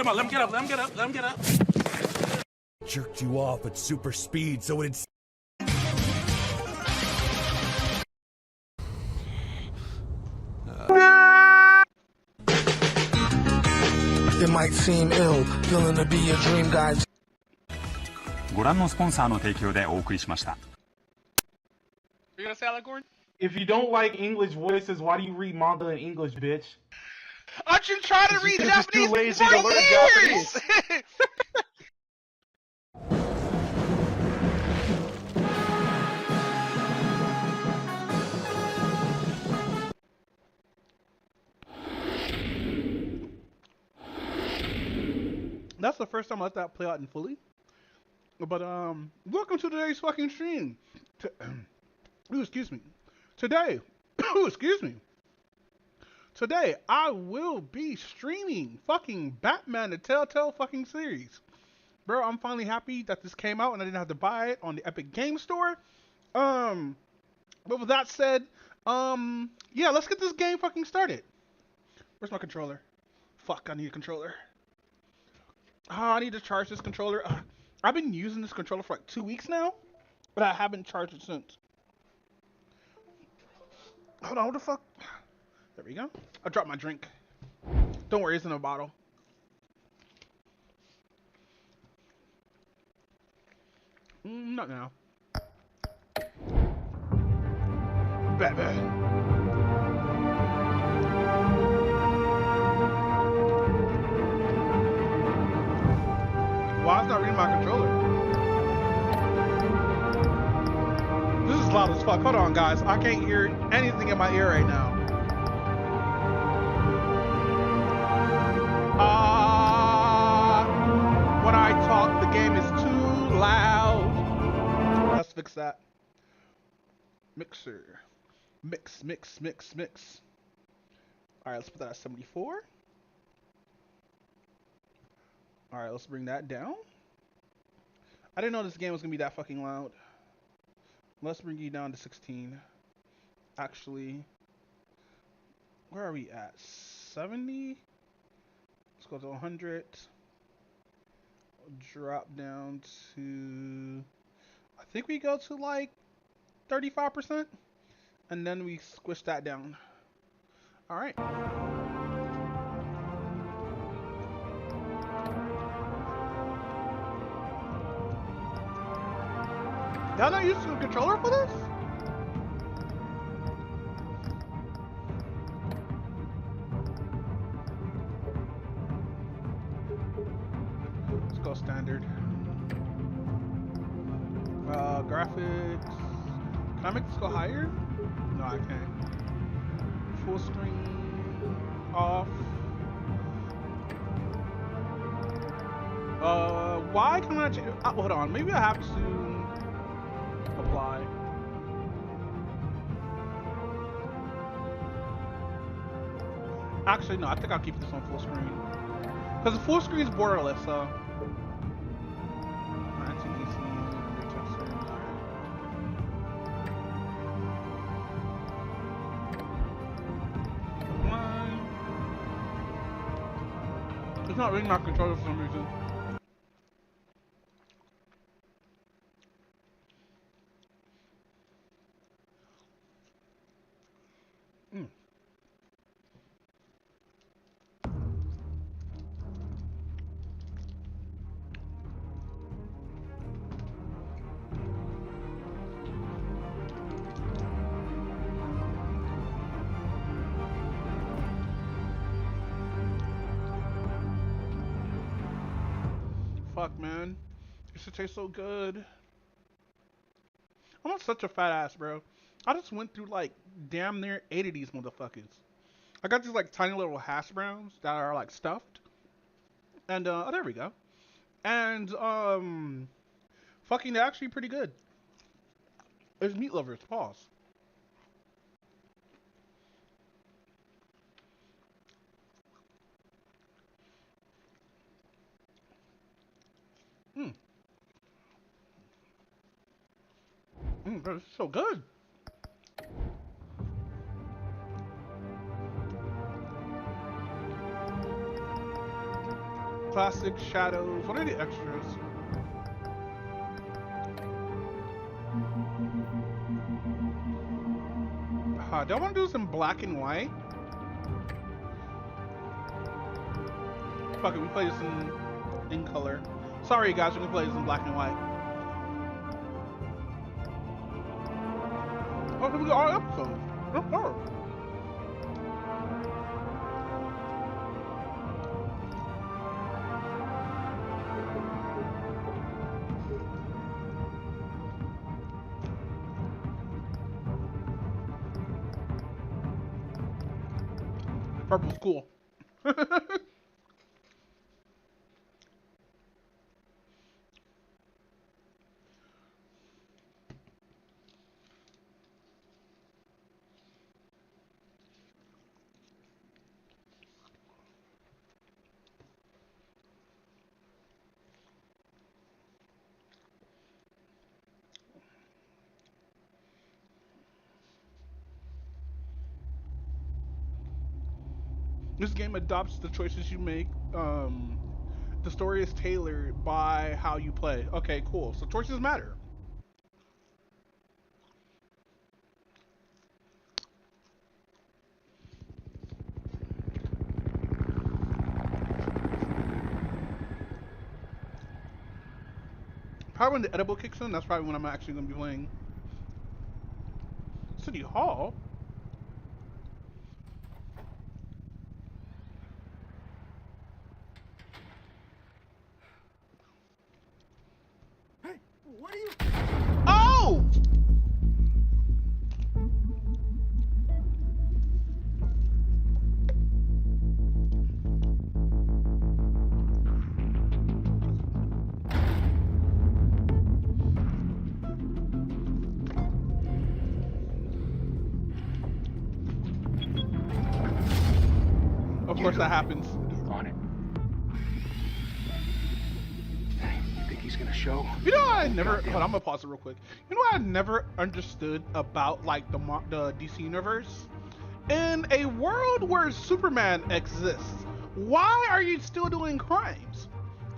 on, let him get up, let him get up, let him get up. Jerked you off at super speed so it'd... It might seem ill, feeling to be a dream, guys. ご覧のスポンサーの提供でお送りしました。 You gonna say that, Gordon? If you don't like English voices, why do you read manga in English, bitch? I've been trying to read Japanese too lazy for to learn years! That's the first time I let that play out in fully. But welcome to today's fucking stream. Ooh, excuse me. Today, ooh, excuse me. Today I will be streaming fucking Batman the Telltale fucking series. Bro, I'm finally happy that this came out and I didn't have to buy it on the Epic Game Store. But with that said, yeah, let's get this game fucking started. Where's my controller? Fuck, I need a controller. Oh, I need to charge this controller. I've been using this controller for like 2 weeks now, but I haven't charged it since. Hold on, what the fuck? There we go. I dropped my drink. Don't worry, it's in a bottle. Not now. Batman. Why is it not reading my controller? This is loud as fuck. Hold on, guys. I can't hear anything in my ear right now. When I talk, the game is too loud. Let's fix that. Mixer. Mix. Alright, let's put that at 74. Alright, let's bring that down. I didn't know this game was gonna be that fucking loud. Let's bring you down to 16. Actually, where are we at? 70? Let's go to 100. Drop down to... I think we go to like 35%. And then we squish that down. Alright. Y'all not using a controller for this? Let's go standard. Graphics. Can I make this go higher? No, I can't. Full screen off. Why can I change? Hold on, maybe I have to apply. Actually, no, I think I'll keep this on full screen. Because the full screen is borderless, so. It's not reading my controller for some reason. Fuck, man. This should taste so good. I'm not such a fat ass, bro. I just went through like damn near 8 of these motherfuckers. I got these like tiny little hash browns that are like stuffed. And oh, there we go. And fucking they're actually pretty good. It's meat lovers, pause. But it's so good. Classic, shadows. What are the extras? Do I want to do this in black and white? Fuck it, we play this in color. Sorry guys, we're gonna play this in black and white. Oh, here we go, our episode. Oh. Purple's cool. This game adopts the choices you make. The story is tailored by how you play. Okay, cool. So choices matter. Probably when the edible kicks in, that's probably when I'm actually going to be playing. City Hall? What are you? Oh! Of course that happens. On it. You think he's gonna show? You know, I never. Hold on, I'm gonna pause it real quick. You know, what I never understood about like the DC universe. In a world where Superman exists, why are you still doing crimes?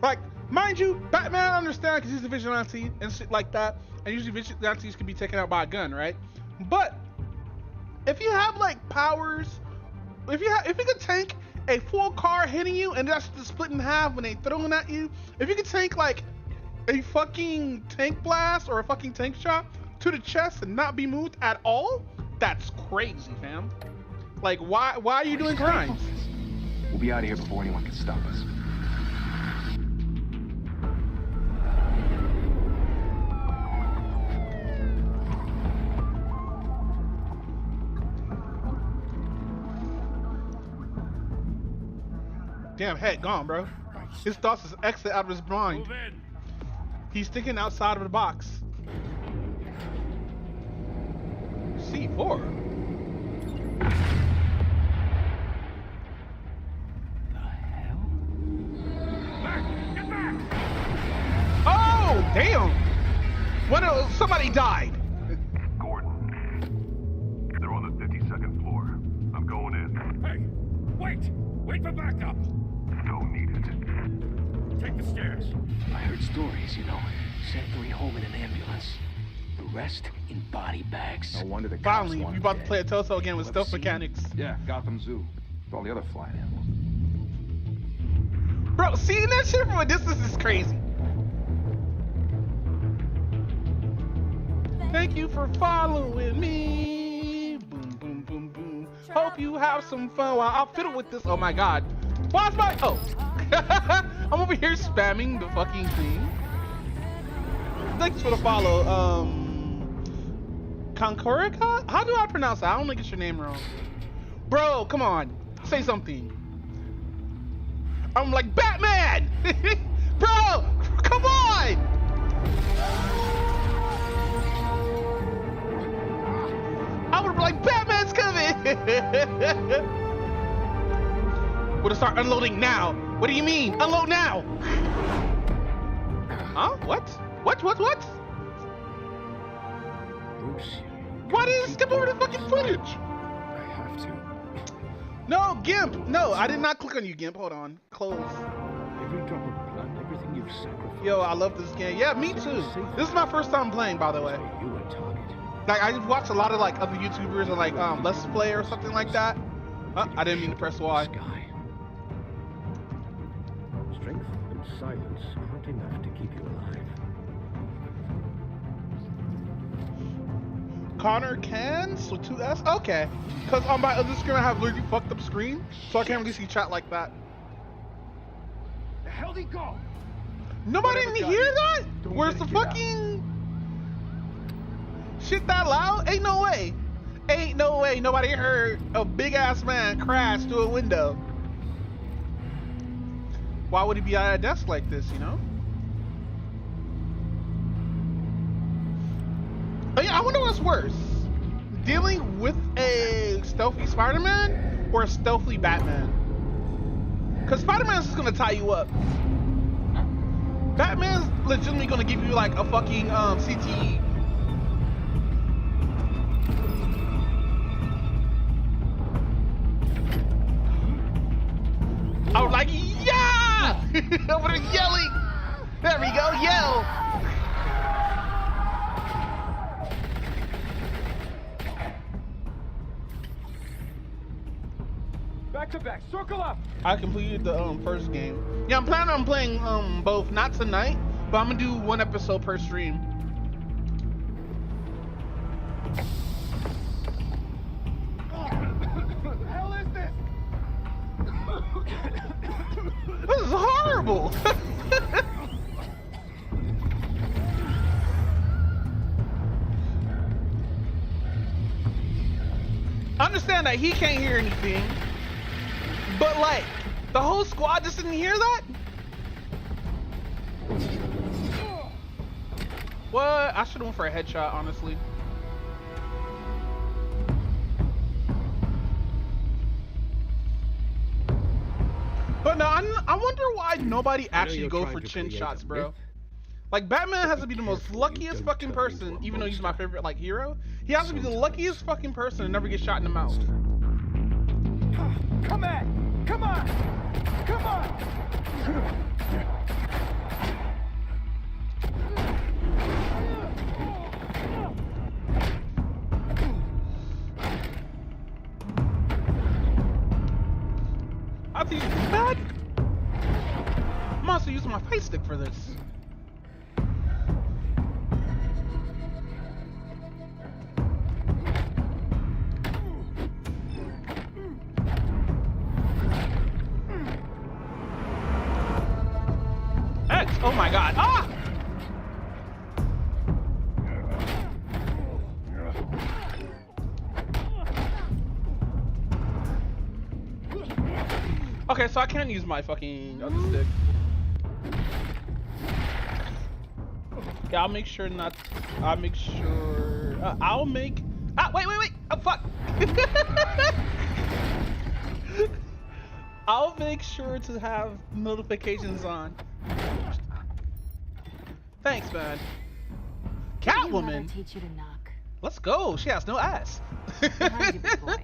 Like, mind you, Batman I understand because he's a vigilante and shit like that, and usually vigilantes can be taken out by a gun, right? But if you have like powers, if you could tank a full car hitting you and that's just split in half when they throwing at you, if you could tank like a fucking tank blast or a fucking tank shot to the chest and not be moved at all, that's crazy, fam. Like, why are you doing crimes? We'll be out of here before anyone can stop us. Damn, head gone, bro. His thoughts is exit out of his mind. He's thinking outside of the box. C4. The hell? Get back! Oh, damn! Somebody died. Gordon, they're on the 52nd floor. I'm going in. Hey, wait! Wait for backup! Don't need it. Take the stairs. I heard stories, you know. Sent 3 home in an ambulance. The rest in body bags. No wonder the cops Finally, want you him about to dead. play a Telltale again with Ever stealth seen? mechanics. Yeah, Gotham Zoo. With all the other flying animals. Bro, seeing that shit from a distance is crazy. Thank you for following me. Boom, boom, boom, boom. Hope you have some fun while I fiddle with this. Oh my god. Why's my... Oh. I'm over here spamming the fucking thing. Thanks for the follow. Concorica? How do I pronounce that? I don't want to get your name wrong. Bro, come on. Say something. I'm like, Batman! Bro, come on! I would be like, Batman's coming! We're gonna start unloading now. What do you mean? Unload now! Huh? What? What? Bruce. Why did it skip over the fucking footage? I have to. No, Gimp! No, I did not click on you, Gimp. Hold on. Close. If Every drop of blood, everything you've sacrificed. Yo, I love this game. Yeah, me too. This is my first time playing, by the way. You were target. Like, I watched a lot of like other YouTubers or like Let's Play or something like that. I didn't mean to press Y. Sky. Strength and silence aren't enough to keep you alive. Connor Cans with 2S? Okay. Because on my other screen I have literally fucked up screen, so I can't really see chat like that. The hell did he go? Nobody didn't hear that? Where's the fucking shit that loud? Ain't no way. Ain't no way nobody heard a big ass man crash through a window. Why would he be at a desk like this, you know? Oh yeah, I wonder what's worse. Dealing with a stealthy Spider-Man or a stealthy Batman? Because Spider-Man's just gonna tie you up. Batman's legitimately gonna give you like a fucking CTE. I was like, yeah! Over there yelling. There we go, yell. Back to back, circle up. I completed the first game. Yeah, I'm planning on playing both, not tonight, but I'm gonna do one episode per stream. What the hell is this? This is horrible. I understand that he can't hear anything, but like the whole squad just didn't hear that. What? I should have went for a headshot, honestly. But no, I wonder why nobody actually go for chin shots, bro. Like, Batman has to be the most luckiest fucking person, even though he's my favorite, like, hero. He has to be the luckiest fucking person to never get shot in the mouth. Come on! Come on! Come on! I think it's bad. I'm also using my face stick for this. X! Oh my god! Ah! Okay, so I can't use my fucking other stick. Okay, I'll make sure not. I'll make sure. I'll make. Ah, wait! Oh, fuck! I'll make sure to have notifications on. Thanks, man. Catwoman. Teach you to knock. Let's go. She has no ass. Behind you, big boy.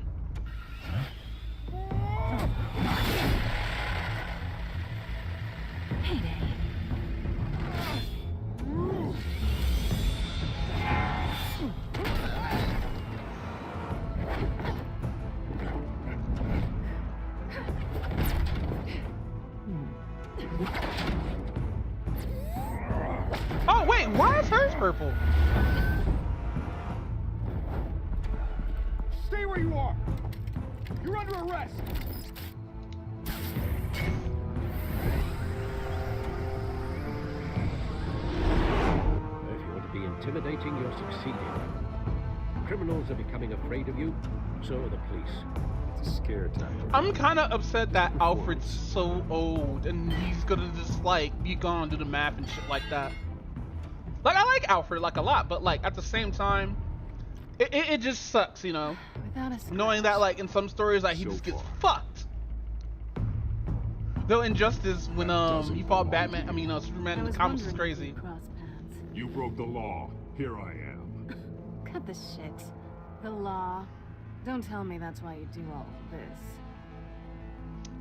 Payday. Oh wait, why is hers purple? Stay where you are! You're under arrest! If you want to be intimidating, you're succeeding. Criminals are becoming afraid of you, so are the police. It's a scare tactic. I'm kind of upset that Alfred's so old and he's gonna just like be gone, do the math and shit like that. Like, I like Alfred like a lot, but like at the same time, it just sucks, you know, knowing that like in some stories like he just gets fucked. Though Injustice, when he fought Batman, Superman in the comics is crazy. You broke the law. Here I am. Cut the shit. The law. Don't tell me that's why you do all of this.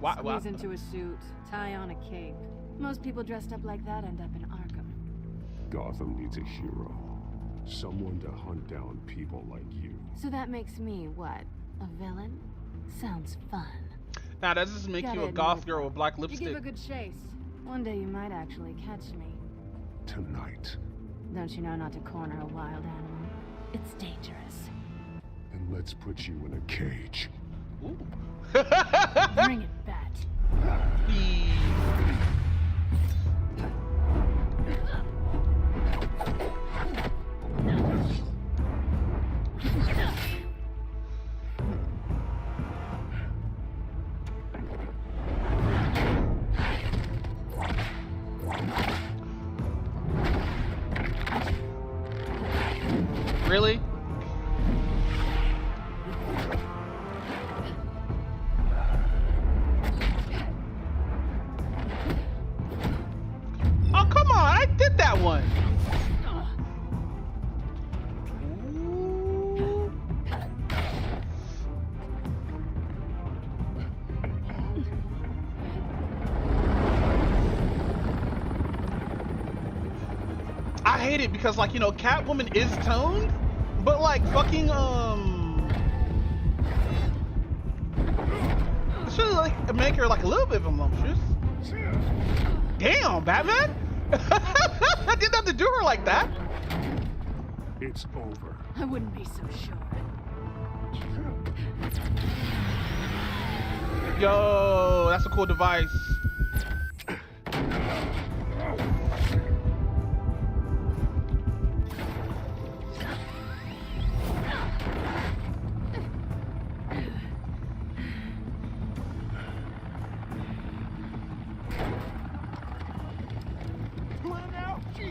Why? Squeeze into a suit, tie on a cape. Most people dressed up like that end up in Arkham. Gotham needs a hero. Someone to hunt down people like you. So that makes me what? A villain? Sounds fun. Now does this make you a goth girl with black You give lipstick? a good chase. One day you might actually catch me. Tonight. Don't you know not to corner a wild animal? It's dangerous. And let's put you in a cage. Ooh. Bring it, Bat. Really? Oh, come on. I did that one. Ooh. I hate it because, like, you know, Catwoman is toned, but like fucking should like make her like a little bit voluptuous. Damn, Batman! I didn't have to do her like that. It's over. I wouldn't be so sure. Yo, that's a cool device.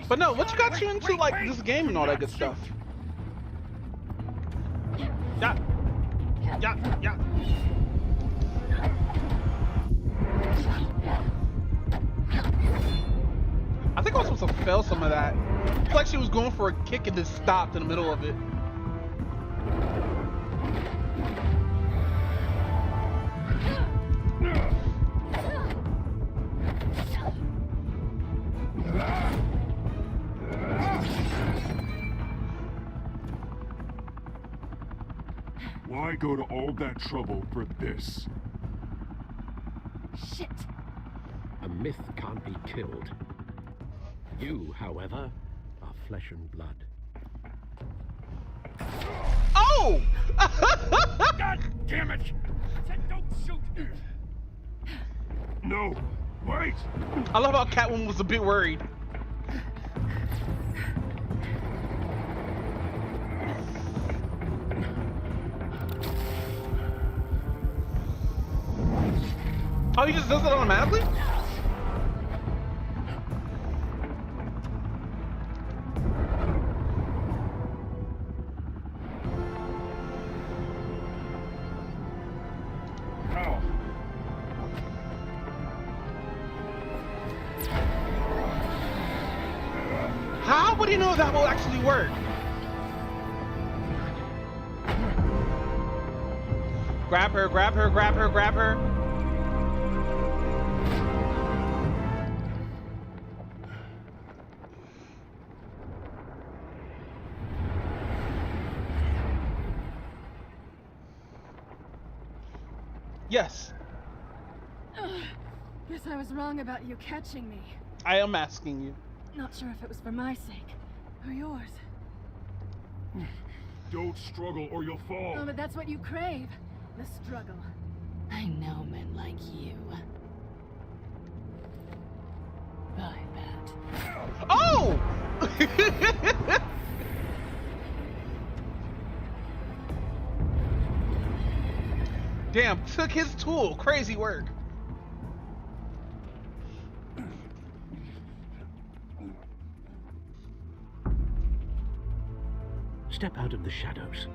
But no, what you got you into like this game and all that good stuff? Yeah. Yeah, yeah. I think I was supposed to fail some of that. It's like she was going for a kick and just stopped in the middle of it. Why go to all that trouble for this? Shit. A myth can't be killed. You, however, are flesh and blood. Oh! God damn it! Said don't shoot. No! Wait! I love how Catwoman was a bit worried. Oh, he just does it automatically? Ow. How would he know that will actually work? Grab her, grab her, grab her, grab her. Yes, Guess I was wrong about you catching me. I am asking you. Not sure if it was for my sake or yours. Don't struggle or you'll fall. Oh, but that's what you crave. The struggle. I know men like you. Bye, Bat. Oh! Damn, took his tool. Crazy work. Step out of the shadows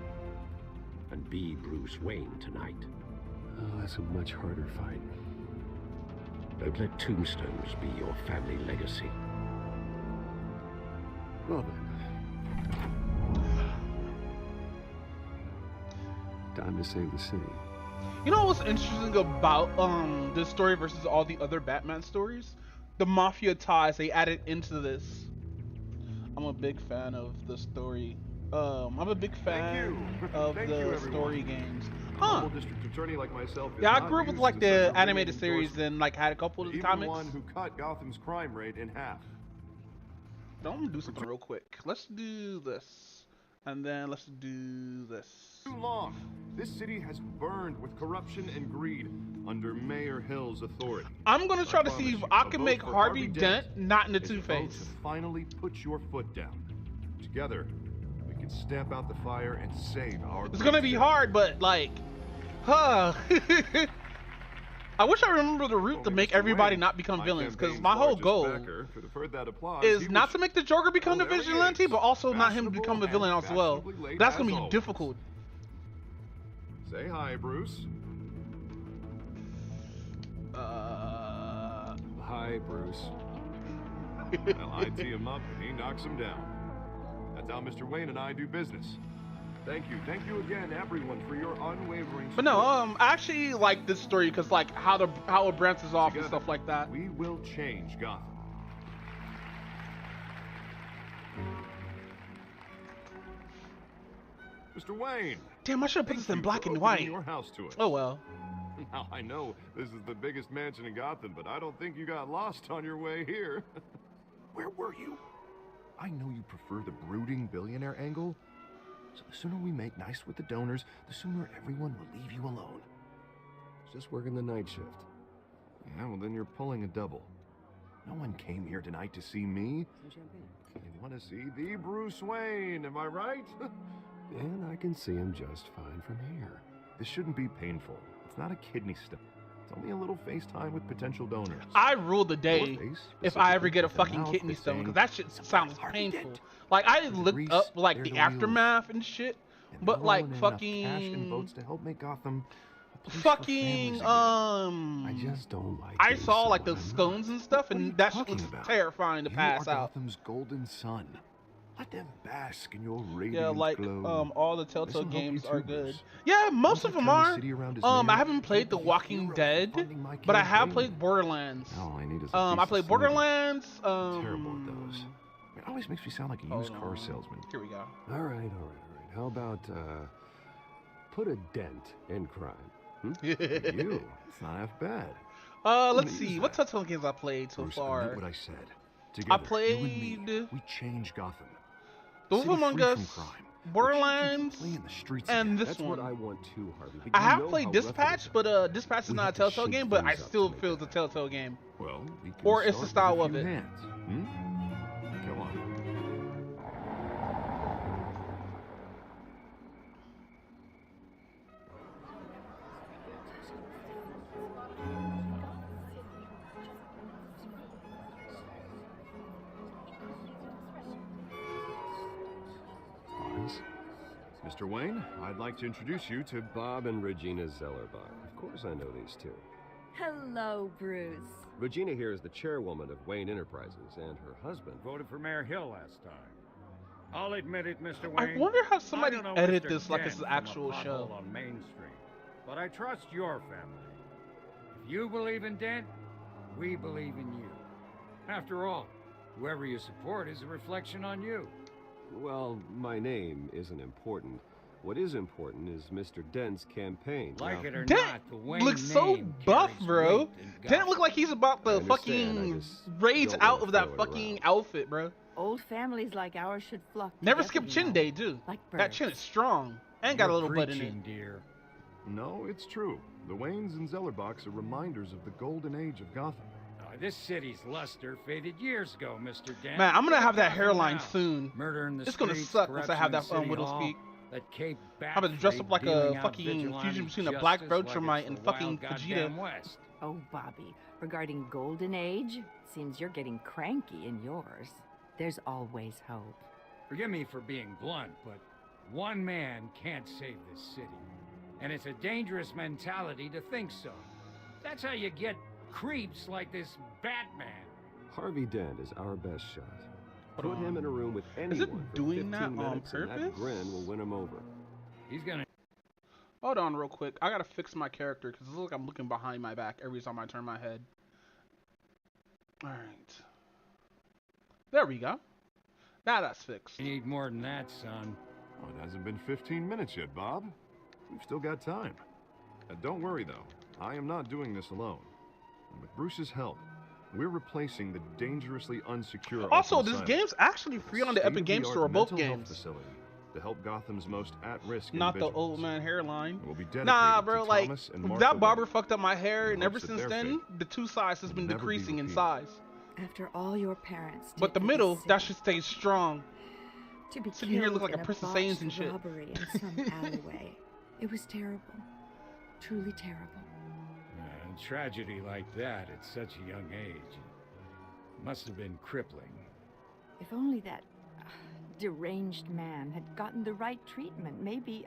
and be Bruce Wayne tonight. Oh, that's a much harder fight. Don't let tombstones be your family legacy. Well then. Time to save the city. You know what's interesting about this story versus all the other Batman stories? the mafia ties they added into this. I'm a big fan of the story. I'm a big fan of the story games. Huh? District attorney like myself is Yeah, I not grew up with used like to the such a animated ringing series endorsement. and like had a couple of the Even comics. one who cut Gotham's crime rate in half. I'm gonna do something real quick. Let's do this, and then let's do this. Too long. This city has burned with corruption and greed under Mayor Hill's authority. I'm gonna try to see if I can A make vote for Harvey Dent not into is a vote Two-Face. to finally put your foot down. Together, we can stamp out the fire and save our. It's gonna be hard, but like, huh. I wish I remember the route to make everybody not become villains, because my whole goal is not to make the Joker become the vigilante, but also not him become the villain as well. That's gonna be difficult. Say hi, Bruce. Hi, Bruce. Well, I tee him up and he knocks him down. That's how Mr. Wayne and I do business. Thank you again, everyone, for your unwavering support. But no, I actually like this story because like how it branches off and stuff like that. We will change Gotham. Mr. Wayne. Damn, I should have put this in black and white. Your house to us. Oh well. Now I know this is the biggest mansion in Gotham, but I don't think you got lost on your way here. Where were you? I know you prefer the brooding billionaire angle. So the sooner we make nice with the donors, the sooner everyone will leave you alone. Just working the night shift. Yeah, well then you're pulling a double. No one came here tonight to see me. They want to see the Bruce Wayne, am I right? And I can see him just fine from here. This shouldn't be painful. It's not a kidney stone. It's only a little FaceTime with potential donors. I rule the day if I ever get a fucking kidney stone, because that shit sounds painful. Like I looked up like the aftermath and shit, but like fucking to help make Gotham fucking I just don't like. I saw like the scones and stuff, and that shit was terrifying to pass out. Gotham's golden sun. Let them bask in your radiant Yeah, like glow. all the Telltale Listen, games hope are YouTubers. good. Yeah, most of them are. City around his I mayor, haven't played The Walking Dead, but I have played Borderlands. All I need is a I decent played solution. Borderlands. Terrible at those. It always makes me sound like a used car salesman. Here we go. All right. How about put a dent in crime? You. It's not half bad. Let's see. What Telltale games I played so Bruce, far? admit what I said. Together, played you and me, we change Gotham. The Wolf City Among free Us, from crime. Borderlands, Play in the streets and again. this That's one. what I want too, Harvey. But I you have know played how rough it Dispatch, is. but Dispatch is We not a have to Telltale shake game, but I things up still to make feel it it's a Telltale game. Well, we can Or it's the start style with of a it. few hands. Come on. Mr. Wayne, I'd like to introduce you to Bob and Regina Zellerbach. Of course I know these two. Hello, Bruce. Regina here is the chairwoman of Wayne Enterprises, and her husband voted for Mayor Hill last time. I'll admit it, Mr. Wayne. I wonder how somebody I don't know edited Mr. this like Dent it's an from a actual pothole show. on Main Street, but I trust your family. If you believe in Dent, we believe in you. After all, whoever you support is a reflection on you. Well, my name isn't important. What is important is Mr. Dent's campaign. Like Now, it or Dent not, the Wayne looks so name buff, carries bro. weight in Dent Gotham. look like he's about I to understand, I fucking just rage don't out wanna of that throw it fucking around. outfit, bro. Old families like ours should flock Never together, skip you chin know, day, too. like That birds. chin is strong and got a You're little butt in it. preaching, dear. No, it's true. The Waynes and Zellerbachs are reminders of the golden age of Gotham. This city's luster faded years ago, Mr. Dent. Man, I'm gonna have that Gotham hairline now. soon. Murder in the It's gonna streets, suck once I have corruption that in City Widow's Hall, Peak. that Cape I'm gonna dress up like a dealing out fucking vigilante fusion between a Black justice Beltramite like and it's the fucking wild Vegeta. goddamn West. Oh, Bobby, regarding Golden Age, seems you're getting cranky in yours. There's always hope. Forgive me for being blunt, but one man can't save this city. And it's a dangerous mentality to think so. That's how you get creeps like this Batman. Harvey Dent is our best shot. Put him in a room with anyone Is it for doing that 15 on minutes, and purpose? that grin will win him over. He's gonna... Hold on real quick. I gotta fix my character because it looks like I'm looking behind my back every time I turn my head. All right. There we go. Now that's fixed. You need more than that, son. Oh, it hasn't been 15 minutes yet, Bob. We've still got time. Don't worry, though. I am not doing this alone. And with Bruce's help, we're replacing the dangerously unsecure. Also, this game's actually free on the Epic Game Store, both games. Facility to help Gotham's most at-risk Not the individuals. old man hairline. We'll be dedicated Nah, bro, to like, Thomas and Martha that barber Wayne, fucked up my hair, and ever hopes that since their then, fate the two sides has been will never be decreasing in repeated. size. After all your parents did But the for middle, this that city, should stay strong. to be sitting here killed look like a in Prince of botched Saiyans and shit. robbery in some alleyway. It was terrible. Truly terrible. A tragedy like that at such a young age must have been crippling. If only that deranged man had gotten the right treatment, maybe.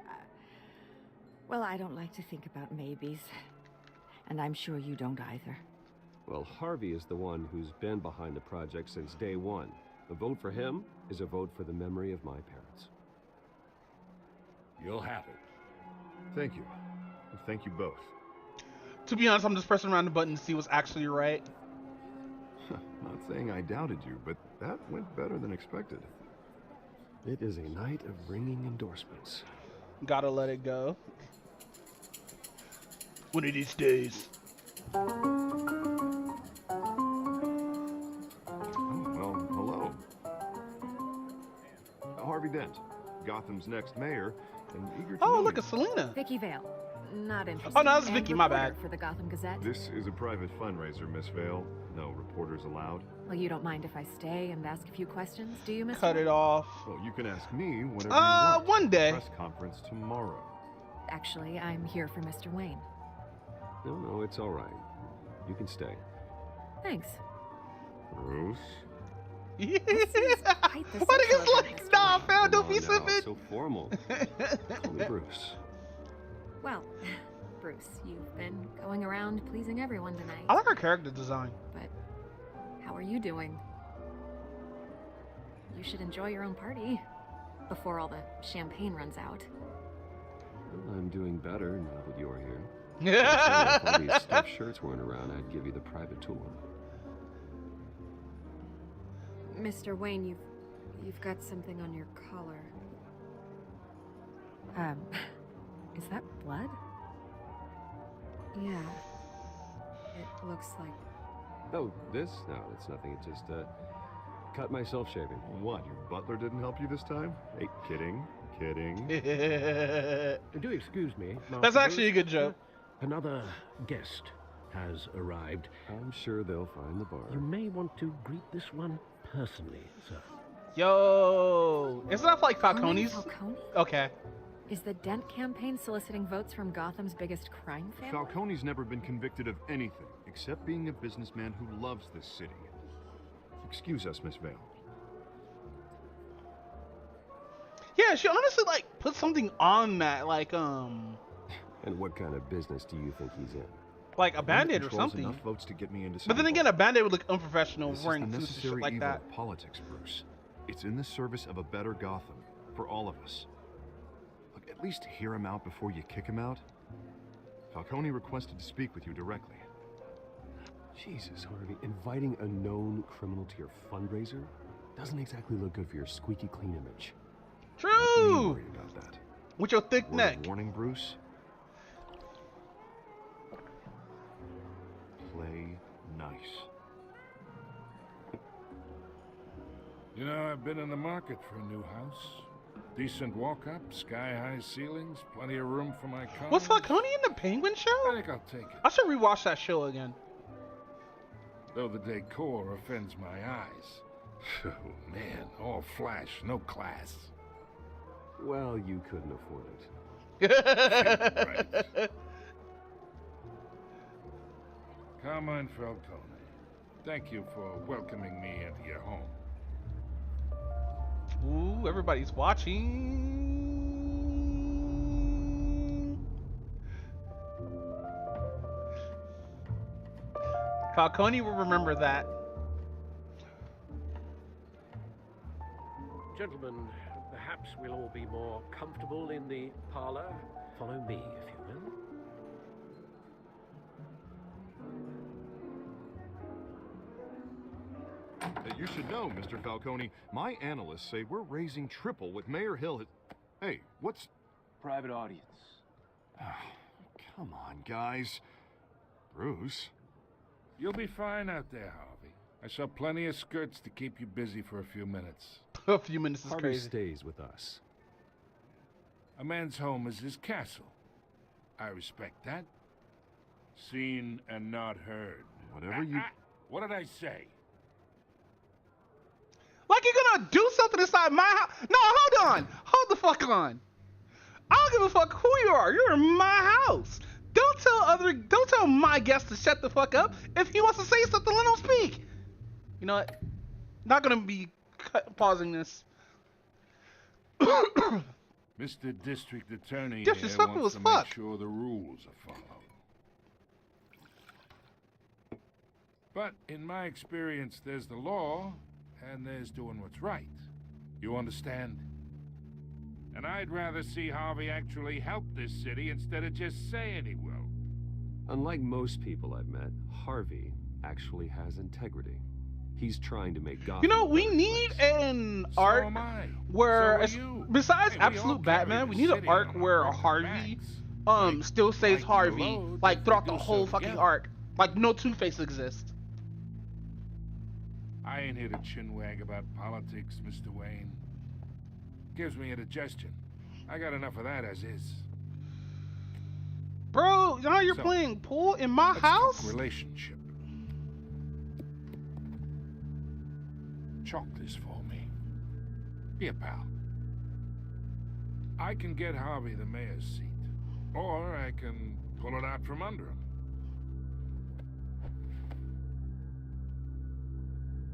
Well, I don't like to think about maybes. And I'm sure you don't either. Well, Harvey is the one who's been behind the project since day one. A vote for him is a vote for the memory of my parents. You'll have it. Thank you. And thank you both. To be honest, I'm just pressing around the button to see what's actually right. Not saying I doubted you, but that went better than expected. It is a night of ringing endorsements. Gotta let it go. One of these days. Oh, well, hello. Harvey Dent, Gotham's next mayor, and eager to Oh, know look you. at Selena. Vicky Vale. Not interested. Oh, no, that's And Vicky, my bad. reporter for the Gotham Gazette. This is a private fundraiser, Miss Vale. No reporters allowed. Well, you don't mind if I stay and ask a few questions, do you, Mr. Cut it off. Well, you can ask me whatever you want. One day. Press conference tomorrow. Actually, I'm here for Mr. Wayne. No, it's all right. You can stay. Thanks. Bruce? What quite the niggas social like, event, nah, Mr. fam, don't Come be on now, stupid. so formal. Call me Bruce. Well, Bruce, you've been going around pleasing everyone tonight. I like her character design. But how are you doing? You should enjoy your own party before all the champagne runs out. Well, I'm doing better now that you're here. If all these stuffed shirts weren't around, I'd give you the private tour. Mr. Wayne, you've got something on your collar. Is that blood? Yeah. It looks like... Oh, this? No, it's nothing. It just, cut myself shaving. What, your butler didn't help you this time? Hey, kidding. Do excuse me. That's actually a good joke. Another guest has arrived. I'm sure they'll find the bar. You may want to greet this one personally, sir. Yo, isn't that like Falcone's? Falcone? Okay. Is the Dent campaign soliciting votes from Gotham's biggest crime family? Falcone's never been convicted of anything except being a businessman who loves this city. Excuse us, Miss Vale. Yeah, she honestly like put something on that, like And what kind of business do you think he's in? like a One band-aid or controls something. Enough votes to get me into But then again, a band-aid would look unprofessional this wearing is the suits and shit necessary like evil that. of politics, Bruce. It's in the service of a better Gotham for all of us. Look, at least hear him out before you kick him out. Falcone requested to speak with you directly. Jesus, Harvey, inviting a known criminal to your fundraiser doesn't exactly look good for your squeaky clean image. Let me True. worry about that. With your thick Word neck. of warning, Bruce. Play nice. You know, I've been in the market for a new house. Decent walk-up, sky-high ceilings, plenty of room for my car. Was Falcone in the Penguin I show? think I'll take it. I should rewatch that show again. Though the decor offends my eyes. Oh, man, all flash, no class. Well, you couldn't afford it. Right. Carmine Falcone, thank you for welcoming me into your home. Ooh, everybody's watching. Falcone will remember that. Gentlemen, perhaps we'll all be more comfortable in the parlor. Follow me, if you will. You should know, Mr. Falcone, my analysts say we're raising triple what Mayor Hill has... Hey, what's... Private audience. Come on, guys. Bruce? You'll be fine out there, Harvey. I saw plenty of skirts to keep you busy for a few minutes. A few minutes is Harvey crazy. stays with us. A man's home is his castle. I respect that. Seen and not heard. Whatever you... What did I say? Like you're gonna do something inside my house? No, hold on. Hold the fuck on. I don't give a fuck who you are. You're in my house. Don't tell my guest to shut the fuck up. If he wants to say something, let him speak. You know what? Not gonna be pausing this. Mr. District Attorney Just here disrespectful wants as to fuck. make sure the rules are followed. But in my experience, there's the law, and there's doing what's right. You understand? And I'd rather see Harvey actually help this city instead of just saying he will. Unlike most people I've met, Harvey actually has integrity. He's trying to make Gotham. You know, we need an arc where, besides absolute Batman, we need an arc where Harvey, still stays Harvey, like throughout the whole fucking arc. Like no Two-Face exists. I ain't here to chinwag about politics, Mr. Wayne. Gives me indigestion. I got enough of that as is. Bro, now you're playing pool in my house? Talk relationship. Chalk this for me. Here, pal. I can get Harvey the mayor's seat, or I can pull it out from under him.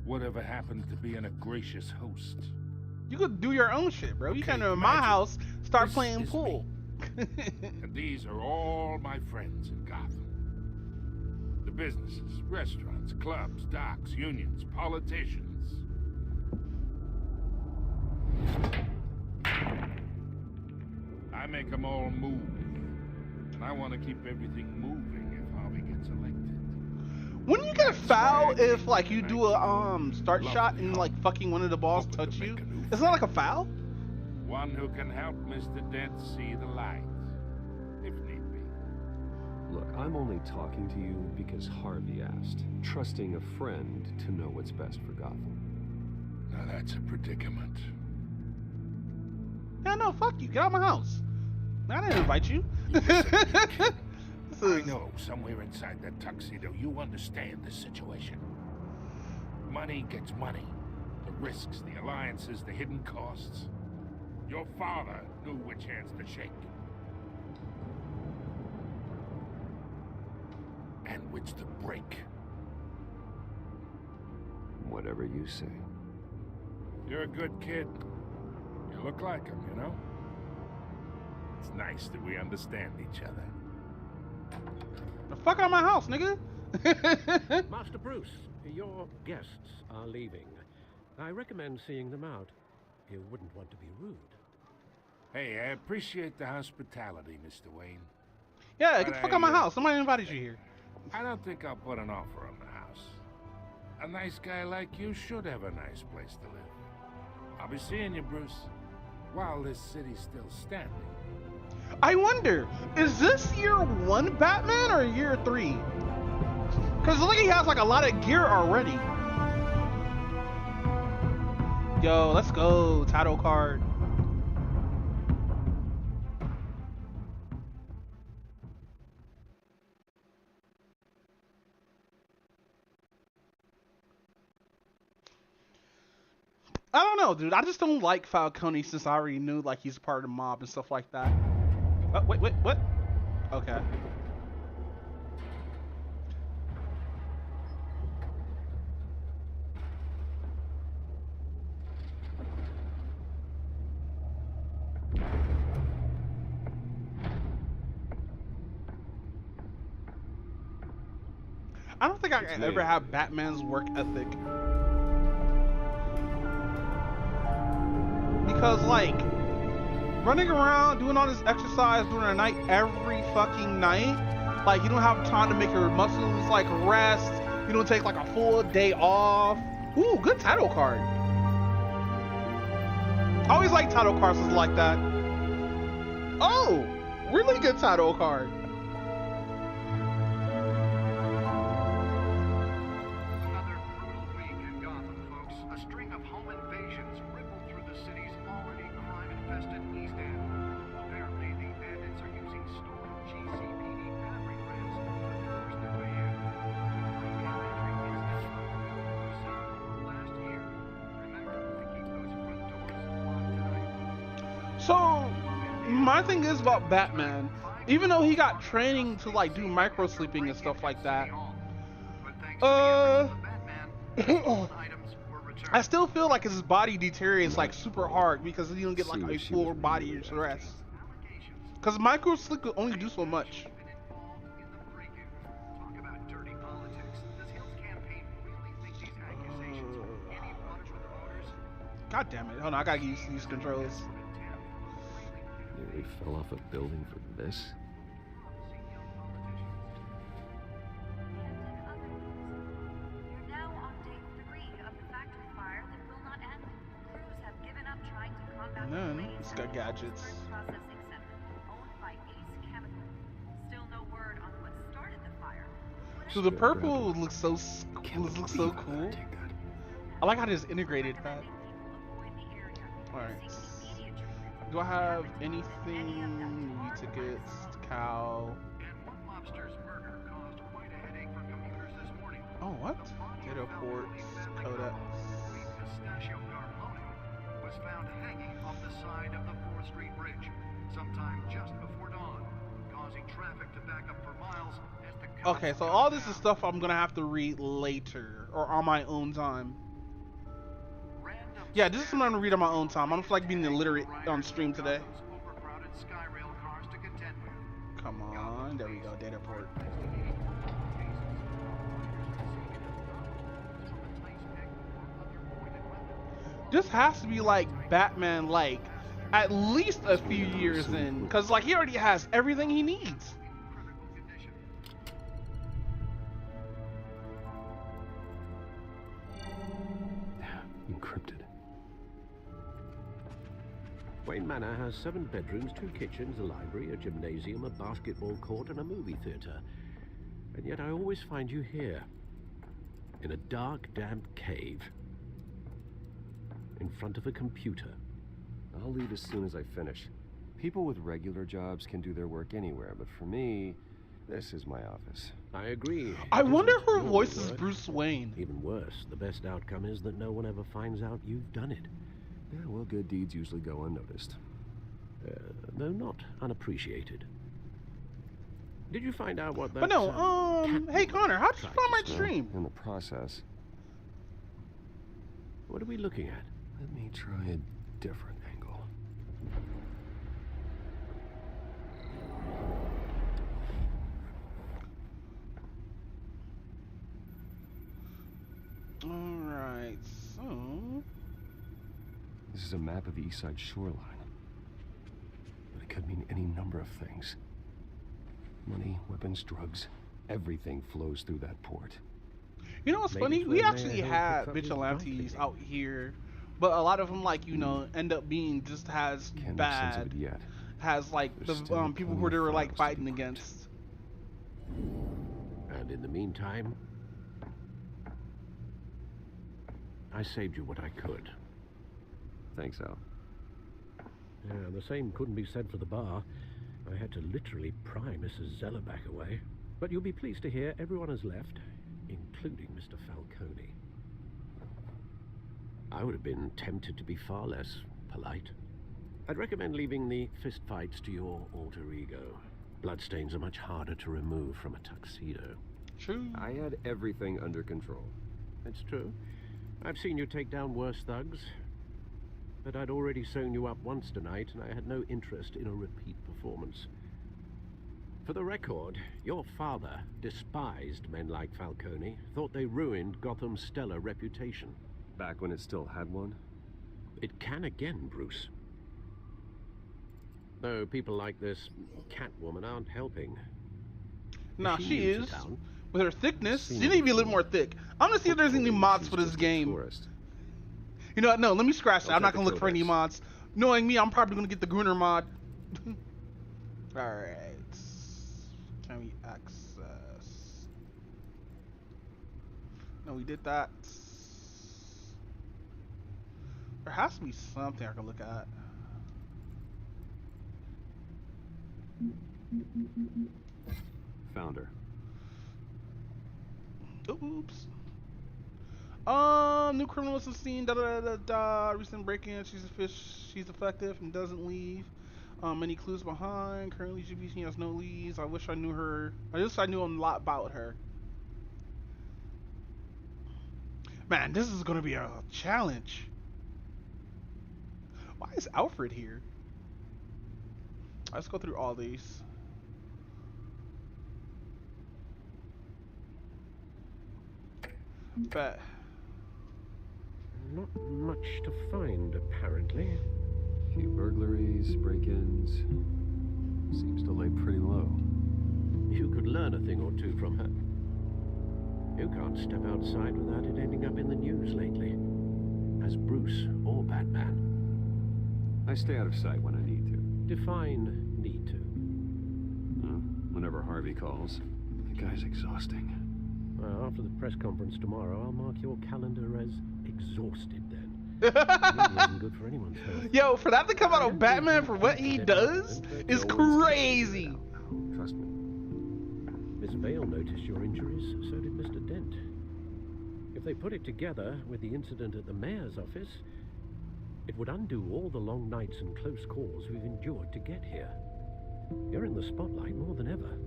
Whatever happens to being a gracious host? You could do your own shit, bro. You can't in my house start playing pool. And these are all my friends in Gotham. The businesses, restaurants, clubs, docks, unions, politicians. I make them all move. And I want to keep everything moving if Harvey gets elected. Wouldn't you get a foul if, like, you do a start shot and, like, fucking one of the balls touch you? Isn't that like a foul? One who can help Mr. Dent see the light, if need be. Look, I'm only talking to you because Harvey asked, trusting a friend to know what's best for Gotham. Now that's a predicament. Yeah, no, fuck you. Get out of my house. I didn't invite you. I know, somewhere inside that tuxedo, you understand the situation. Money gets money. The risks, the alliances, the hidden costs. Your father knew which hands to shake. And which to break. Whatever you say. You're a good kid. You look like him, you know? It's nice that we understand each other. The fuck out of my house, nigga. Master Bruce, your guests are leaving. I recommend seeing them out. You wouldn't want to be rude. Hey, I appreciate the hospitality, Mr. Wayne. Yeah, get the fuck out of my house. Somebody invited you here. I don't think I'll put an offer on the house. A nice guy like you should have a nice place to live. I'll be seeing you, Bruce, while this city's still standing. I wonder, is this year 1 Batman or year 3? Because look, he has like a lot of gear already. Yo, let's go, title card. I don't know, dude. I just don't like Falcone since I already knew like he's part of the mob and stuff like that. Oh, wait, what? Okay. I don't think I can ever have Batman's work ethic. Because, like, running around, doing all this exercise during the night every fucking night, like, you don't have time to make your muscles, like, rest. You don't take, like, a full day off. Ooh, good title card. I always like title cards like that. Oh, really good title card. Another brutal week in Gotham, folks. A string of home invasions rippled through the city's already crime-infested East End. Apparently, the bandits are using stolen GCPD battering rams to force their way in. Last year. Remember to keep those front doors locked tonight. So, my thing is about Batman, even though he got training to like do micro sleeping and stuff like that, I still feel like his body deteriorates like super hard because he don't get like a full body rest. Because micro sleep could only do so much. God damn it! Hold on, I gotta get used to these controls. Nearly fell off a building for this. None. It's got gadgets. So the purple looks so cool. I like how this integrated that. Alright. Do I have anything? Movie tickets, cow. Oh, what? Data ports, codex. Was found hanging off the side of the 4th Street Bridge sometime just before dawn, causing traffic to back up for miles as the Okay, so all this is stuff I'm gonna have to read later or on my own time. Yeah, this is something I'm gonna read on my own time. I don't feel like being illiterate on stream today. Come on, there we go, data port. This has to be like Batman, like at least a few years in, because like he already has everything he needs. Encrypted. Wayne Manor has 7 bedrooms, 2 kitchens, a library, a gymnasium, a basketball court, and a movie theater. And yet I always find you here, in a dark, damp cave, in front of a computer. I'll leave as soon as I finish. People with regular jobs can do their work anywhere, but for me, this is my office. I agree. I wonder if her voice is Bruce Wayne. Even worse, the best outcome is that no one ever finds out you've done it. Yeah, well, good deeds usually go unnoticed. Though not unappreciated. Did you find out what that... But no, hey Connor, how'd you find my stream? In the process. What are we looking at? Let me try a different angle. Alright, so... This is a map of the east side shoreline. But it could mean any number of things. Money, weapons, drugs, everything flows through that port. You know what's funny? We actually had vigilantes out here, but a lot of them, like, you know, end up being just as bad as like the people who they were like fighting against. And in the meantime, I saved you what I could. Thanks, Al. Yeah, the same couldn't be said for the bar. I had to literally pry Mrs. Zellerback away. But you'll be pleased to hear everyone has left, including Mr. Falcone. I would have been tempted to be far less polite. I'd recommend leaving the fistfights to your alter ego. Bloodstains are much harder to remove from a tuxedo. True. I had everything under control. That's true. I've seen you take down worse thugs. But I'd already sewn you up once tonight, and I had no interest in a repeat performance. For the record, your father despised men like Falcone, thought they ruined Gotham's stellar reputation. Back when it still had one? It can again, Bruce. Though people like this Catwoman aren't helping. Nah, she is. With her thickness, she need to be a little more thick. I'm gonna see if there's any mods for this game. You know what? No, let me scratch that. I'm not gonna look for any mods. Knowing me, I'm probably gonna get the Gruner mod. Alright. Can we access? No, we did that. There has to be something I can look at. Found her. Oops. New criminals on scene. Da da da da. Recent break-in. She's effective and doesn't leave. Many clues behind. Currently, GBC has no leads. I wish I knew her. I wish I knew a lot about her. Man, this is gonna be a challenge. Why is Alfred here? Let's go through all these. Bet. Not much to find, apparently. Few burglaries, break-ins. Seems to lay pretty low. You could learn a thing or two from her. You can't step outside without it ending up in the news lately. As Bruce or Batman. I stay out of sight when I need to. Define need to. Whenever Harvey calls. The guy's exhausting. Well, after the press conference tomorrow, I'll mark your calendar as exhausted then. It really isn't good for anyone's health. Yo, for that to come out of Batman for what he does is crazy. Trust me. Miss Vale noticed your injuries, so did Mr. Dent. If they put it together with the incident at the mayor's office, it would undo all the long nights and close calls we've endured to get here. You're in the spotlight more than ever.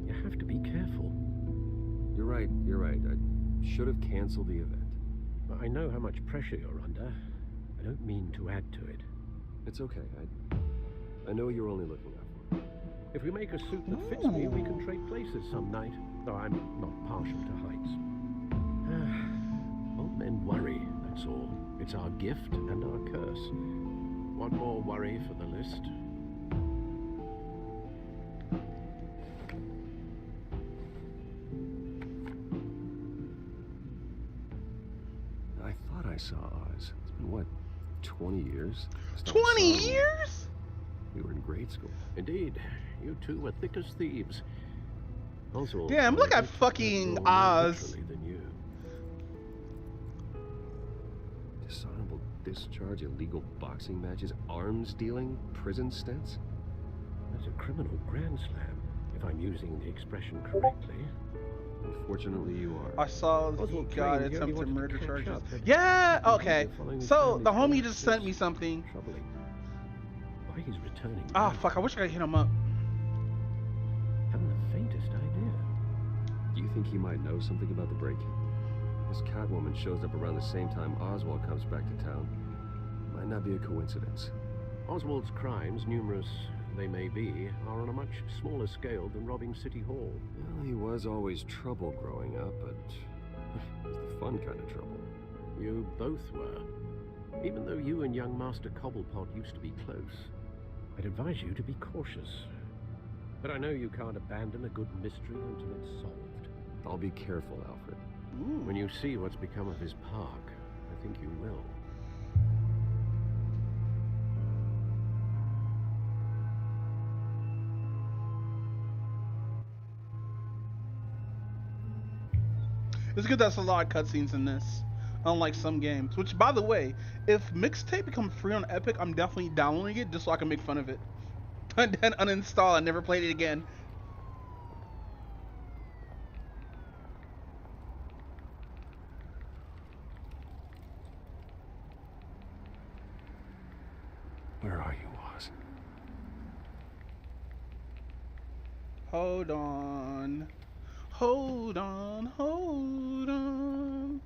You have to be careful. You're right. I should have canceled the event. I know how much pressure you're under. I don't mean to add to it. It's okay. I know you're only looking out for me. If we make a suit that fits me, we can trade places some night. Though I'm not partial to heights. Old men worry, that's all. It's our gift and our curse. One more worry for the list. I thought I saw Oz. It's been, what, 20 years? 20 years? We were in grade school. Indeed. You two were thick as thieves. Also, damn, look at fucking Oz. Than you. Dishonorable discharge, illegal boxing matches, arms dealing, prison stints. That's a criminal grand slam, if I'm using the expression correctly. Unfortunately, you are. I saw he got attempted murder charges. Yeah, okay. So the homie just sent me something. Troubling. Why he's returning? Ah, fuck! I wish I could hit him up. Haven't the faintest idea. Do you think he might know something about the break-in? This Catwoman shows up around the same time Oswald comes back to town. Might not be a coincidence. Oswald's crimes, numerous they may be, are on a much smaller scale than robbing City Hall. Well, he was always trouble growing up, but it's the fun kind of trouble. You both were. Even though you and young Master Cobblepot used to be close, I'd advise you to be cautious. But I know you can't abandon a good mystery until it's solved. I'll be careful, Alfred. Ooh. When you see what's become of his park, I think you will. It's good that's a lot of cutscenes in this, unlike some games. Which, by the way, if Mixtape becomes free on Epic, I'm definitely downloading it just so I can make fun of it. And then uninstall and never played it again. Where are you, Oz? Hold on. Hold on, hold on.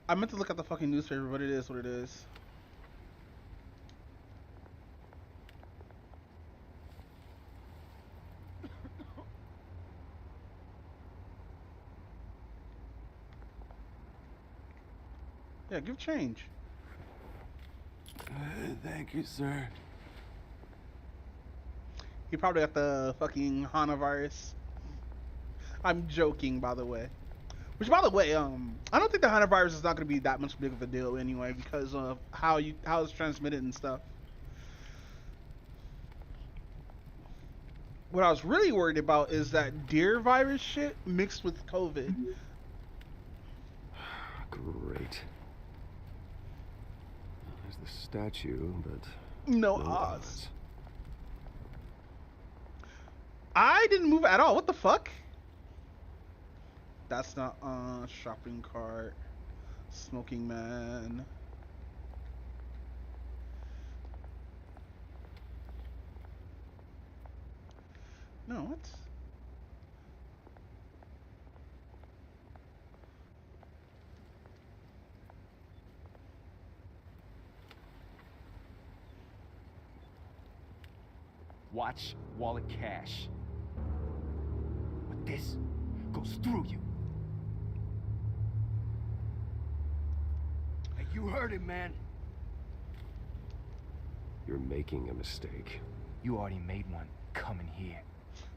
I meant to look at the fucking newspaper, but it is what it is. Yeah, give change. Thank you, sir. He probably got the fucking Hana virus. I'm joking, by the way. Which, by the way, I don't think the Hana virus is not going to be that much big of a deal anyway, because of how it's transmitted and stuff. What I was really worried about is that deer virus shit mixed with COVID. Great. There's the statue, but no Oz. I didn't move at all. What the fuck? That's not shopping cart. Smoking man. No, what? Watch wallet cash. But this goes through you. Hey, you heard it, man. You're making a mistake. You already made one coming here.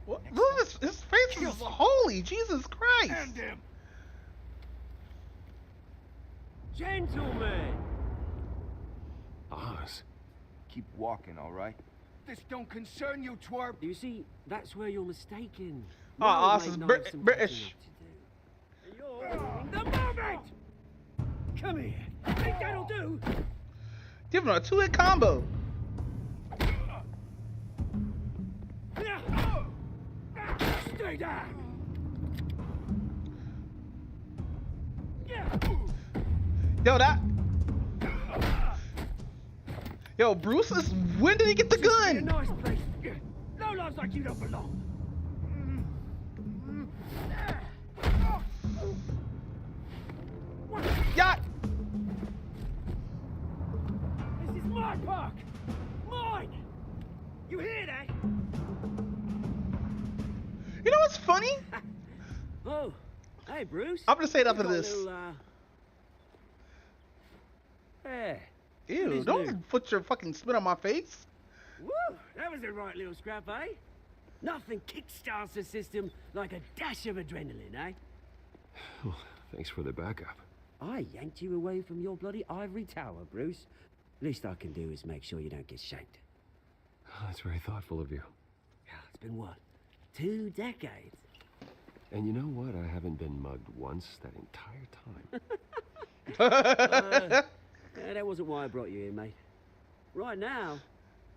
What? Look, his face is holy. Jesus Christ. And him. Gentlemen. Oz. Keep walking, all right? This don't concern you, twerp. You see, that's where you're mistaken. Oh, Oz is British. The moment! Come here. Think that'll do? Give him a 2-hit combo. Stay down. Yo, Bruce is. When did he get the gun? A nice place. No lives like you don't belong. Yeah. This is my park. Mine. You hear that? You know what's funny? Oh, hey, Bruce. I'm gonna say it after this. Yeah. Ew, don't put your fucking spit on my face. Woo, that was a right little scrap, eh? Nothing kickstarts the system like a dash of adrenaline, eh? Well, thanks for the backup. I yanked you away from your bloody ivory tower, Bruce. Least I can do is make sure you don't get shanked. Oh, that's very thoughtful of you. It's been what? 2 decades? And you know what? I haven't been mugged once that entire time. Yeah, that wasn't why I brought you here, mate. Right now,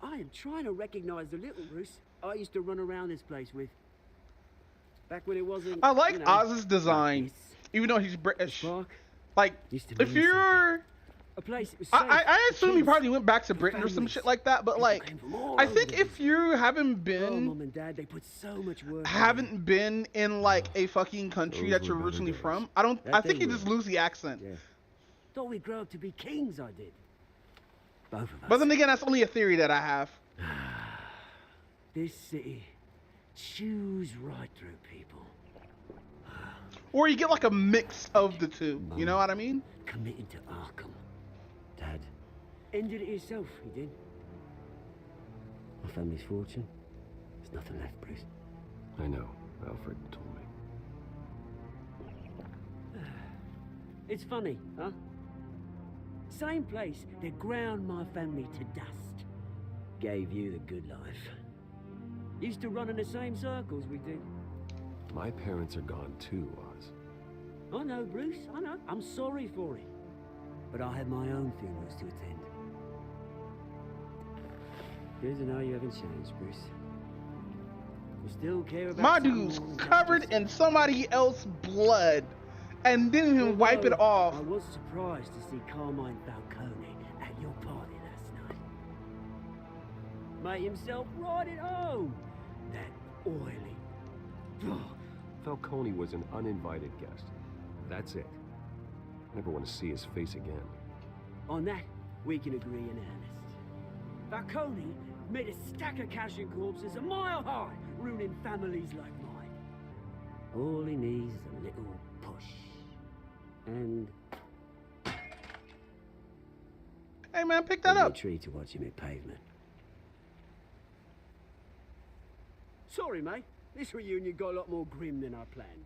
I am trying to recognize the little Bruce I used to run around this place with. Back when it wasn't. I like Oz's design, even though he's British. Like, if you're, a place that was safe I assume he probably went back to Britain or some shit like that. But like, I think if you haven't been, Mom and Dad, they put so much work. Haven't been in like a fucking country that you're originally from. I think you just lose the accent. Yeah. Thought we'd grow up to be kings, I did. Both of us. But then again, that's only a theory that I have. This city chews right through people. Or you get like a mix of the two. You know what I mean? Committed to Arkham. Dad ended it himself, he did. My family's fortune. There's nothing left, Bruce. I know. Alfred told me. It's funny, huh? Same place that ground my family to dust. Gave you the good life. Used to run in the same circles we did. My parents are gone too, Oz. I know, Bruce, I know. I'm sorry for it. But I have my own funerals to attend. Here's to know you haven't changed, Bruce. You still care about my dude's covered in somebody else's blood and didn't even wipe it off. I was surprised to see Carmine Falcone at your party last night. Made himself right at home. That oily. Falcone was an uninvited guest. That's it. Never want to see his face again. On that, we can agree in earnest. Falcone made a stack of cash and corpses a mile high, ruining families like mine. All he needs is a little push. And... Hey man, pick that up. A tree to watch him hit pavement. Sorry, mate. This reunion got a lot more grim than I planned.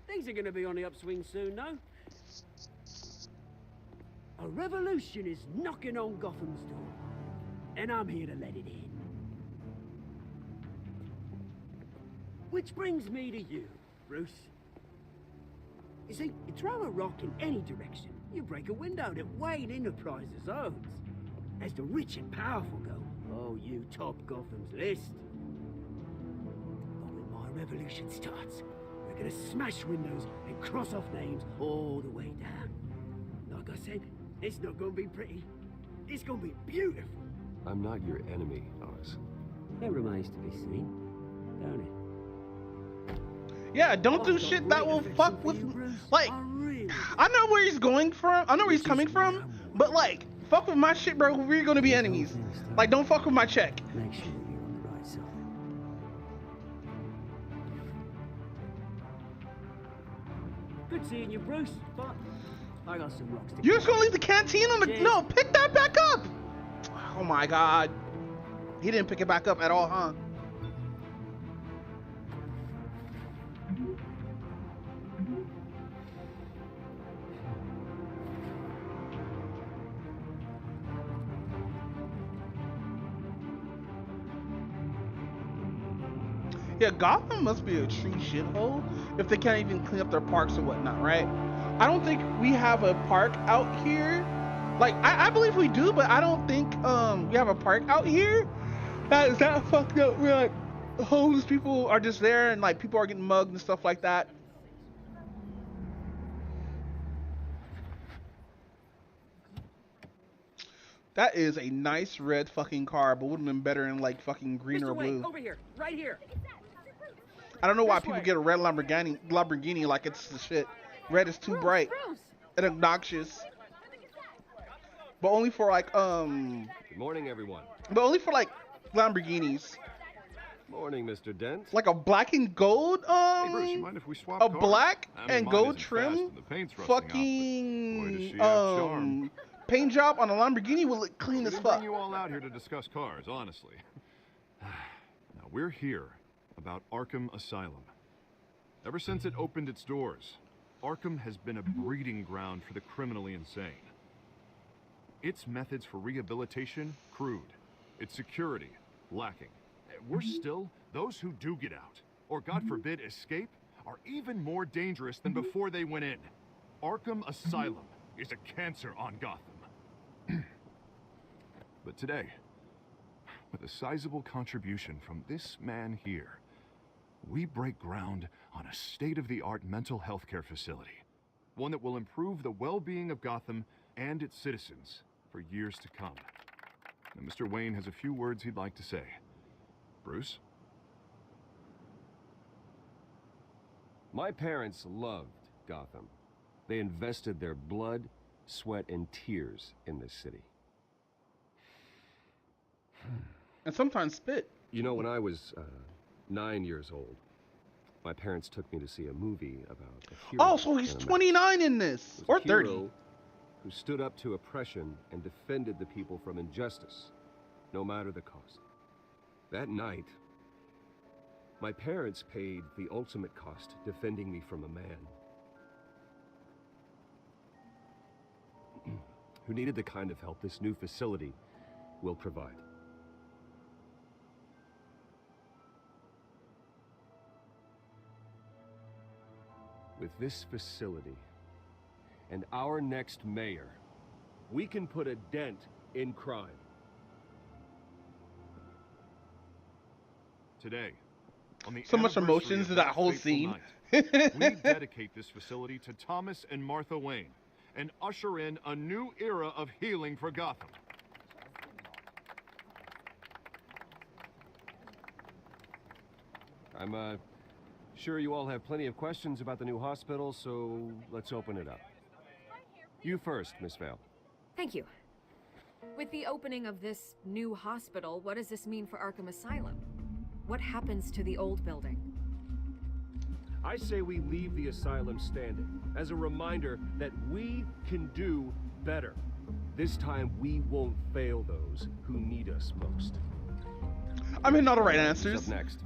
Things are going to be on the upswing soon, though. A revolution is knocking on Gotham's door, and I'm here to let it in. Which brings me to you, Bruce. You see, you throw a rock in any direction, you break a window that Wayne Enterprises owns. As the rich and powerful go, oh, you top Gotham's list. But when my revolution starts, we're gonna smash windows and cross off names all the way down. Like I said, it's not gonna be pretty. It's gonna be beautiful. I'm not your enemy, Oz. That remains to be seen, don't it? Yeah, don't do shit that will fuck with, like, I know where he's going from, I know where he's coming from, but like, fuck with my shit, bro, we're gonna be enemies. Like, don't fuck with my check. Make sure you're on the right side. Good seeing you, Bruce, but I got some rocks to You're just gonna leave the canteen on the, no, pick that back up! Oh my god. He didn't pick it back up at all, huh? Yeah, Gotham must be a true shithole if they can't even clean up their parks and whatnot, right? I don't think we have a park out here. Like, I believe we do, but I don't think we have a park out here that is that fucked up where like homeless people are just there and like people are getting mugged and stuff like that. That is a nice red fucking car, but would have been better in like fucking green or blue. Over here, right here. I don't know why people get a red Lamborghini like it's the shit. Red is too bright and obnoxious. But only for like Good morning, everyone. But only for like Lamborghinis. Morning, Mr. Dent. Like a black and gold Hey Bruce, you mind if we swap a cars? black I mean, and mine gold isn't fast trim and the paint's rusting off, but boy, does she have charm. paint job on a Lamborghini will look clean We as didn't fuck. bring you all out here to discuss cars, honestly. Now, we're here about Arkham Asylum. Ever since it opened its doors, Arkham has been a breeding ground for the criminally insane. Its methods for rehabilitation, crude. Its security, lacking. Worse still, those who do get out, or God forbid escape, are even more dangerous than before they went in. Arkham Asylum is a cancer on Gotham. But today, with a sizable contribution from this man here, we break ground on a state-of-the-art mental health care facility. One that will improve the well-being of Gotham and its citizens for years to come. Now, Mr. Wayne has a few words he'd like to say. Bruce? My parents loved Gotham. They invested their blood, sweat, and tears in this city. And sometimes spit. You know, when I was 9 years old, my parents took me to see a movie about a hero. Oh, so he's 29 in this, or 30. Who stood up to oppression and defended the people from injustice, no matter the cost. That night, my parents paid the ultimate cost defending me from a man who needed the kind of help this new facility will provide. With this facility and our next mayor, we can put a dent in crime. Today, on the So much anniversary emotions of in that whole fateful scene. night, we dedicate this facility to Thomas and Martha Wayne and usher in a new era of healing for Gotham. I'm sure you all have plenty of questions about the new hospital, so let's open it up. You first, Miss Vale. Thank you. With the opening of this new hospital, what does this mean for Arkham Asylum? What happens to the old building? I say we leave the asylum standing as a reminder that we can do better. This time we won't fail those who need us most. I'm hitting all the right What's answers. up next?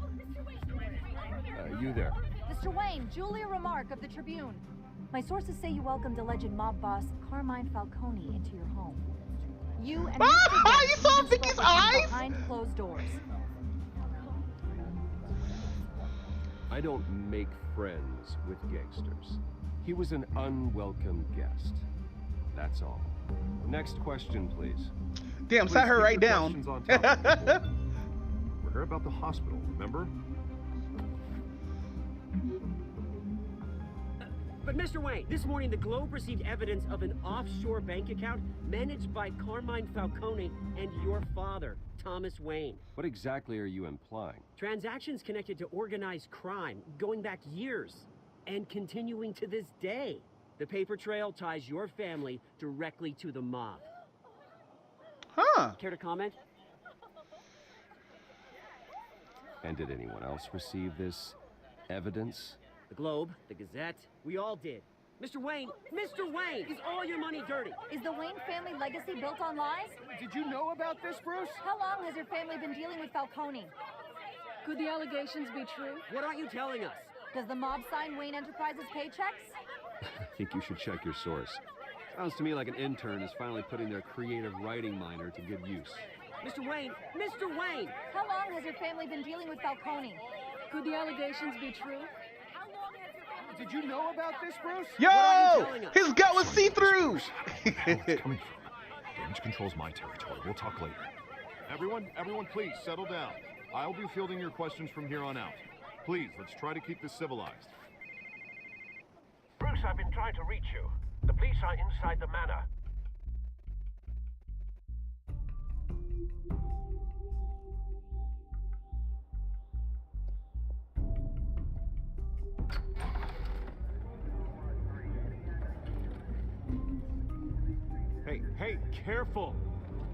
You there. Mr. Wayne, Julia Remark of the Tribune. My sources say you welcomed alleged mob boss Carmine Falcone into your home. You and Mr. Dent You saw even Vicky's spoke with him eyes? behind closed doors. I don't make friends with gangsters. He was an unwelcome guest. That's all. Next question, please. Damn, Please sat her keep right your down. questions on topic. We're here about the hospital, remember? But Mr. Wayne, this morning the Globe received evidence of an offshore bank account managed by Carmine Falcone and your father, Thomas Wayne. What exactly are you implying? Transactions connected to organized crime going back years and continuing to this day. The paper trail ties your family directly to the mob. Huh. Care to comment? And did anyone else receive this evidence? The Globe, the Gazette, we all did. Mr. Wayne, is all your money dirty? Is the Wayne family legacy built on lies? Did you know about this, Bruce? How long has your family been dealing with Falcone? Could the allegations be true? What aren't you telling us? Does the mob sign Wayne Enterprises paychecks? I think you should check your source. Sounds to me like an intern is finally putting their creative writing minor to good use. Mr. Wayne! How long has your family been dealing with Falcone? Could the allegations be true? Did you know about this, Bruce? Yo! His gut was see-through! Where's it coming from? Damage control's my territory. We'll talk later. Everyone, please settle down. I'll be fielding your questions from here on out. Please, let's try to keep this civilized. Bruce, I've been trying to reach you. The police are inside the manor. Hey, careful!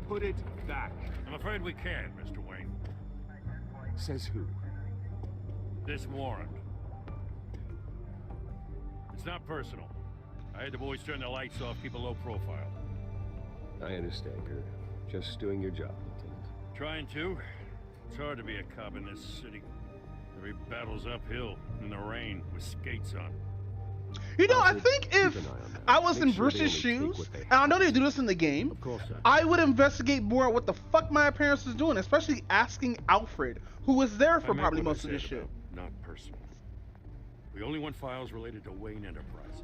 Put it back. I'm afraid we can't, Mr. Wayne. Says who? This warrant. It's not personal. I had the boys turn the lights off, keep a low profile. I understand. You're just doing your job, Lieutenant. Trying to. It's hard to be a cop in this city. Every battle's uphill, in the rain, with skates on. You know, I think if I was in Bruce's shoes, and I know they do this in the game, I would investigate more what the fuck my parents was doing, especially asking Alfred, who was there for probably most of this shit. Not personal. We only want files related to Wayne Enterprises.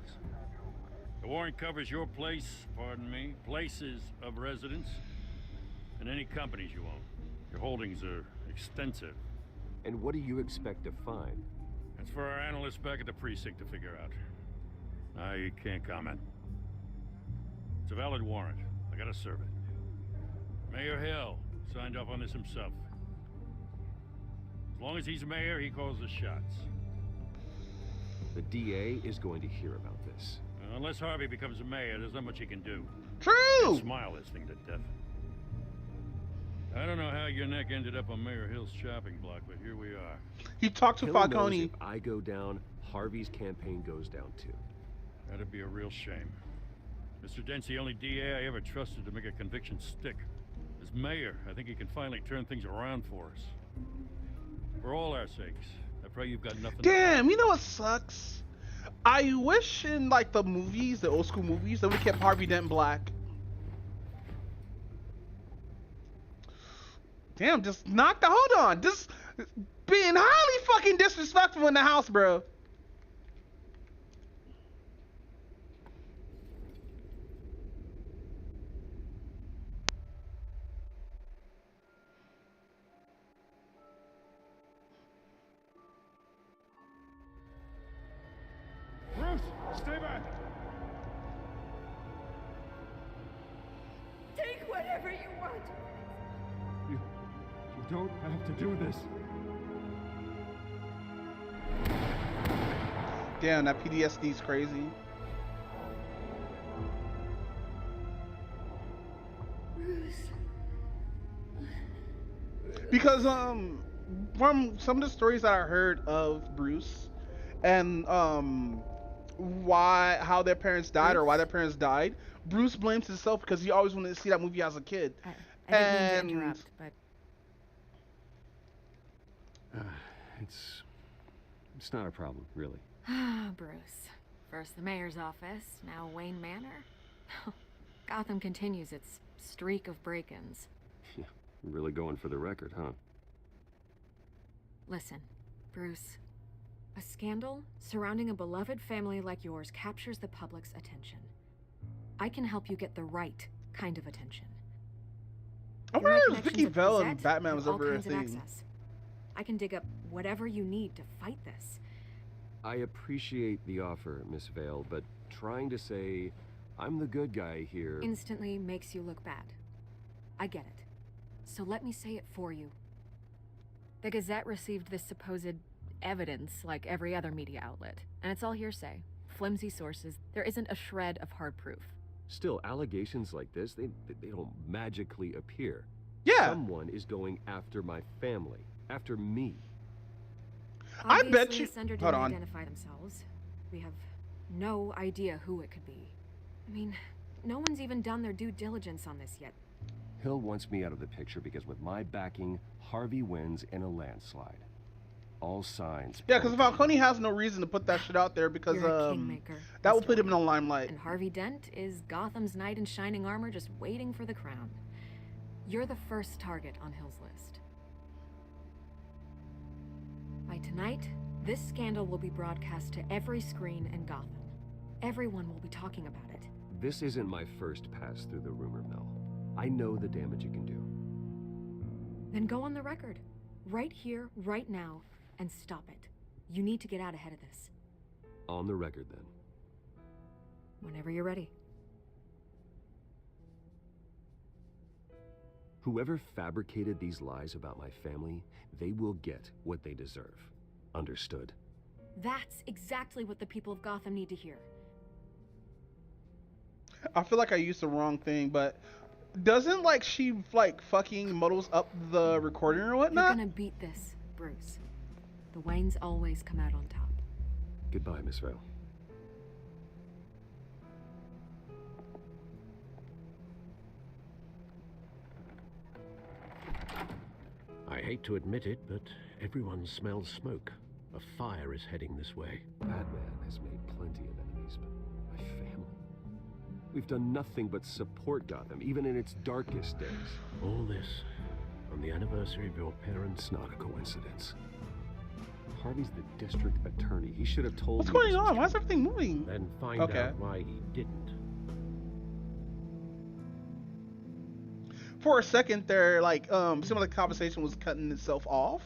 The warrant covers your places of residence, and any companies you own. Your holdings are extensive. And what do you expect to find? That's for our analysts back at the precinct to figure out. I can't comment. It's a valid warrant. I gotta serve it. Mayor Hill signed off on this himself. As long as he's mayor, he calls the shots. The DA is going to hear about this. Unless Harvey becomes a mayor, there's not much he can do. True! Smile this thing to death. I don't know how your neck ended up on Mayor Hill's shopping block, but here we are. He talked to Hill Falcone. knows if I go down, Harvey's campaign goes down too. That'd be a real shame. Mr. Dent's the only DA I ever trusted to make a conviction stick. As mayor, I think he can finally turn things around for us. For all our sakes, I pray you've got nothing. Damn, you know what sucks? I wish in like the movies, the old school movies, they would have kept Harvey Dent black. Damn, just knock the hold on. Just being highly fucking disrespectful in the house, bro. Bruce, stay back! Take whatever you want. You don't have to do this. Damn, that PTSD is crazy. Bruce. Because from some of the stories that I heard of Bruce and how their parents died or why their parents died, Bruce blames himself because he always wanted to see that movie as a kid. I didn't mean to interrupt, but It's not a problem, really. Ah, Bruce. First the mayor's office, now Wayne Manor. Gotham continues its streak of break-ins. Yeah, really going for the record, huh? Listen, Bruce. A scandal surrounding a beloved family like yours captures the public's attention. I can help you get the right kind of attention. I wonder if Vicky Vale and Batman was ever a thing. I can dig up whatever you need to fight this. I appreciate the offer, Miss Vale, but trying to say I'm the good guy here instantly makes you look bad. I get it. So let me say it for you. The Gazette received this supposed evidence like every other media outlet, and it's all hearsay. Flimsy sources. There isn't a shred of hard proof. Still, allegations like this, they don't magically appear. Yeah. Someone is going after my family, after me. Obviously, I bet you. The sender Hold didn't on. identify themselves. We have no idea who it could be. I mean, no one's even done their due diligence on this yet. Hill wants me out of the picture because with my backing, Harvey wins in a landslide. All signs. Yeah, because Falcone has no reason to put that shit out there because You're a kingmaker, that will Mr. put him in the Wayne. limelight. And Harvey Dent is Gotham's knight in shining armor just waiting for the crown. You're the first target on Hill's list. By tonight, this scandal will be broadcast to every screen in Gotham. Everyone will be talking about it. This isn't my first pass through the rumor mill. I know the damage it can do. Then go on the record. Right here, right now, and stop it. You need to get out ahead of this. On the record, then. Whenever you're ready. Whoever fabricated these lies about my family, they will get what they deserve. Understood? That's exactly what the people of Gotham need to hear. I feel like I used the wrong thing, but doesn't like she like fucking muddles up the recording or whatnot? You're gonna beat this, Bruce. The Waynes always come out on top. Goodbye, Miss Vale. I hate to admit it, but everyone smells smoke. A fire is heading this way. Batman has made plenty of enemies, but my family... We've done nothing but support Gotham, even in its darkest days. All this on the anniversary of your parents' It's not a coincidence. Harvey's the district attorney. He should have told What's me going on? Why is everything moving? Then find Okay. out why he didn't. For a second there, like some of the conversation was cutting itself off.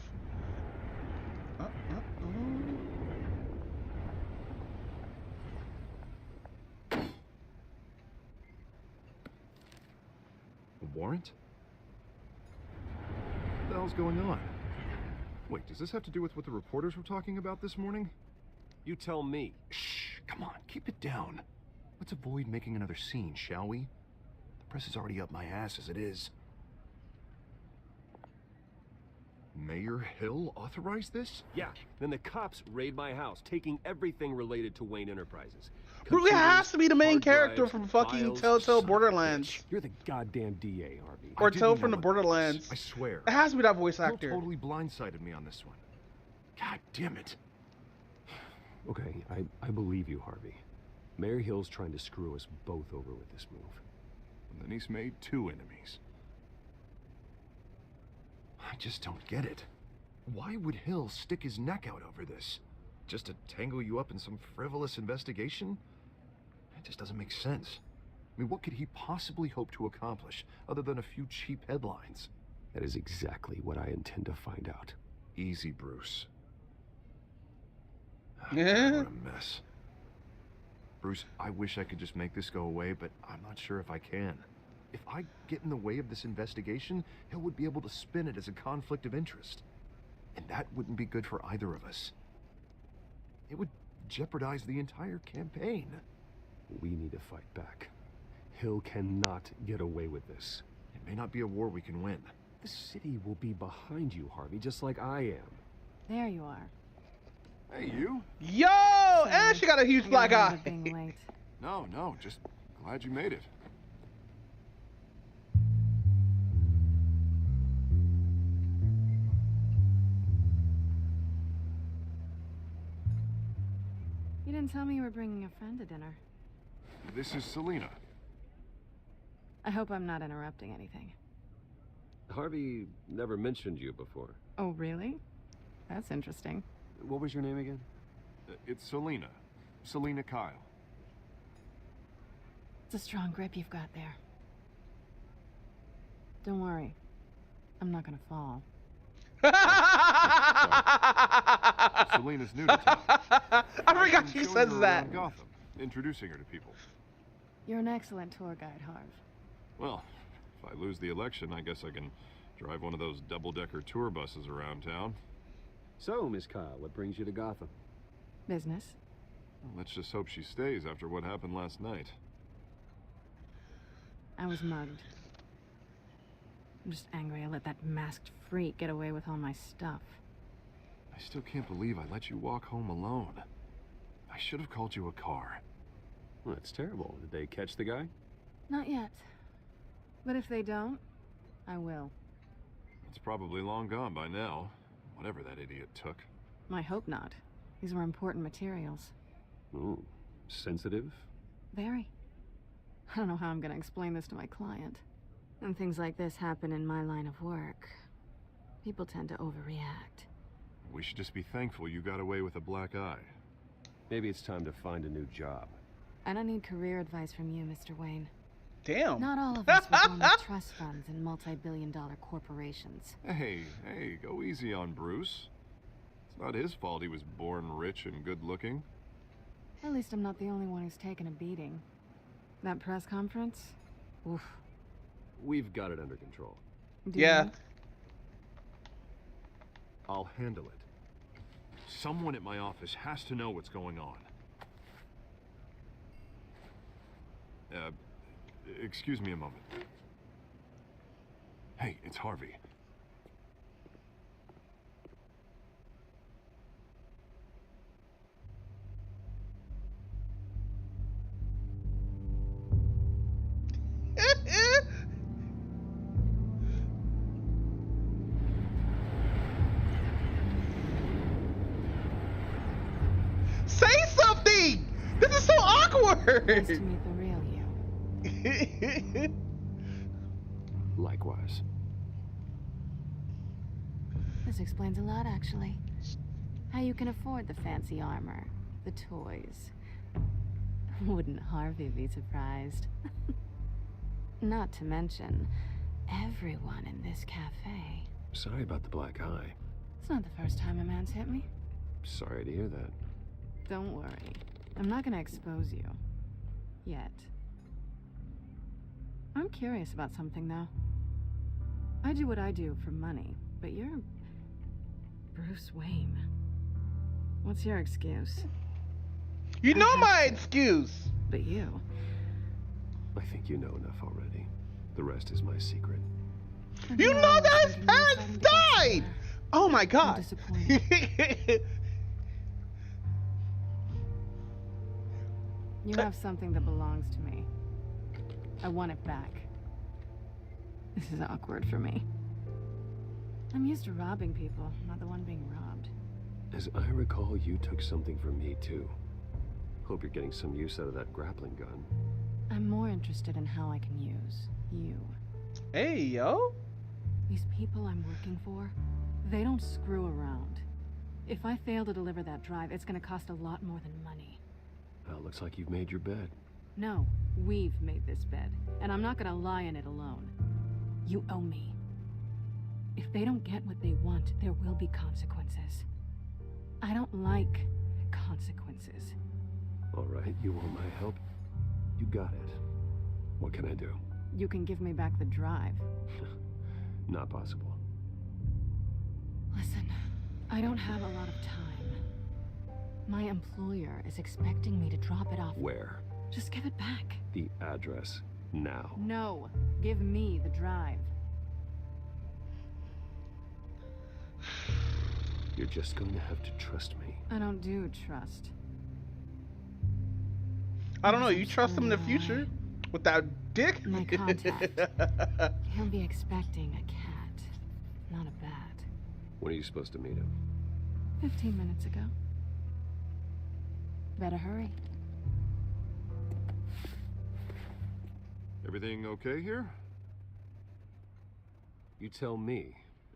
A warrant? What the hell's going on? Wait, does this have to do with what the reporters were talking about this morning? You tell me. Shh, come on, keep it down. Let's avoid making another scene, shall we? The press is already up my ass as it is. Mayor Hill authorized this? Yeah, then the cops raid my house, taking everything related to Wayne Enterprises. Bro, it has to be the main hard character drives, from fucking files, Telltale son of a Borderlands. bitch. You're the goddamn DA, Harvey. Or I didn't Tell know from the about Borderlands. this. I swear. It has to be that voice Hill actor. totally blindsided me on this one. God damn it. Okay, I believe you, Harvey. Mayor Hill's trying to screw us both over with this move. And then he's made two enemies. I just don't get it. Why would Hill stick his neck out over this? Just to tangle you up in some frivolous investigation? It just doesn't make sense. I mean, what could he possibly hope to accomplish other than a few cheap headlines? That is exactly what I intend to find out. Easy, Bruce. Yeah. What a mess. Bruce, I wish I could just make this go away, but I'm not sure if I can. If I get in the way of this investigation, Hill would be able to spin it as a conflict of interest. And that wouldn't be good for either of us. It would jeopardize the entire campaign. We need to fight back. Hill cannot get away with this. It may not be a war we can win. The city will be behind you, Harvey, just like I am. There you are. Hey, you? Yo! And she got a huge black eye. Being late. No, just glad you made it. You didn't tell me you were bringing a friend to dinner. This is Selina. I hope I'm not interrupting anything. Harvey never mentioned you before. Oh, really? That's interesting. What was your name again? It's Selina. Selina Kyle. It's a strong grip you've got there. Don't worry. I'm not gonna fall. Selena's new to town. I forgot she says that. Gotham, introducing her to people. You're an excellent tour guide, Harv. Well, if I lose the election, I guess I can drive one of those double-decker tour buses around town. So, Miss Kyle, what brings you to Gotham? Business. Well, let's just hope she stays after what happened last night. I was mugged. I'm just angry I let that masked freak get away with all my stuff. I still can't believe I let you walk home alone. I should have called you a car. Well, that's terrible. Did they catch the guy? Not yet. But if they don't, I will. It's probably long gone by now. Whatever that idiot took. I hope not. These were important materials. Ooh, sensitive? Very. I don't know how I'm gonna explain this to my client. When things like this happen in my line of work, people tend to overreact. We should just be thankful you got away with a black eye. Maybe it's time to find a new job. I don't need career advice from you, Mr. Wayne. Damn. Not all of us were born with trust funds and multi-billion-dollar corporations. Hey, go easy on Bruce. It's not his fault he was born rich and good-looking. At least I'm not the only one who's taken a beating. That press conference? Oof. We've got it under control. Yeah. I'll handle it. Someone at my office has to know what's going on. Excuse me a moment. Hey, it's Harvey. Say something! This is so awkward! Nice to meet the real you. Likewise. This explains a lot, actually. How you can afford the fancy armor, the toys. Wouldn't Harvey be surprised? Not to mention, everyone in this cafe. Sorry about the black eye. It's not the first time a man's hit me. Sorry to hear that. Don't worry. I'm not gonna expose you. Yet. I'm curious about something, though. I do what I do for money, but you're... Bruce Wayne. What's your excuse? You know my excuse! But you... I think you know enough already. The rest is my secret. You know that his parents died! Oh my god! You have something that belongs to me. I want it back. This is awkward for me. I'm used to robbing people, not the one being robbed. As I recall, you took something from me, too. Hope you're getting some use out of that grappling gun. I'm more interested in how I can use you. Hey, yo. These people I'm working for, they don't screw around. If I fail to deliver that drive, it's gonna cost a lot more than money. Well, looks like you've made your bed. No, we've made this bed, and I'm not gonna lie in it alone. You owe me. If they don't get what they want, there will be consequences. I don't like consequences. All right, you want my help? You got it. What can I do? You can give me back the drive. Not possible. Listen, I don't have a lot of time. My employer is expecting me to drop it off. Where? Just give it back. The address, now. No, give me the drive. You're just going to have to trust me. I don't do trust. I don't know, you trust him in the future? With that dick? My contact. He'll be expecting a cat, not a bat. When are you supposed to meet him? 15 minutes ago. Better hurry. Everything okay here? You tell me.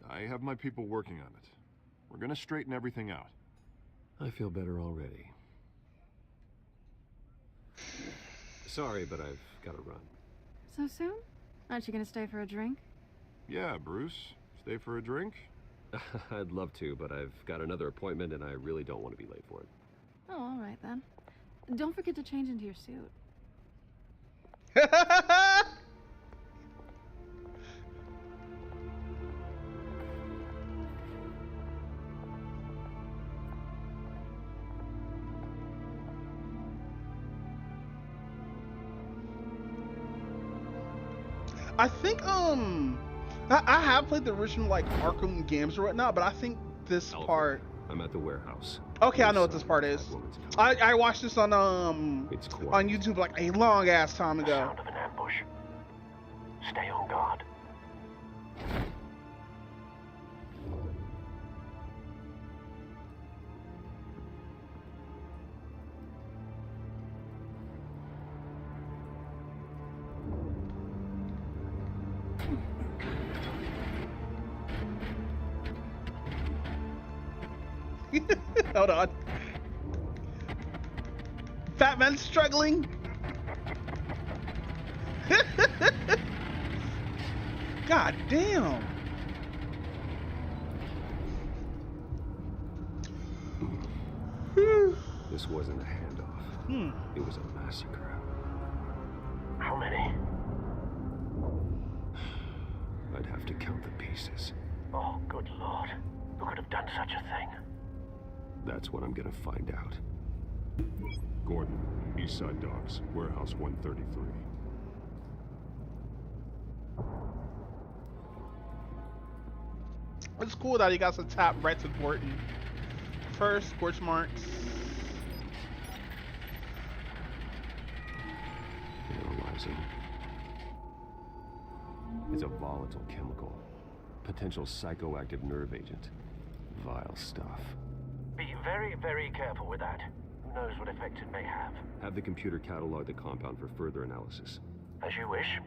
I have my people working on it. We're gonna straighten everything out. I feel better already. Sorry, but I've got to run. So soon? Aren't you gonna stay for a drink? Yeah, Bruce. Stay for a drink? I'd love to, but I've got another appointment and I really don't want to be late for it. Oh, all right then. Don't forget to change into your suit. I think I have played the original like Arkham games or whatnot, but I think this part. I'm at the warehouse. Okay, I know what this part is. I watched this on YouTube like a long ass time ago. Sound of an ambush. Stay on guard. Hold on. Fat man struggling. God damn. This wasn't a handoff. It was a massacre. How many? I'd have to count the pieces. Oh, good lord. Who could have done such a thing? That's what I'm gonna find out. Gordon, Eastside Docks, Warehouse 133. It's cool that he got some top Brett's important. First, scorch marks. Analyzing. It's a volatile chemical. Potential psychoactive nerve agent. Vile stuff. Be very, very careful with that. Who knows what effect it may have. Have the computer catalog the compound for further analysis. As you wish.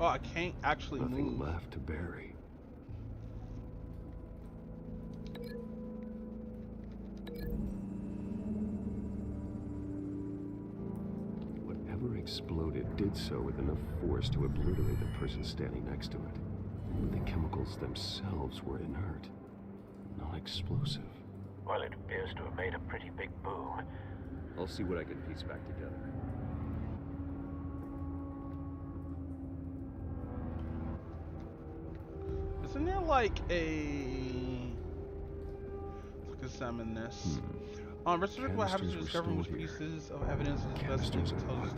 Oh, I can't actually Nothing move. left to bury. Whatever exploded did so with enough force to obliterate the person standing next to it. But the chemicals themselves were inert, non-explosive. Well, it appears to have made a pretty big boom. I'll see what I can piece back together. Isn't there like a... Let's examine this. Research what happens to discover which pieces of evidence is best to tell us.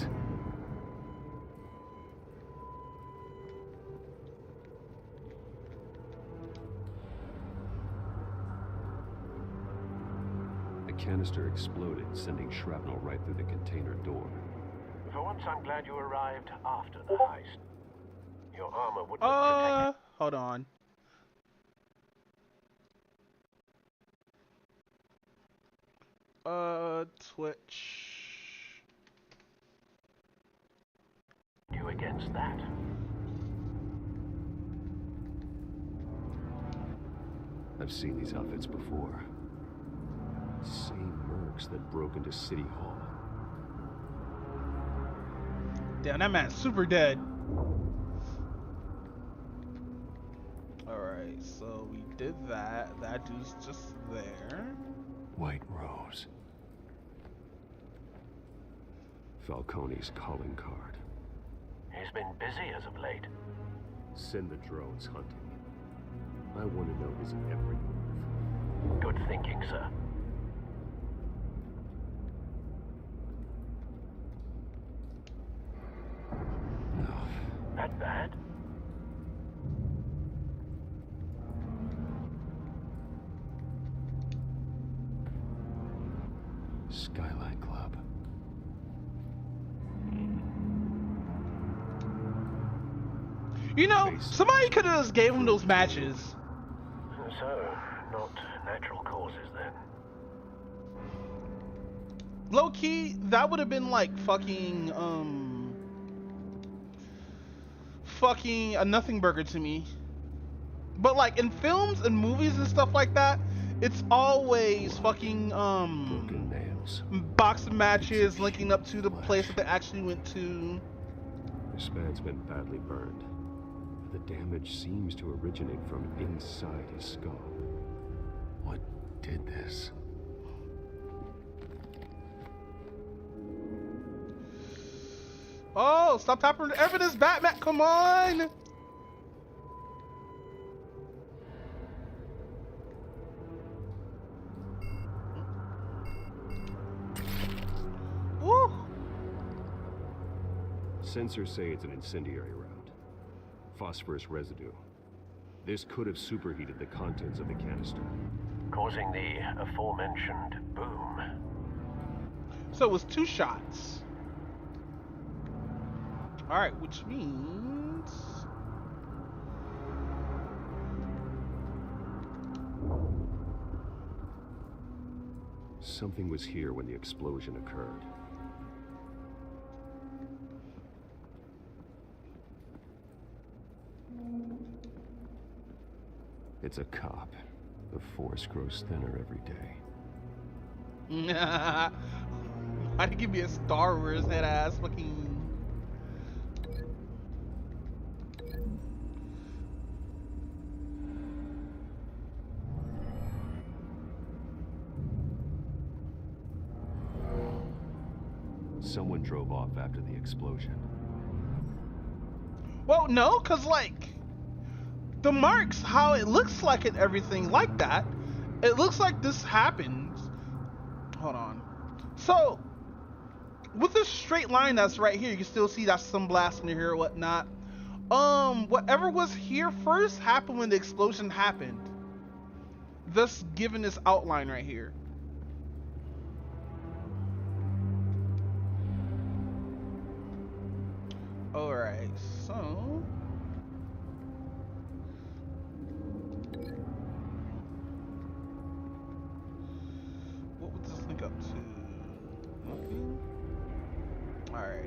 The canister exploded, sending shrapnel right through the container door. For once, I'm glad you arrived after the heist. Your armor would protect it. Hold on. Twitch. You against that? I've seen these outfits before. Same mercs that broke into City Hall. Damn, that man's super dead. Alright, so we did that. That dude's just there. White Rose. Falcone's calling card. He's been busy as of late. Send the drones hunting. I want to know his every move. Good thinking, sir. That bad? Skyline Club. You know, somebody could have just gave him those matches. So, not natural causes then. Low key, that would have been like fucking a nothing burger to me. But like in films and movies and stuff like that, it's always fucking broken nails, boxing matches linking up to the place that they actually went to. This man's been badly burned. The damage seems to originate from inside his skull. What did this? Oh, stop tapping the evidence, Batman! Come on! Woo! Sensors say it's an incendiary round. Phosphorus residue. This could have superheated the contents of the canister, causing the aforementioned boom. So it was 2 shots. Alright, which means... something was here when the explosion occurred. It's a cop. The force grows thinner every day. Why'd you give me a Star Wars head ass fucking... Someone drove off after the explosion. Well, no, cause like the marks, how it looks like and everything like that, it looks like this happened. Hold on. So with this straight line that's right here, you can still see that some blast in here or whatnot. Whatever was here first happened when the explosion happened. Thus giving this outline right here. Alright, so what would this link up to? Nothing. Alright.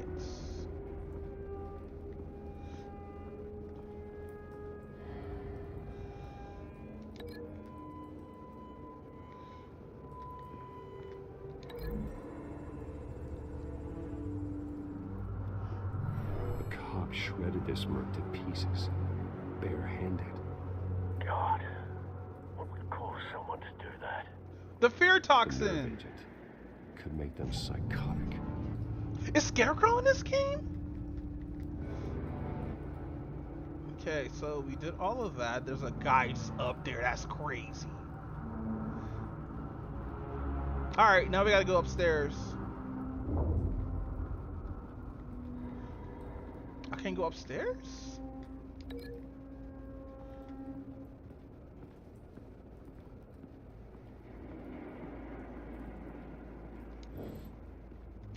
Shredded this merc to pieces, barehanded. God, what would cause someone to do that? The fear The toxin. nerve agent could make them psychotic. Is Scarecrow in this game? Okay, so we did all of that. There's a guy just up there. That's crazy. Alright, now we gotta go upstairs. I can't go upstairs?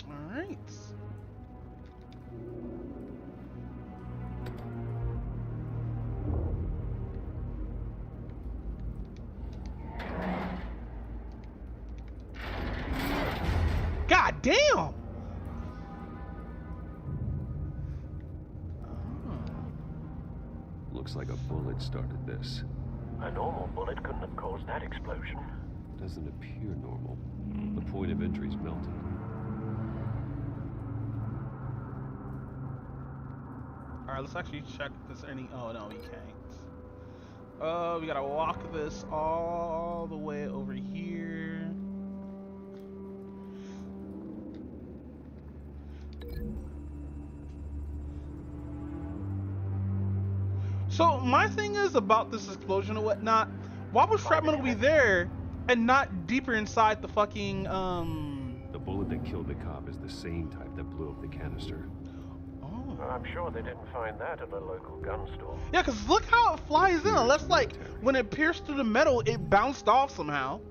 Alright. God damn! Looks like a bullet started this. A normal bullet couldn't have caused that explosion. Doesn't appear normal. The point of entry's melted. Alright, let's actually check if there's any... Oh, no, we can't. We gotta walk this all the way over here. So, my thing is about this explosion or whatnot, why would shrapnel be there and not deeper inside the fucking, The bullet that killed the cop is the same type that blew up the canister. Oh. I'm sure they didn't find that at a local gun store. Yeah, because look how it flies in. Unless, like, when it pierced through the metal, it bounced off somehow.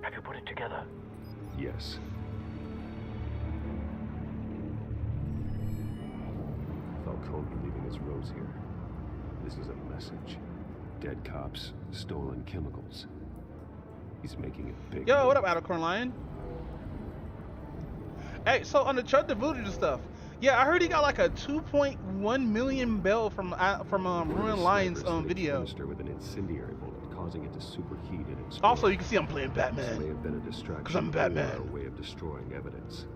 Have you put it together? Yes. Falcone leaving his rose here. This is a message. Dead cops, stolen chemicals. He's making it big. Yo, what up, Adecorn Lion? Hey, so on the Chud the Voodoo stuff, yeah, I heard he got like a 2.1 million bail from Ruined Lions video. With an incendiary bullet, causing it to superheat and explode. Also, you can see I'm playing Batman. This may have been a distraction. 'Cause I'm Batman. Or a way of destroying evidence.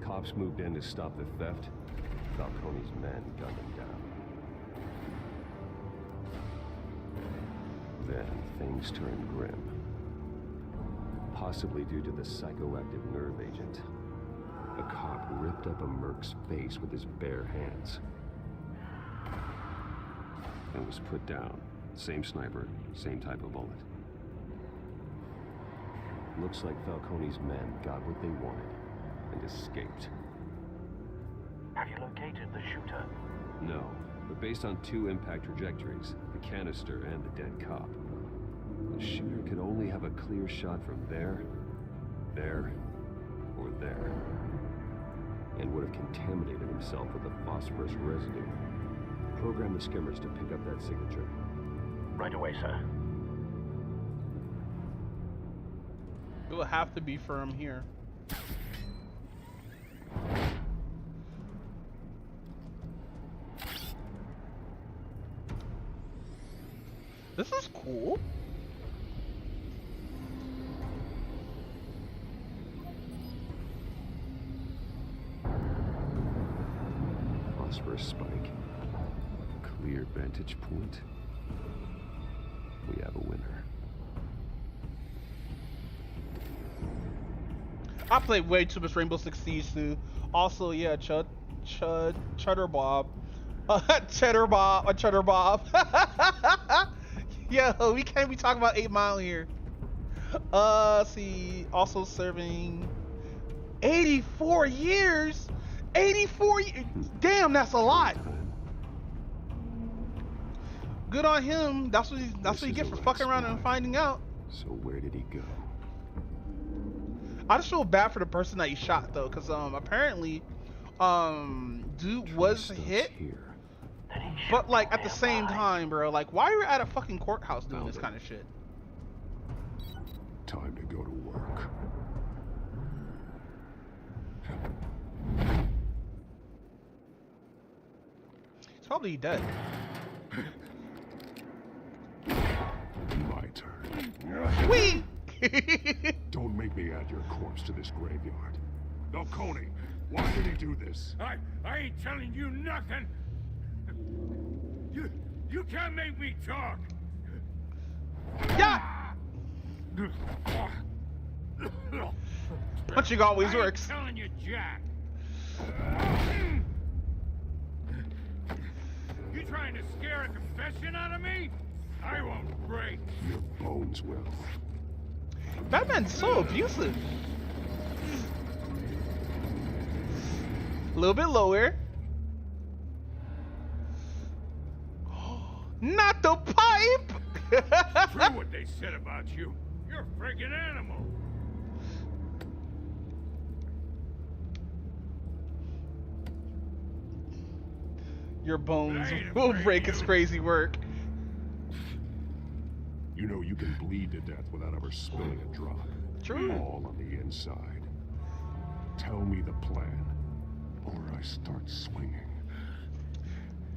Cops moved in to stop the theft. Falcone's men gunned him down. Then things turned grim. Possibly due to the psychoactive nerve agent. A cop ripped up a merc's face with his bare hands. And was put down. Same sniper, same type of bullet. Looks like Falcone's men got what they wanted and escaped. Have you located the shooter? No, but based on 2 impact trajectories, the canister and the dead cop, the shooter could only have a clear shot from there, or there, and would have contaminated himself with the phosphorus residue. Program the skimmers to pick up that signature. Right away, sir. It will have to be firm here. This is cool. Phosphorus spike. Clear vantage point. We have a winner. I played way too much Rainbow Six Siege too. Also, yeah, Cheddar Bob. Cheddar Bob. Yo, we can't be talking about 8 Mile here. See, also serving 84 years. 84 years. Damn, that's a lot. Good on him. That's what you get for fucking around and finding out. So where did he go? I just feel bad for the person that he shot though, cause apparently, dude was hit. But like at the same time, bro, like why are you at a fucking courthouse doing this kind of shit? Time to go to work. He's probably dead. My turn. Wee! Don't make me add your corpse to this graveyard. Falcone, why did he do this? I ain't telling you nothing. You can't make me talk. Yeah. Punching always works. I'm telling you, Jack. You trying to scare a confession out of me? I won't break. Your bones will. Batman's so abusive. A little bit lower. Not the pipe! It's true what they said about you. You're a freaking animal. Your bones will break its crazy work. You know you can bleed to death without ever spilling a drop. True. All on the inside. Tell me the plan, or I start swinging.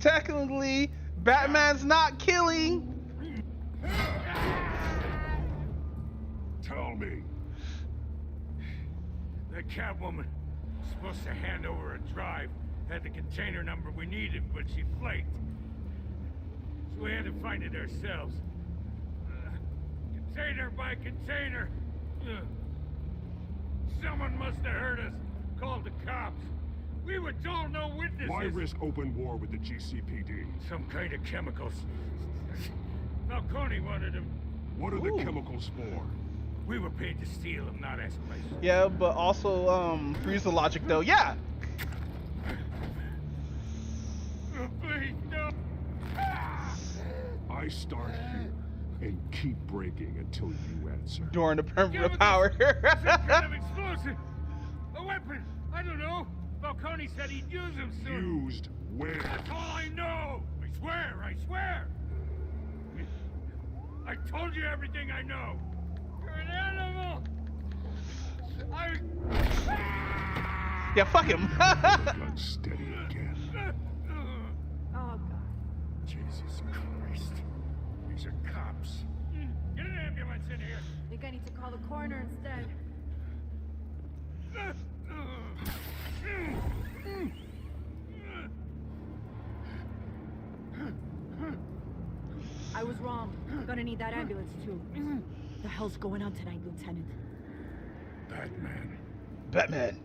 Technically, Batman's not killing. Tell me. The Catwoman was supposed to hand over a drive. Had the container number we needed, but she flaked. So we had to find it ourselves. Container by container. Someone must have heard us. Called the cops. We were told no witnesses. Why risk open war with the GCPD? Some kind of chemicals. Falcone wanted them. What are the chemicals for? We were paid to steal them, not ask questions. Yeah, but also, freeze the logic though. Yeah. Please, no. I start here and keep breaking until you answer. During the perimeter power. Some kind of explosive. A weapon. I don't know. Falcone said he'd use them soon. Used where? That's all I know. I swear. I swear. I told you everything I know. You're an animal. Yeah, fuck him. Unsteady again. Oh, God. Jesus Christ. These are cops. Get an ambulance in here. I think I need to call the coroner instead. I was wrong. I'm gonna need that ambulance too. What the hell's going on tonight, Lieutenant? Batman. Batman.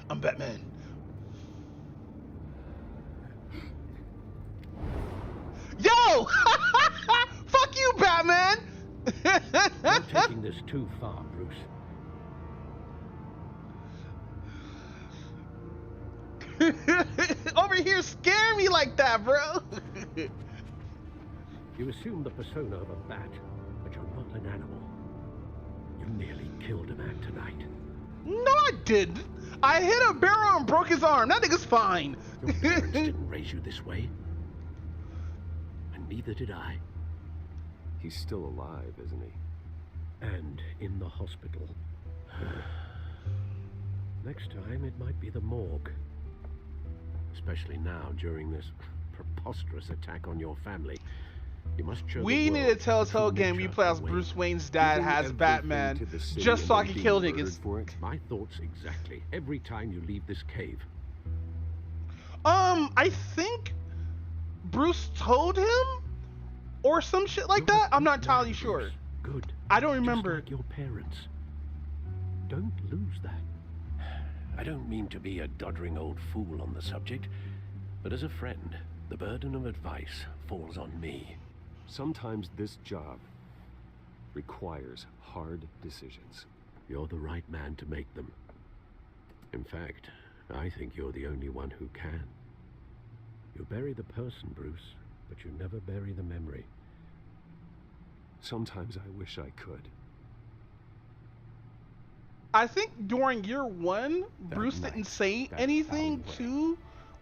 I'm Batman. Yo! Fuck you, Batman! You're taking this too far, Bruce. Over here scare me like that, bro. You assume the persona of a bat, but you're not an animal. You nearly killed a man tonight. No, I didn't. I hit a barrel and broke his arm. That nigga's fine. Your parents didn't raise you this way. And neither did I. He's still alive, isn't he? And in the hospital. Next time, it might be the morgue. Especially now, during this preposterous attack on your family. You must show we need a Telltale game where you play as Bruce Wayne's dad has Batman, just so I can kill niggas. My thoughts exactly. Every time you leave this cave. I think Bruce told him, or some shit like that. I'm not entirely sure. Good. I don't remember. Just like your parents. Don't lose that. I don't mean to be a doddering old fool on the subject, but as a friend, the burden of advice falls on me. Sometimes this job requires hard decisions. You're the right man to make them. In fact, I think you're the only one who can. You bury the person, Bruce, but you never bury the memory. Sometimes I wish I could. I think during year one, Bruce didn't say anything to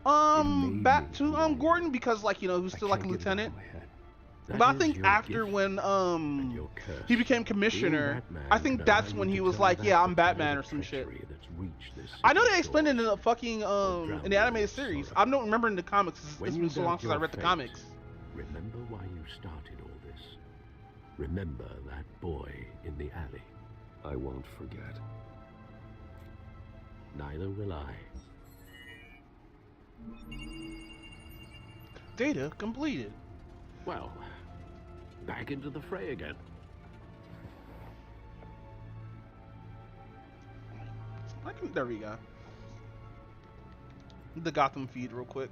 Gordon because, like, you know, he was still like a lieutenant. But I think after when he became commissioner, I think that's when he was like, yeah, I'm Batman or some shit. I know they explained it in the fucking in the animated series. I don't remember in the comics. It's been so long since I read the comics. Remember why you started all this. Remember that boy in the alley. I won't forget. Neither will I. Data completed. Well, back into the fray again. There we go. The Gotham feed real quick.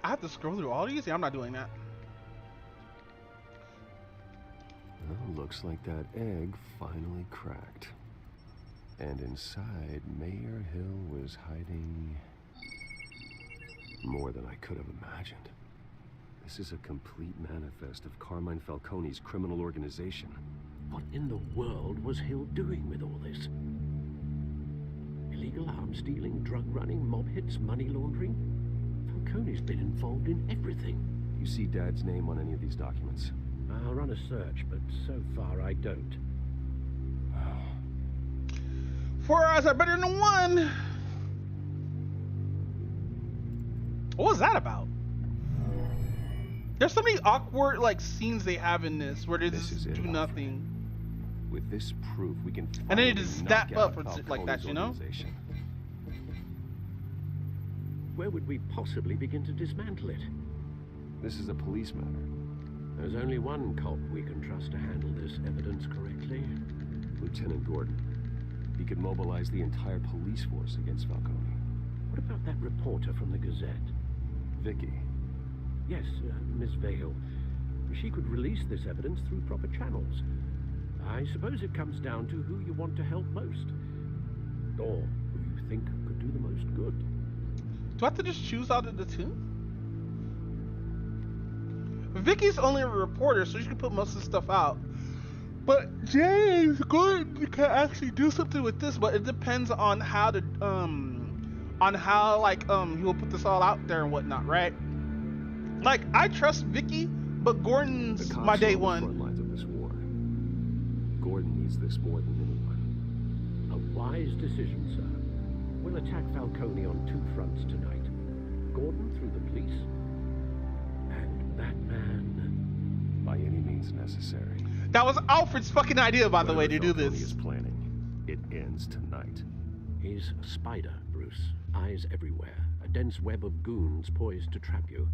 I have to scroll through all these? Yeah, I'm not doing that. Well, looks like that egg finally cracked. And inside, Mayor Hill was hiding more than I could have imagined. This is a complete manifest of Carmine Falcone's criminal organization. What in the world was Hill doing with all this? Illegal arms dealing, drug running, mob hits, money laundering? Falcone's been involved in everything. You see Dad's name on any of these documents? I'll run a search, but so far I don't. 4 hours are better than 1. What was that about? There's so many awkward like scenes they have in this where they just do nothing. With this proof, we can and then it just snap up like that, you know? Where would we possibly begin to dismantle it? This is a police matter. There's only one cop we can trust to handle this evidence correctly. Lieutenant Gordon. He could mobilize the entire police force against Falcone. What about that reporter from the Gazette? Vicky. Yes, Miss Vale. She could release this evidence through proper channels. I suppose it comes down to who you want to help most. Or who you think could do the most good. Do I have to just choose out of the two? Vicky's only a reporter, so she can put most of the stuff out. But James Gordon can actually do something with this, but it depends on how he will put this all out there and whatnot, right? Like, I trust Vicky, but Gordon's my day one. Front lines of this war. Gordon needs this more than anyone. Wise decision, sir. We'll attack Falcone on two fronts tonight. Gordon through the police, and that man by any means necessary. That was Alfred's fucking idea, by the way, to do Falcone this. is planning. It ends tonight. He's a spider, Bruce. Eyes everywhere. A dense web of goons poised to trap you.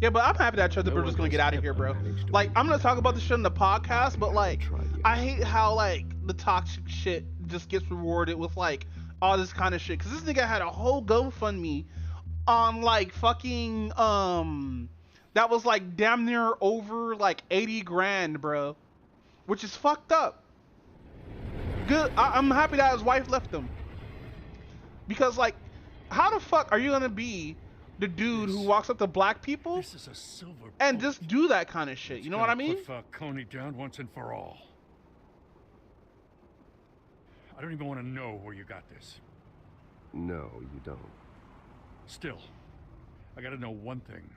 Yeah, but I'm happy that Trevor just gonna get out of here, bro. Like, I'm gonna talk about this shit in the podcast, but like, I hate how like the toxic shit just gets rewarded with like all this kind of shit. Cause this nigga had a whole GoFundMe on like fucking that was like damn near over like 80 grand, bro, which is fucked up. Good. I'm happy that his wife left him, because like, how the fuck are you gonna be the dude who walks up to black people and just do that kind of shit? You know what I mean? Put Falcone down once and for all. I don't even want to know where you got this. No, you don't. Still, I gotta know one thing.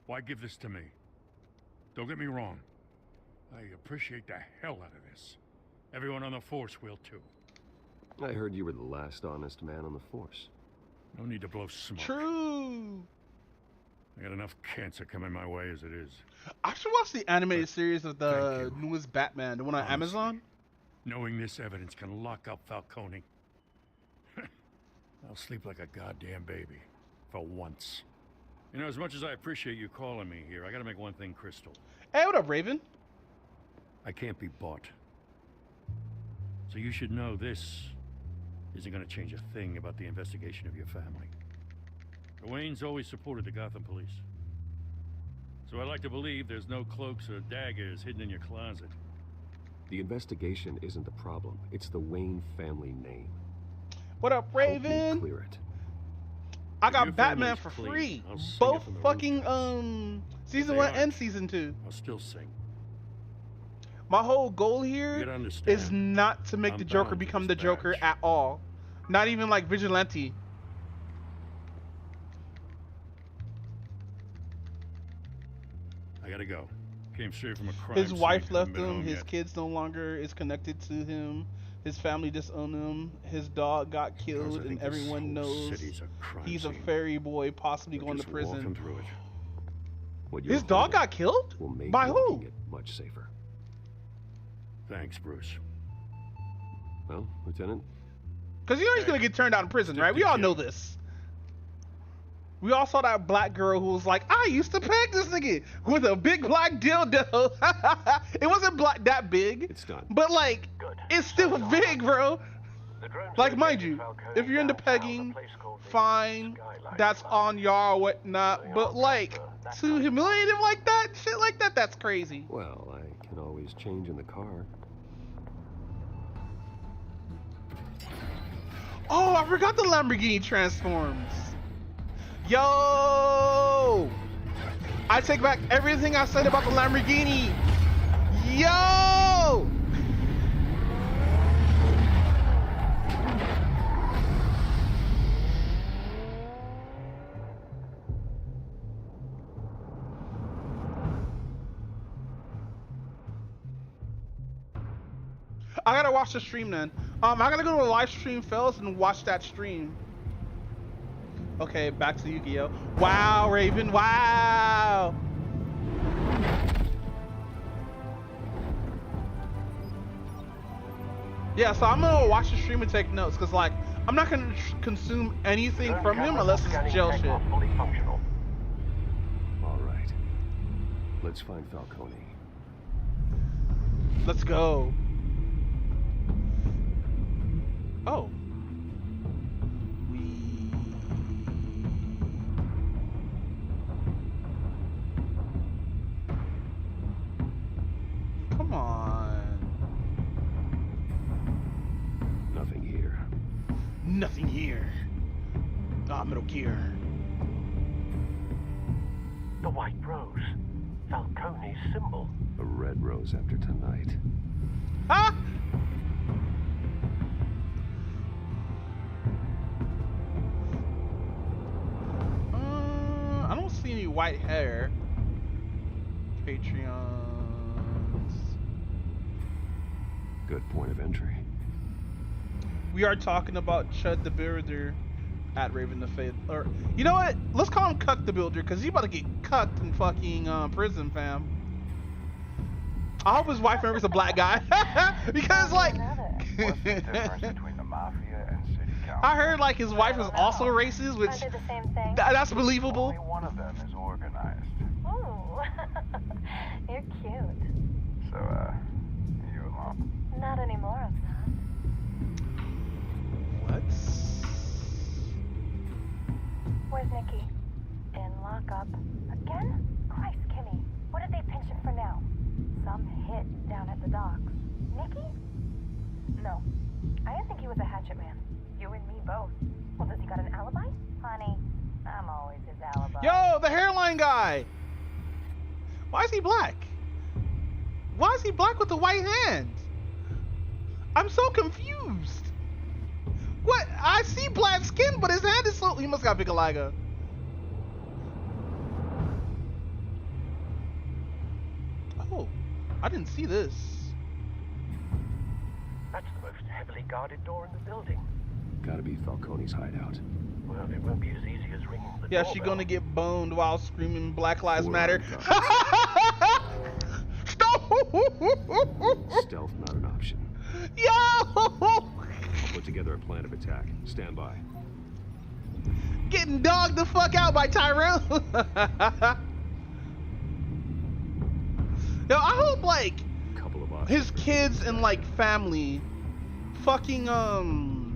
Why give this to me? Don't get me wrong. I appreciate the hell out of this. Everyone on the force will too. I heard you were the last honest man on the force. No need to blow smoke. True. I got enough cancer coming my way as it is. I should watch the animated series of the newest Batman, the one on Amazon. Knowing this evidence can lock up Falcone. I'll sleep like a goddamn baby. For once. You know, as much as I appreciate you calling me here, I gotta make one thing crystal. Hey, what up, Raven? I can't be bought. So you should know this isn't gonna change a thing about the investigation of your family. The Waynes always supported the Gotham police. So I like to believe there's no cloaks or daggers hidden in your closet. The investigation isn't the problem. It's the Wayne family name. What up, Raven? Clear it. I got Batman for free. Both fucking season 1 and season 2. I'll still sing. My whole goal here is not to make the Joker become the Joker at all. Not even like Vigilante. I gotta go. Came straight from a crime His wife scene, left haven't been him. home His yet. kids no longer is connected to him. His family disowned him. His dog got killed, and everyone knows he's a fairy boy, possibly going to prison. His dog got killed? By who? Much safer. Thanks, Bruce. Well, Lieutenant? Because you know he's going to get turned out in prison, right? We all know this. We all saw that black girl who was like, I used to peg this nigga with a big black dildo. It wasn't black that big. It's done. But like, it's still big, bro. Like, mind you, if you're into pegging, fine, that's on y'all or whatnot. But like, to humiliate him like that, shit like that, that's crazy. Well, I can always change in the car. Oh, I forgot the Lamborghini transforms. Yo! I take back everything I said about the Lamborghini. Yo! I gotta watch the stream then. I gotta go to a live stream, fellas, and watch that stream. Okay, back to Yu-Gi-Oh. Wow, Raven, wow! Yeah, so I'm gonna watch the stream and take notes, because, like, I'm not gonna consume anything from him unless it's jail shit. All right. Let's find Falcone. Let's go. Oh. Come on. Nothing here. Nothing here. Ah, Metal Gear. The white rose. Falcone's symbol. A red rose after tonight. Ah! I don't see any white hair. Patreons. Good point of entry. We are talking about Chud the Builder at Raven the Faith. Or, you know what? Let's call him Cuck the Builder, because he about to get cucked in fucking prison, fam. I hope his wife remembers a black guy. Because, like... What's the difference between the mafia and city council? I heard, like, his wife was also racist, which... Aren't they the same thing? That's believable. Only one of them is organized. Ooh, you're cute. So, you alone? Not anymore, I'm not. What? Where's Nikki? In lockup. Again? Christ, Kimmy. What did they pinch him for now? Some hit down at the docks. Nikki? No. I didn't think he was a hatchet man. You and me both. Well, does he got an alibi? Honey, I'm always his alibi. Yo, the hairline guy! Why is he black? Why is he black with the white hand? I'm so confused. What? I see black skin, but his hand is so... He must got vitiligo. Oh, I didn't see this. That's the most heavily guarded door in the building. Gotta be Falcone's hideout. Well, it won't be as easy as ringing the Yeah, doorbell. she gonna get boned while screaming Black Lives Matter. Stealth not an option. Yo! I'll put together a plan of attack. Stand by. Getting dogged the fuck out by Tyrell. Yo, I hope like his kids and like family fucking hold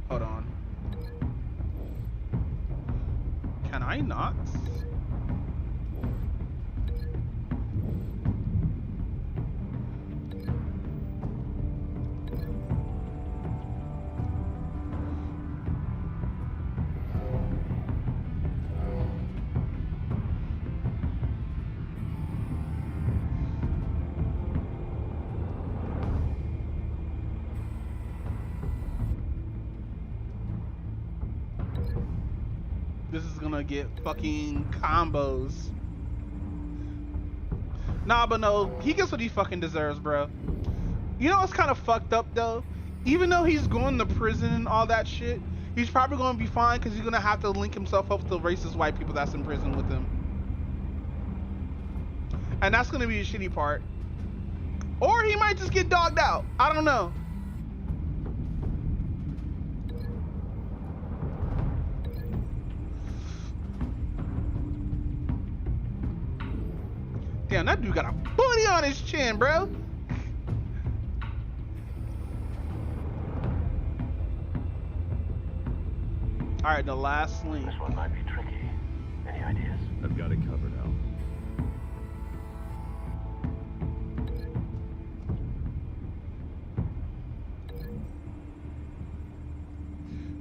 on. Can I not? This is gonna get fucking combos. Nah, but no, he gets what he fucking deserves, bro. You know what's kind of fucked up though? Even though he's going to prison and all that shit, he's probably gonna be fine because he's gonna have to link himself up with the racist white people that's in prison with him. And that's gonna be a shitty part. Or he might just get dogged out. I don't know. Damn, that dude got a booty on his chin, bro. Alright, the last link. This one might be tricky. Any ideas? I've got it covered, Al.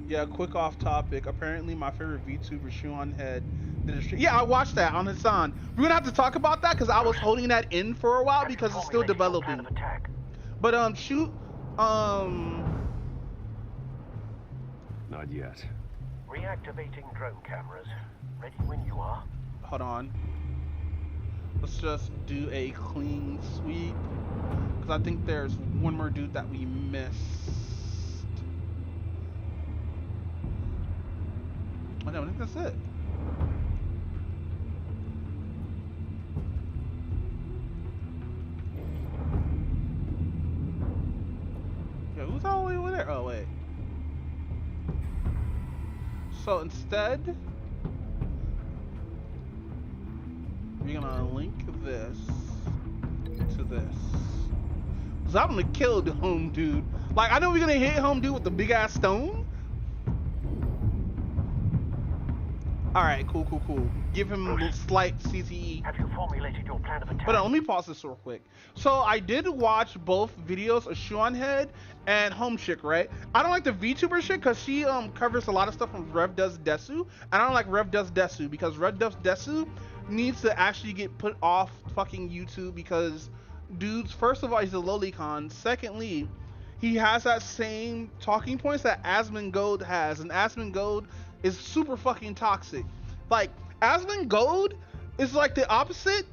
Yeah, quick off topic. Apparently my favorite VTuber, Shuan Head, did a stream. Yeah, I watched that on Hassan. We're gonna have to talk about that because I was holding that in for a while because it's still developing. But shoot, Not yet. Reactivating drone cameras. Ready when you are. Hold on. Let's just do a clean sweep because I think there's one more dude that we missed. I think that's it. Yeah, who's all the way over there? Oh, wait. So instead, we're gonna link this to this. Cause I'm gonna kill the home dude. Like, I know we're gonna hit home dude with the big ass stone. Alright, cool. Give him a slight CTE. Have you formulated your plan of attack? But let me pause this real quick. So I did watch both videos of Shuan Head and Home Chick, right? I don't like the VTuber shit because she covers a lot of stuff from Rev Does Desu. I don't like Rev Does Desu because Rev Does Desu needs to actually get put off fucking YouTube because dudes, first of all, he's a lolicon. Secondly, he has that same talking points that Asmongold has, and Asmongold is super fucking toxic. Like, Asmongold is like the opposite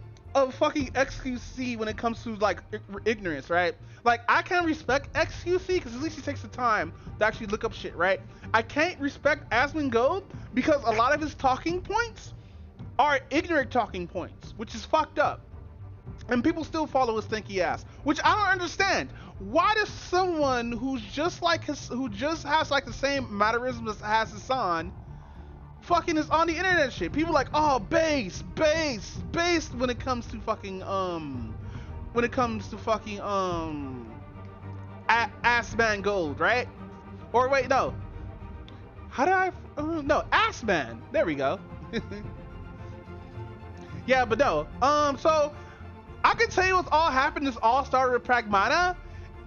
of fucking XQC when it comes to like ignorance, right? Like I can respect XQC because at least he takes the time to actually look up shit, right? I can't respect Asmongold because a lot of his talking points are ignorant talking points, which is fucked up. And people still follow his stinky ass, which I don't understand. Why does someone who just has like the same mannerisms as Hassan fucking is on the internet shit? People like, oh, base when it comes to fucking Assmangold, right? Or wait, no. How did I no, Assman. There we go. Yeah, but no. So I can tell you what's all happened. This all started with Pragmata,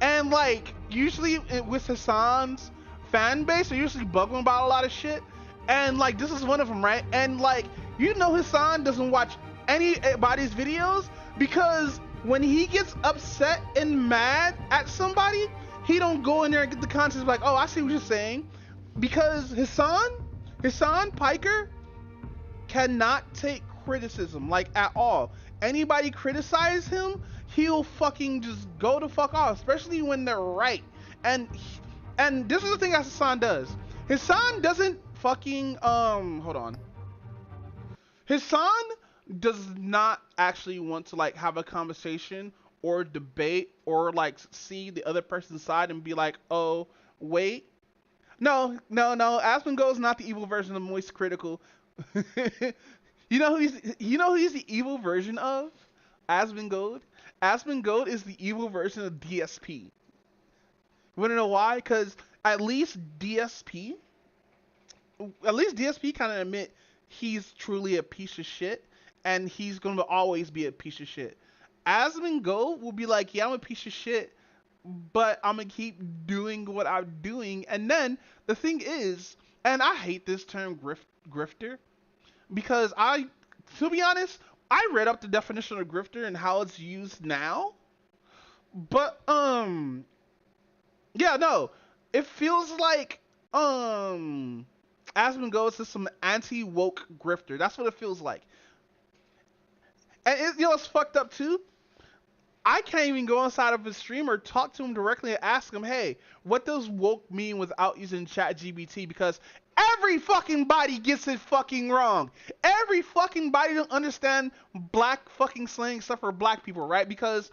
and like usually with Hassan's fan base, they're usually bugging about a lot of shit, and like this is one of them, right? And like Hassan doesn't watch anybody's videos because when he gets upset and mad at somebody, he don't go in there and get the context like, oh, I see what you're saying, because Hassan Piker cannot take criticism like at all. Anybody criticize him, he'll fucking just go the fuck off, especially when they're right. And this is the thing that Hassan does. Hassan doesn't fucking hold on. Hassan does not actually want to like have a conversation or debate or like see the other person's side and be like, oh wait, no. Asmongold is not the evil version of Moist Critical. You know who he's the evil version of? Asmongold. Asmongold is the evil version of DSP. You wanna know why? Because at least DSP kind of admit he's truly a piece of shit, and he's gonna always be a piece of shit. Asmongold will be like, yeah, I'm a piece of shit, but I'm gonna keep doing what I'm doing. And then the thing is, and I hate this term grifter, because to be honest, I read up the definition of grifter and how it's used now, but yeah, no, it feels like Asmongold is some anti-woke grifter. That's what it feels like. And it's fucked up too. I can't even go inside of his stream or talk to him directly and ask him, hey, what does woke mean without using ChatGPT? Because every fucking body gets it fucking wrong. Every fucking body don't understand black fucking slang stuff for black people, right? Because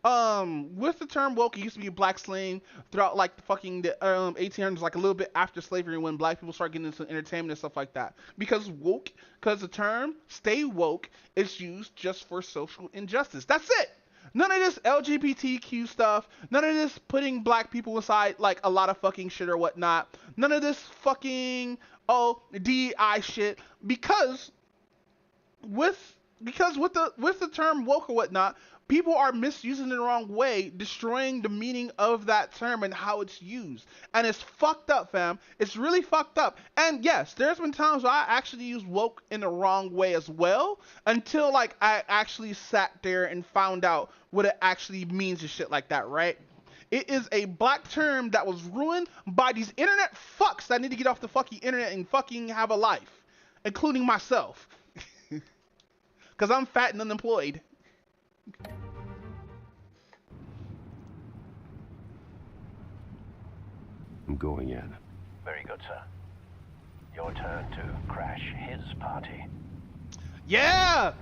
with the term woke, it used to be black slang throughout like the fucking 1800s, like a little bit after slavery, when black people start getting into entertainment and stuff like that. Because the term stay woke is used just for social injustice. That's it. None of this LGBTQ stuff. None of this putting black people aside like a lot of fucking shit or whatnot. None of this fucking DEI shit. Because with the term woke or whatnot, people are misusing it the wrong way, destroying the meaning of that term and how it's used. And it's fucked up, fam. It's really fucked up. And yes, there's been times where I actually used woke in the wrong way as well, until like I actually sat there and found out what it actually means and shit like that, right? It is a black term that was ruined by these internet fucks that need to get off the fucking internet and fucking have a life, including myself. Because I'm fat and unemployed. I'm going in. Very good, sir. Your turn to crash his party. Yeah!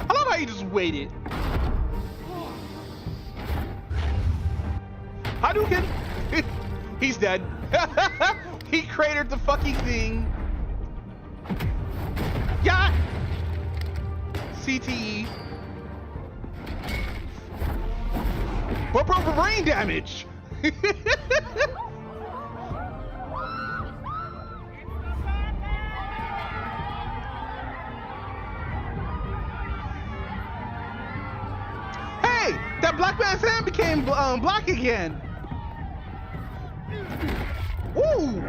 I love how you just waited. Hadouken! He's dead. He cratered the fucking thing. Yeah! CTE. But proper brain damage. Hey, that black man's hand became black again. Ooh.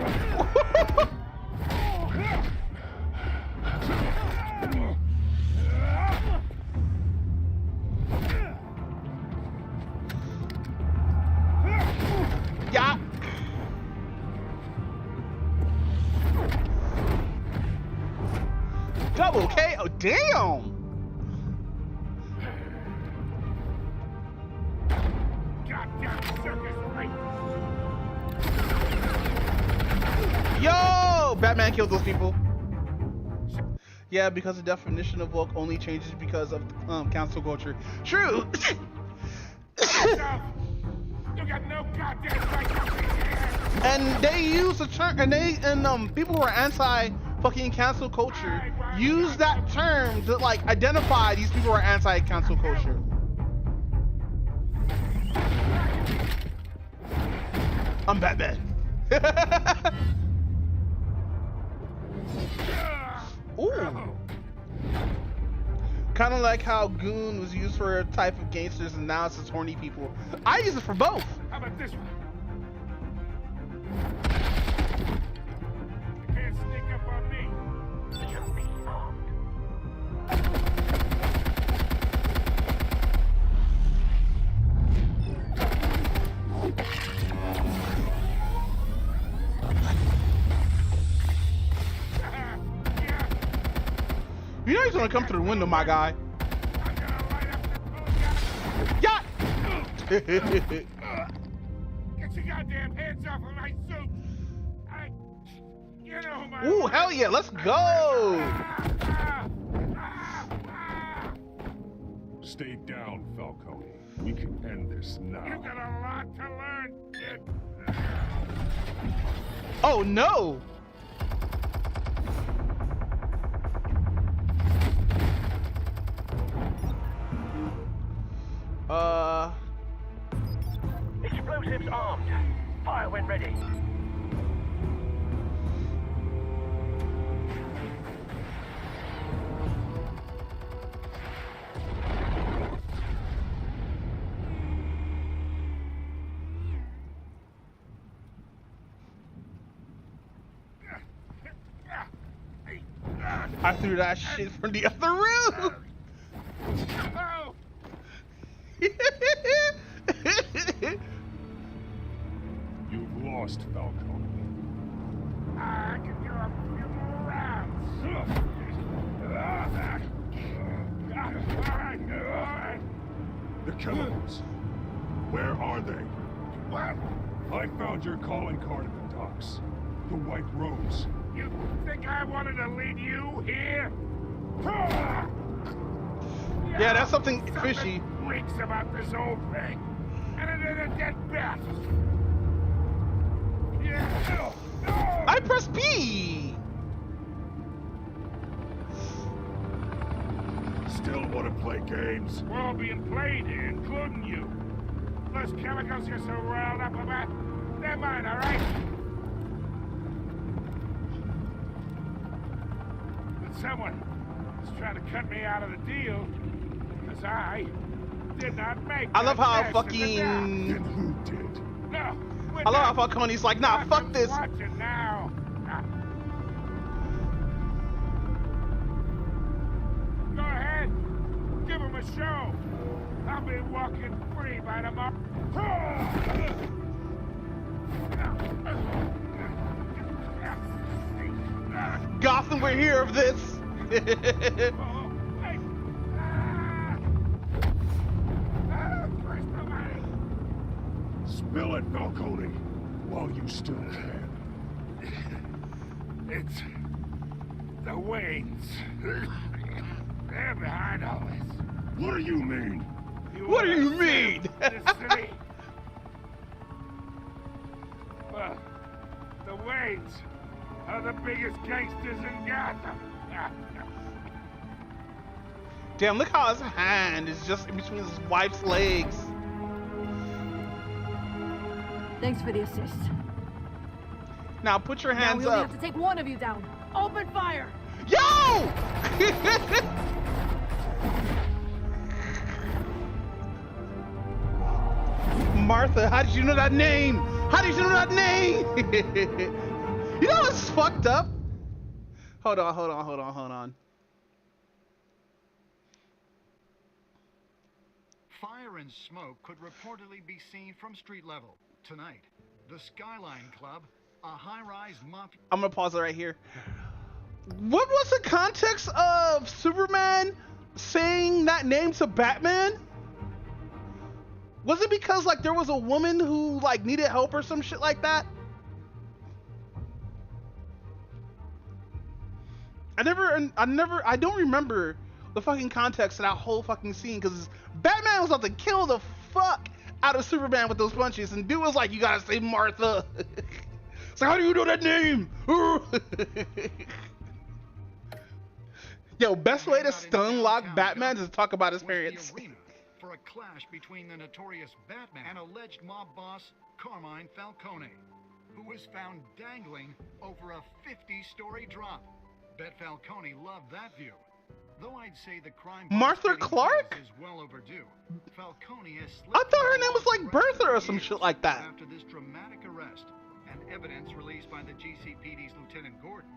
Yeah. okay. Oh, damn. Yo, Batman killed those people. Yeah, because the definition of woke only changes because of cancel culture. True. You got no goddamn right. And they use the term, and people who are anti fucking cancel culture use that term to like identify these people who are anti cancel culture. I'm Batman. Ooh. Kind of like how goon was used for a type of gangsters and now it's just horny people. I use it for both. How about this one? You can't sneak up on me. Should be armed. You know he's gonna come through the window, my guy. Yeah. Get your goddamn hands off of my suit. You know my Ooh, hell yeah, let's go. Stay down, Falcone. We can end this now. You got a lot to learn, kid. Oh no. Explosives armed. Fire when ready. I threw that shit from the other room. Oh. You've lost, Falcone. I can go a few more rounds. All right. The chemicals. Where are they? What? I found your calling card at the docks. The White Rose. You think I wanted to lead you here? Yeah, that's something fishy. Reeks about this whole thing. And it is a dead bat. Yeah. I pressed B. Still want to play games? We're all being played here, including you. Those chemicals you're so riled up about, they're mine, all right? But someone is trying to cut me out of the deal because I did not make. I love how that fucking. Then who did? No. I love how Falcone's like, nah, fuck this. Watch it now. Go ahead. Give him a show. I'll be walking free by tomorrow. Gotham, we're here of this. Spill it, Falcone, while you still can. It's the Waynes. They're behind all this. What do you mean? What do you mean? This city? Well, the Waynes are the biggest gangsters in Gotham. Damn, look how his hand is just in between his wife's legs. Thanks for the assist. Now put your hands now we only up. have to take one of you down. Open fire! Yo! Martha, how did you know that name? How did you know that name? You know what's fucked up? Hold on. Fire and smoke could reportedly be seen from street level. Tonight, the Skyline Club, a high-rise mafia... I'm gonna pause it right here. What was the context of Superman saying that name to Batman? Was it because like there was a woman who like needed help or some shit like that? I don't remember the fucking context of that whole fucking scene, because Batman was about to kill the fuck out of Superman with those punches, and dude was like, you gotta say Martha. It's like, how do you know that name? Yo, best way to stun lock Batman is to talk about his parents. For a clash between the notorious Batman and alleged mob boss Carmine Falcone, who was found dangling over a 50-story drop. Bet Falcone loved that view. Though I'd say the crime Martha Clark is well overdue. Falcone has I thought her name was like Bertha or some shit like that. After this dramatic arrest and evidence released by the GCPD's Lieutenant Gordon,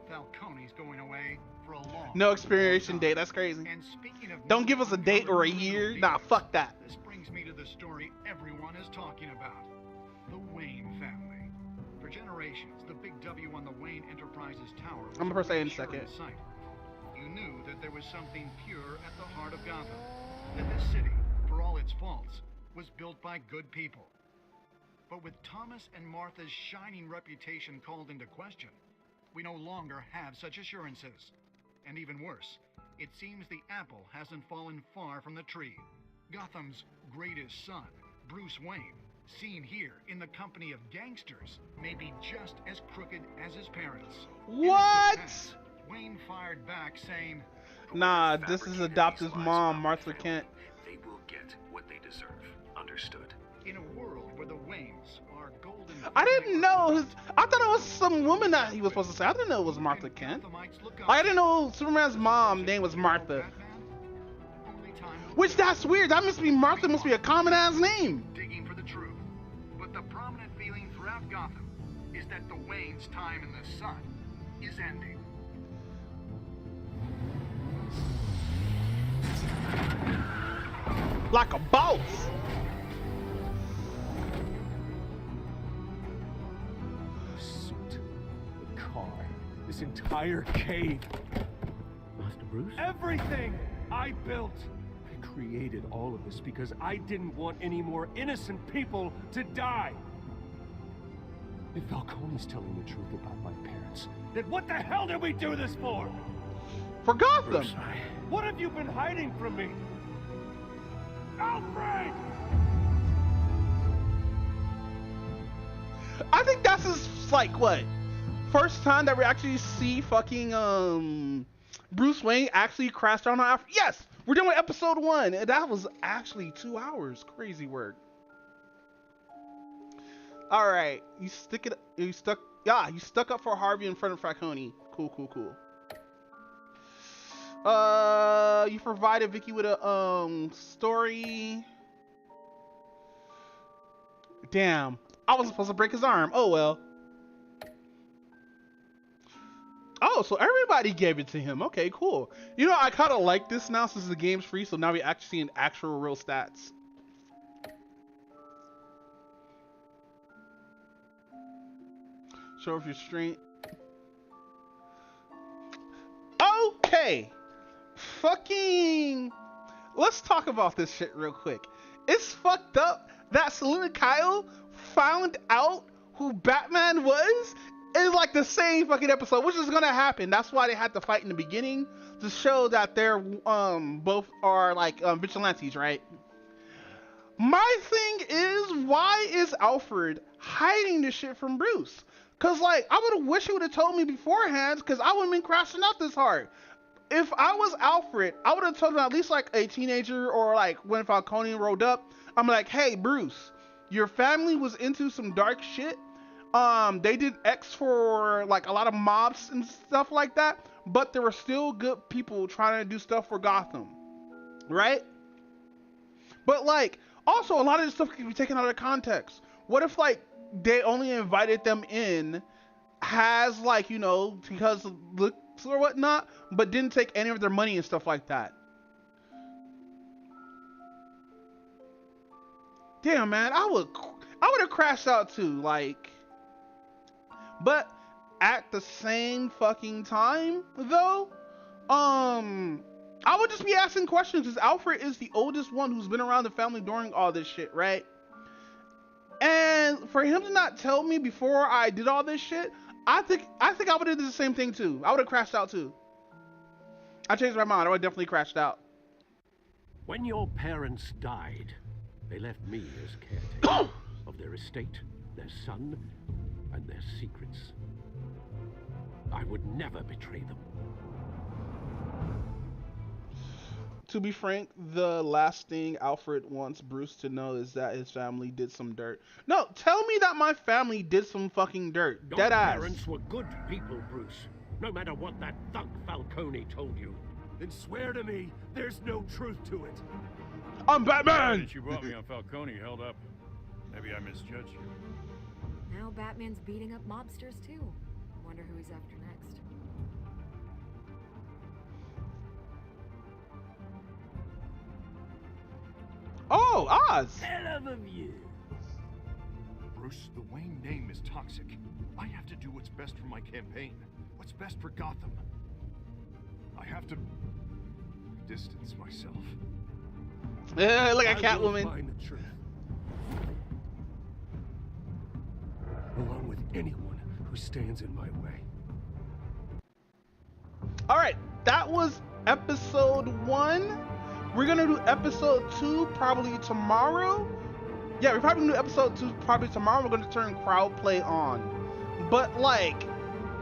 Falcone's going away for a long no expiration date. That's crazy. And speaking of don't give us a date or a year. Nah, fuck that. This brings me to the story everyone is talking about. The Wayne family. For generations, the big W on the Wayne Enterprises tower was I'm gonna say in a sure second. sight. You knew that there was something pure at the heart of Gotham. That this city, for all its faults, was built by good people. But with Thomas and Martha's shining reputation called into question, we no longer have such assurances. And even worse, it seems the apple hasn't fallen far from the tree. Gotham's greatest son, Bruce Wayne, seen here in the company of gangsters, may be just as crooked as his parents. What? Wayne fired back saying, nah, this is adopted mom, Martha Kent. They will get what they deserve. Understood. In a world where the Waynes are golden... I didn't know I thought it was some woman that he was supposed to say. I didn't know it was Martha Kent. I didn't know Superman's mom name was Martha. Which that's weird. That must be Martha must be a common ass name. Digging for the truth. But the prominent feeling throughout Gotham is that the Waynes' time in the sun is ending. Like a boss. The suit, the car, this entire cave. Master Bruce? Everything I built. I created all of this because I didn't want any more innocent people to die. If Falcone's telling the truth about my parents, then what the hell did we do this for? For Gotham. Bruce, what have you been hiding from me? Alfred! I think that's his, like, what? First time that we actually see fucking, Bruce Wayne actually crash down on Alfred. Yes! We're doing episode 1. And that was actually 2 hours. Crazy work. Alright. You stuck up for Harvey in front of Falcone. Cool, cool, cool. You provided Vicky with a story. Damn, I was supposed to break his arm. Oh well. Oh, so everybody gave it to him. Okay, cool. You know, I kind of like this now since the game's free. So now we actually seeing actual real stats. Show off your strength. Okay. Fucking, let's talk about this shit real quick. It's fucked up that Selina Kyle found out who Batman was in like the same fucking episode, which is gonna happen. That's why they had to fight in the beginning to show that they're both are like vigilantes, right? My thing is, why is Alfred hiding this shit from Bruce? Cause like I would have wished he would have told me beforehand, cause I wouldn't been crashing out this hard. If I was Alfred, I would have told him at least like a teenager or like when Falcone rolled up. I'm like, hey, Bruce, your family was into some dark shit. They did X for like a lot of mobs and stuff like that, but there were still good people trying to do stuff for Gotham, right? But like, also a lot of this stuff can be taken out of context. What if like they only invited them in has like, you know, because look or whatnot, but didn't take any of their money and stuff like that. Damn, man, I would have crashed out too, like. But at the same fucking time, though, I would just be asking questions because Alfred is the oldest one who's been around the family during all this shit, right? And for him to not tell me before I did all this shit, I think I would have did the same thing too. I would have crashed out too. I changed my mind. I would have definitely crashed out. When your parents died, they left me as caretaker of their estate, their son, and their secrets. I would never betray them. To be frank, the last thing Alfred wants Bruce to know is that his family did some dirt. No, tell me that my family did some fucking dirt. Your Deadass. parents were good people, Bruce. No matter what that thug Falcone told you. Then swear to me there's no truth to it. I'm Batman! Since you brought me on Falcone held up. Maybe I misjudged you. Now Batman's beating up mobsters too. Wonder who he's after next. Oh, Oz! Hell of a view. Bruce, the Wayne name is toxic. I have to do what's best for my campaign. What's best for Gotham. I have to distance myself. Look at I will Catwoman. find the truth. Along with anyone who stands in my way. Alright, that was episode 1. We're gonna do episode 2 probably tomorrow. Yeah, we're probably gonna do episode 2 probably tomorrow. We're gonna turn crowd play on. But like,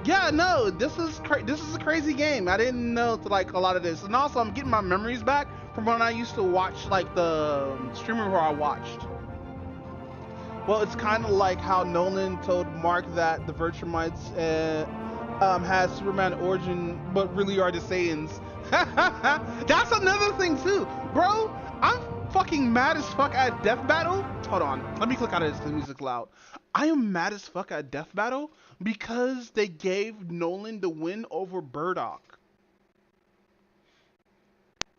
yeah, no, this is a crazy game. I didn't know like a lot of this, and also I'm getting my memories back from when I used to watch like the streamer who I watched. Well, it's kind of like how Nolan told Mark that the Virtumites has Superman origin, but really are the Saiyans. That's another thing too, bro. I'm fucking mad as fuck at Death Battle. Hold on, let me click out of this because the music's loud. I am mad as fuck at Death Battle because they gave Nolan the win over Burdock.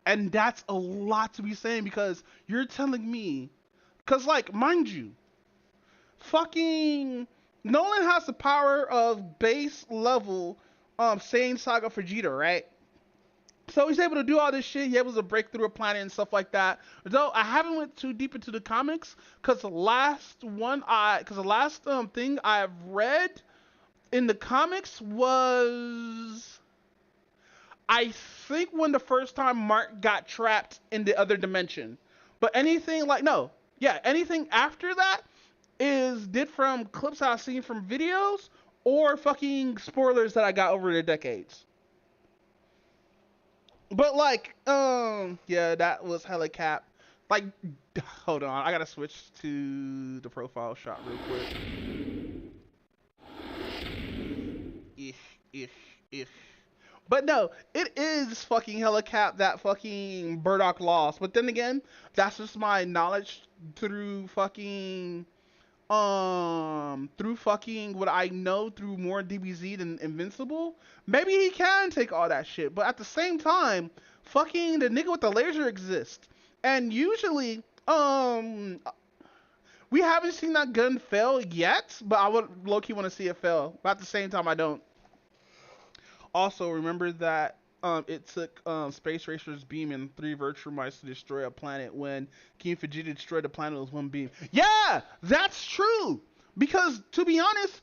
And that's a lot to be saying because you're telling me, because like, mind you, fucking Nolan has the power of base level Saiyan Saga Vegeta, right? So he's able to do all this shit. He's able to break through a planet and stuff like that. Though I haven't went too deep into the comics because the last thing I've read in the comics was, I think, when the first time Mark got trapped in the other dimension. But anything after that did from clips I've seen from videos or fucking spoilers that I got over the decades. But like, yeah, that was hella cap. Like, hold on, I gotta switch to the profile shot real quick. But no, it is fucking hella cap that fucking Burdock lost. But then again, that's just my knowledge through fucking what I know through more DBZ than Invincible. Maybe he can take all that shit, but at the same time, fucking the nigga with the laser exists. And usually, we haven't seen that gun fail yet, but I would low-key want to see it fail. But at the same time, I don't. Also, remember that it took Space Racer's beam and 3 Virtumites to destroy a planet when King Vegeta destroyed the planet with 1 beam. Yeah, that's true. Because to be honest,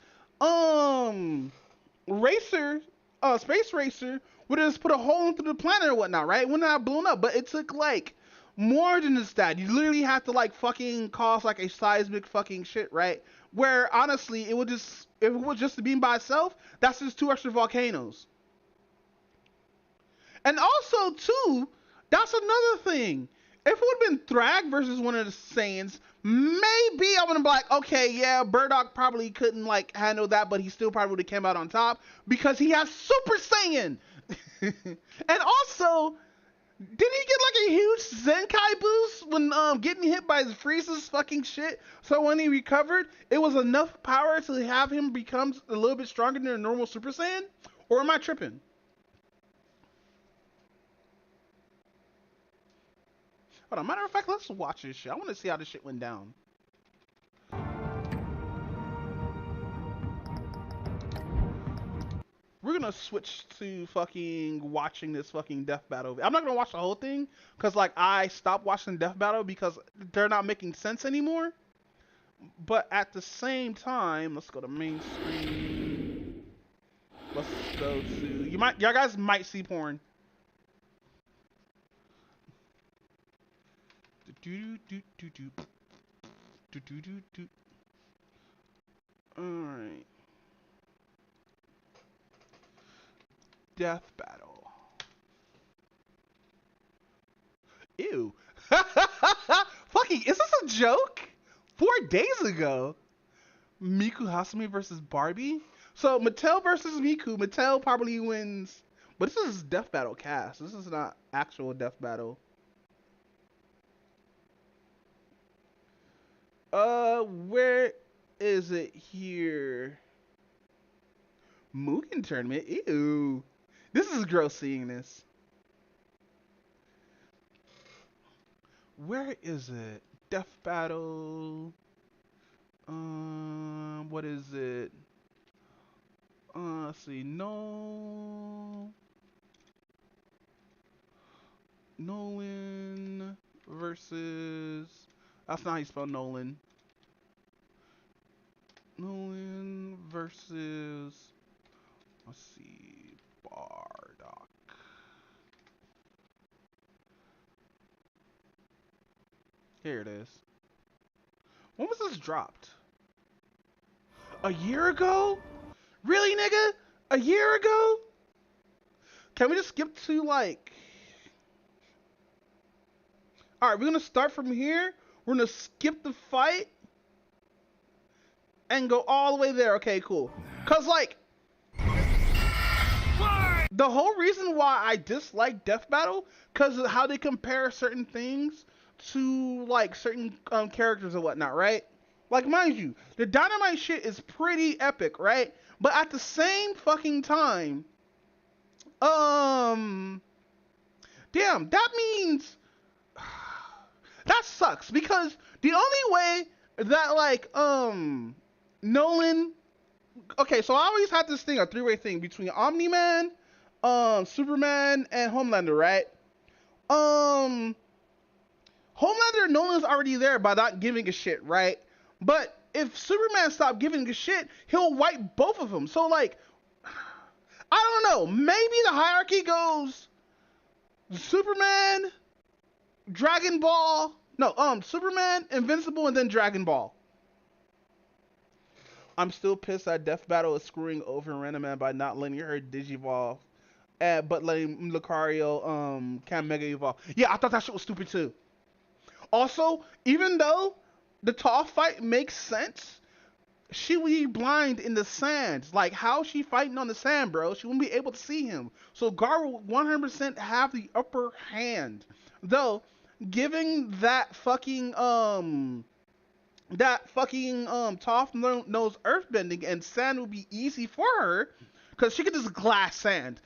Space Racer would have just put a hole into the planet or whatnot, right? It wouldn't have blown up. But it took like more than just that. You literally have to like fucking cause like a seismic fucking shit, right? Where honestly, if it was just the beam by itself, that's just 2 extra volcanoes. And also, too, that's another thing. If it would have been Thrag versus one of the Saiyans, maybe I would have been like, okay, yeah, Burdock probably couldn't, like, handle that, but he still probably would have came out on top because he has Super Saiyan. And also, didn't he get, like, a huge Zenkai boost when getting hit by Frieza's fucking shit? So when he recovered, it was enough power to have him become a little bit stronger than a normal Super Saiyan? Or am I tripping? Hold on, matter of fact, let's watch this shit. I want to see how this shit went down. gonna switch to fucking watching this fucking Death Battle. I'm not gonna watch the whole thing because like I stopped watching Death Battle because they're not making sense anymore. But at the same time, let's go to main screen. Let's go to y'all guys might see porn. Alright. Death Battle. Ew. Fucking, is this a joke? 4 days ago. Miku Hasumi versus Barbie. So Mattel versus Miku. Mattel probably wins. But this is Death Battle cast. This is not actual Death Battle. Where is it here? Mugen tournament? Ew. This is gross seeing this. Where is it? Death Battle. What is it? Let's see. Nolan versus. That's not how you spell Nolan. Nolan versus. Let's see. Bardock. Here it is. When was this dropped? A year ago? Really, nigga? A year ago? Can we just skip to like... Alright, we're gonna start from here. We're gonna skip the fight. And go all the way there. Okay, cool. Cause like... The whole reason why I dislike Death Battle, cause of how they compare certain things to like certain characters and whatnot, right? Like, mind you, the Dynamite shit is pretty epic, right? But at the same fucking time, damn, that means that sucks because the only way that like Nolan, okay, so I always had this thing, a three-way thing between Omni-Man, Superman, and Homelander, right? Homelander, Nolan's already there by not giving a shit, right? But if Superman stopped giving a shit, he'll wipe both of them. So like, I don't know. Maybe the hierarchy goes Superman, Dragon Ball. No, Superman, Invincible, and then Dragon Ball. I'm still pissed that Death Battle is screwing over Rena-Man by not letting her Digivolve, but letting Lucario can Mega Evolve. Yeah, I thought that shit was stupid too. Also, even though the Toph fight makes sense, she will be blind in the sand. Like, how she fighting on the sand, bro? She won't be able to see him. So Gar will 100% have the upper hand. Though, giving that fucking Toph knows earthbending and sand will be easy for her, because she could just glass sand.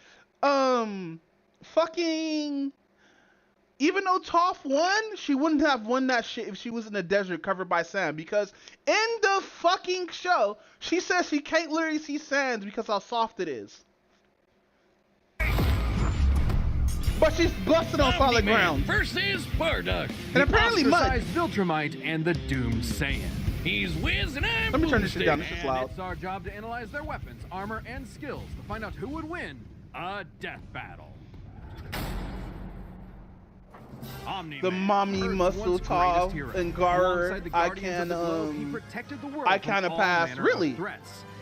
Even though Toph won, she wouldn't have won that shit if she was in a desert covered by sand. Because in the fucking show, she says she can't literally see sand because how soft it is. But she's busted on solid ground. Versus Bardock. And apparently mud. Viltrumite and the Doom Saiyan. He's Wiz and I'm Let me turn this shit down. This is loud. It's our job to analyze their weapons, armor, and skills to find out who would win a death battle. The mommy muscle Toph and Gar, I kind of pass. Really?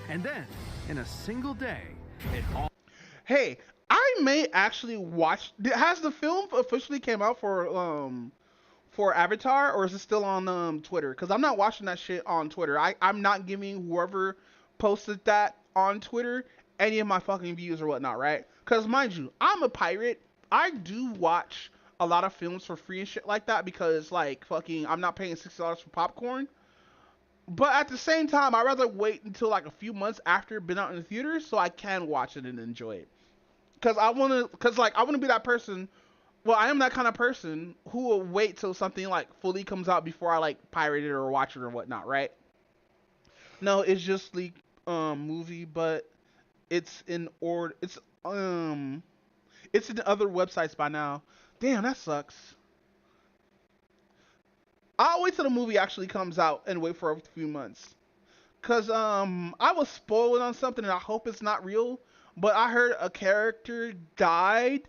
And then, in a single day, it all. Hey, I may actually watch. Has the film officially came out for Avatar, or is it still on Twitter? Because I'm not watching that shit on Twitter. I'm not giving whoever posted that on Twitter any of my fucking views or whatnot, right? Because mind you, I'm a pirate. I do watch a lot of films for free and shit like that because like fucking I'm not paying $60 for popcorn. But at the same time, I'd rather wait until like a few months after it's been out in the theaters so I can watch it and enjoy it. Cause I wanna be that person. Well, I am that kind of person who will wait till something like fully comes out before I like pirate it or watch it or whatnot, right? No, it's just the movie, but it's in other websites by now. Damn, that sucks. I'll wait till the movie actually comes out and wait for a few months. Cause I was spoiled on something and I hope it's not real, but I heard a character died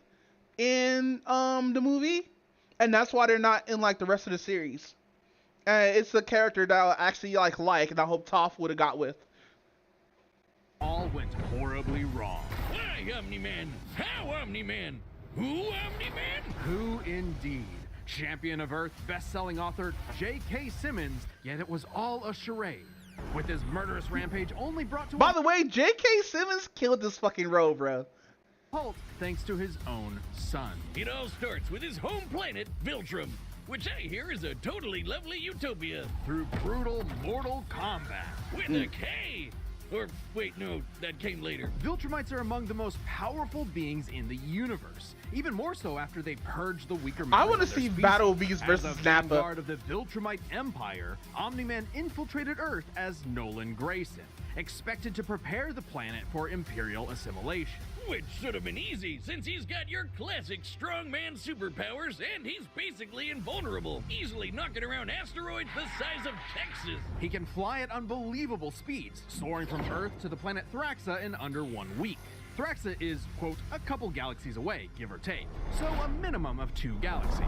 in the movie, and that's why they're not in like the rest of the series. And it's a character that I actually like, and I hope Toph would have got with. All went horribly wrong. Why, Omni-Man? How, Omni-Man? Who, Omni-Man? Who indeed? Champion of Earth, best-selling author J.K. Simmons, yet it was all a charade. With his murderous rampage only brought to By the way, J.K. Simmons killed this fucking role, bro. halt thanks to his own son. It all starts with his home planet, Viltrum, which I hear is a totally lovely utopia. Through brutal mortal combat. With a K! Or, wait, no, that came later. Viltrumites are among the most powerful beings in the universe. Even more so after they purge the weaker members I want to of their see species. Battle Beast versus As a Nappa. vanguard of the Viltrumite Empire, Omni-Man infiltrated Earth as Nolan Grayson, expected to prepare the planet for Imperial assimilation. Which should have been easy, since he's got your classic strongman superpowers and he's basically invulnerable, easily knocking around asteroids the size of Texas. He can fly at unbelievable speeds, soaring from Earth to the planet Thraxa in under 1 week. Thraxa is, quote, a couple galaxies away, give or take, so a minimum of 2 galaxies.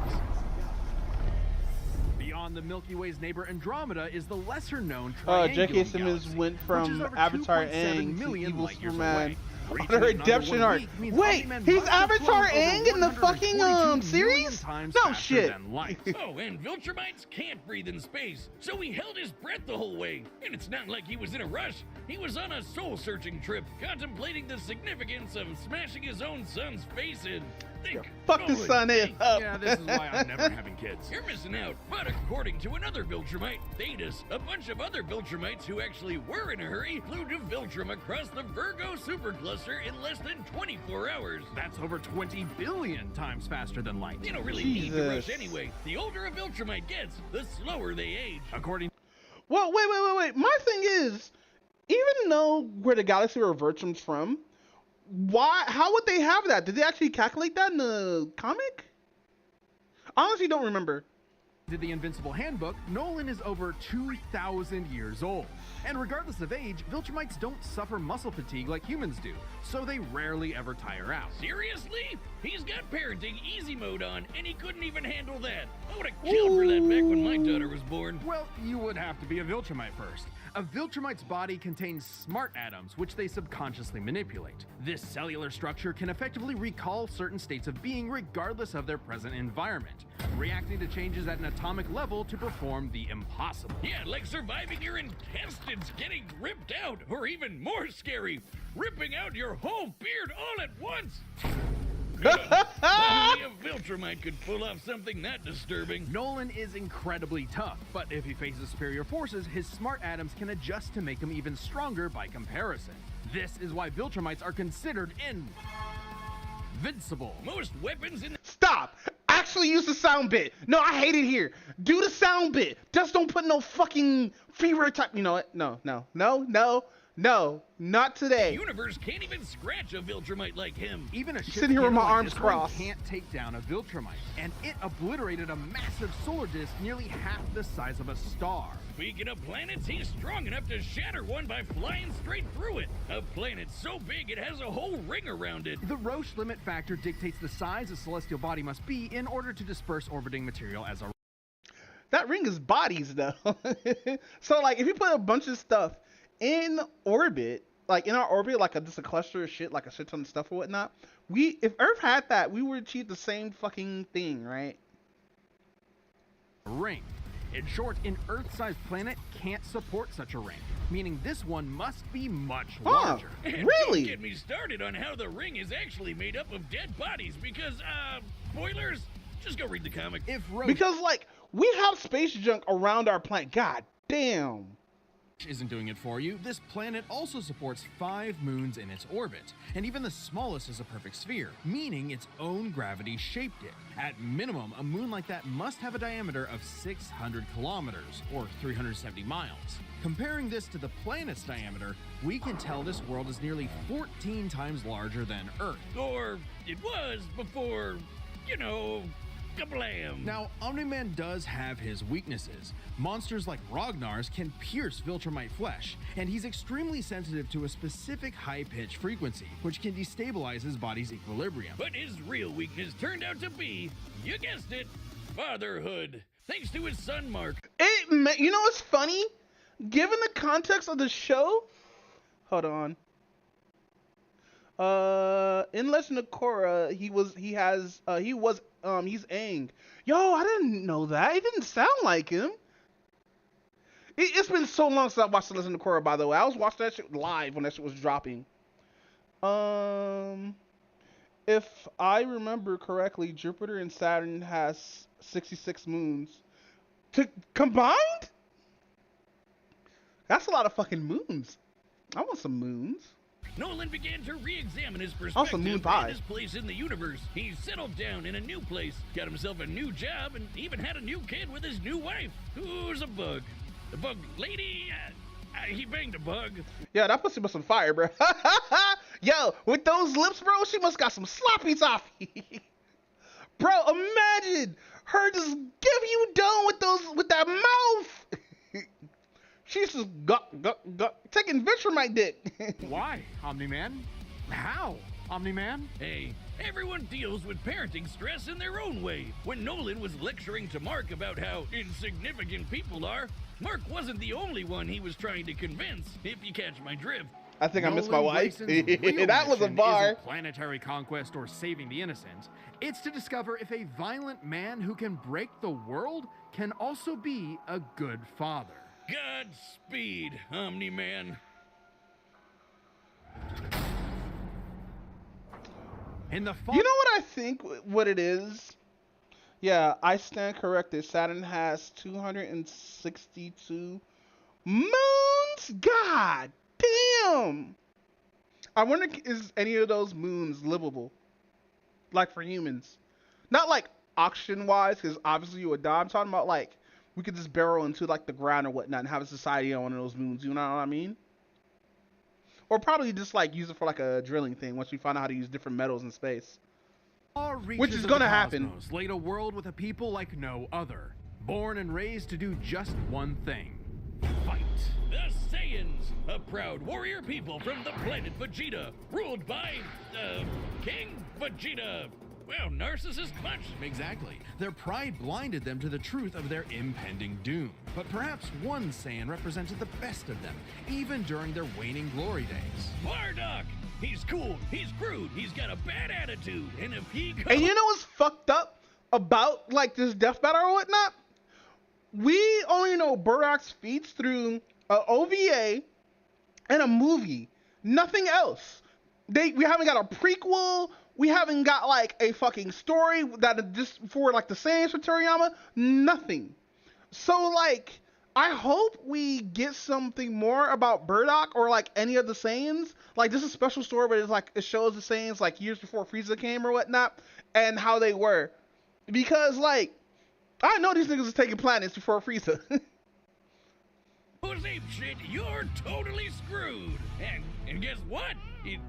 Beyond the Milky Way's neighbor Andromeda is the lesser-known Triangulum J.K. Simmons galaxy, went which from is over Avatar 2.7 Aang to million Evil light years Superman away. on Reaching a it in under redemption 1 arc. week means Wait, Omni-Man he's must have Avatar flown over Aang in the fucking 142 million series? times No faster shit. than light. Oh, and Viltrumites can't breathe in space, so he held his breath the whole way. And it's not like he was in a rush. He was on a soul-searching trip, contemplating the significance of smashing his own son's face in. Think, Fuck his son is up. Yeah, this is why I'm never having kids. You're missing out. But according to another Viltrumite, Thetis, a bunch of other Viltrumites who actually were in a hurry flew to Viltrum across the Virgo supercluster in less than 24 hours. That's over 20 billion times faster than light. You don't really need to rush anyway. The older a Viltrumite gets, the slower they age. According. Well, wait. My thing is, even though where the galaxy where Virtum's from, how would they have that? Did they actually calculate that in the comic? I honestly don't remember. Did the Invincible Handbook, Nolan is over 2,000 years old. And regardless of age, Viltrumites don't suffer muscle fatigue like humans do, so they rarely ever tire out. Seriously? He's got parenting easy mode on, and he couldn't even handle that. I would have killed for that back when my daughter was born. Well, you would have to be a Viltrumite first. A Viltrumite's body contains smart atoms, which they subconsciously manipulate. This cellular structure can effectively recall certain states of being regardless of their present environment, reacting to changes at an atomic level to perform the impossible. Yeah, like surviving your intestines getting ripped out, or even more scary, ripping out your whole beard all at once. Only a Viltrumite could pull off something that disturbing. Nolan is incredibly tough, but if he faces superior forces, his smart atoms can adjust to make him even stronger by comparison. This is why Viltrumites are considered invincible. Most weapons in... Stop! Actually use the sound bit. No, I hate it here. Do the sound bit. Just don't put no fucking fever type. You know what? No, not today. The universe can't even scratch a Viltrumite like him. Even a sitting here with my arms this one crossed. Can't take down a Viltrumite, and it obliterated a massive solar disk nearly half the size of a star. Speaking of planets, he's strong enough to shatter one by flying straight through it. A planet so big it has a whole ring around it. The Roche limit factor dictates the size a celestial body must be in order to disperse orbiting material as a... That ring is bodies, though. So, like, if you put a bunch of stuff in orbit, like in our orbit, like just a cluster of shit, like a shit ton of stuff or whatnot, if Earth had that, we would achieve the same fucking thing, right? Ring. In short, an Earth-sized planet can't support such a ring, meaning this one must be much larger. And really? Don't get me started on how the ring is actually made up of dead bodies, because, spoilers? Just go read the comic. If Because, like, we have space junk around our planet. God damn. isn't doing it for you, this planet also supports 5 moons in its orbit, and even the smallest is a perfect sphere, meaning its own gravity shaped it. At minimum, a moon like that must have a diameter of 600 kilometers, or 370 miles. Comparing this to the planet's diameter, we can tell this world is nearly 14 times larger than Earth. Or it was before, you know, kablam. Now, Omni-Man does have his weaknesses. Monsters like Ragnar's can pierce Viltrumite flesh, and he's extremely sensitive to a specific high-pitched frequency, which can destabilize his body's equilibrium. But his real weakness turned out to be, you guessed it, fatherhood. Thanks to his son, Mark. You know what's funny? Given the context of the show, hold on. In Legend of Korra, he's Aang. Yo, I didn't know that. He didn't sound like him. It's been so long since I watched the Legend of Korra, by the way. I was watching that shit live when that shit was dropping. If I remember correctly, Jupiter and Saturn has 66 moons. Combined? That's a lot of fucking moons. I want some moons. Nolan began to re-examine his Also, perspective moon pie. and his place in the universe. He settled down in a new place, got himself a new job, and even had a new kid with his new wife, who's a bug. The bug lady, he banged a bug. Yeah, that pussy was some fire, bro. Yo, with those lips, bro, she must got some sloppy toffee. Bro, imagine her just give you done with that mouth. She's just taking Viltrumite dick. Why, Omni-Man? How, Omni-Man? Hey, everyone deals with parenting stress in their own way. When Nolan was lecturing to Mark about how insignificant people are, Mark wasn't the only one he was trying to convince, if you catch my drift. I think I missed my wife. That That was a bar. Planetary conquest or saving the innocent. It's to discover if a violent man who can break the world can also be a good father. Godspeed, Omni-Man. In the You know what I think what it is? Yeah, I stand corrected. Saturn has 262 moons? God damn! I wonder, is any of those moons livable? Like for humans. Not like auction-wise, because obviously you would die. I'm talking about like, we could just burrow into like the ground or whatnot and have a society on one of those moons, you know what I mean? Or probably just like use it for like a drilling thing once we find out how to use different metals in space. Which is gonna happen. Laid a world with a people like no other. Born and raised to do just one thing. Fight. The Saiyans, a proud warrior people from the planet Vegeta, ruled by, King Vegeta. Well, narcissist much. Exactly. Their pride blinded them to the truth of their impending doom. But perhaps one Saiyan represented the best of them, even during their waning glory days. Bardock! He's cool, he's crude, he's got a bad attitude, and if he goes... And you know what's fucked up about like this death battle or whatnot? We only know Bardock's feats through an OVA and a movie. Nothing else. We haven't got a prequel. We haven't got like a fucking story that just for like the Saiyans for Toriyama. Nothing. So like, I hope we get something more about Bardock or like any of the Saiyans. Like this is a special story, but it's like it shows the Saiyans like years before Frieza came or whatnot and how they were. Because like, I know these niggas was taking planets before Frieza. Who's ape shit? You're totally screwed. And guess what? It's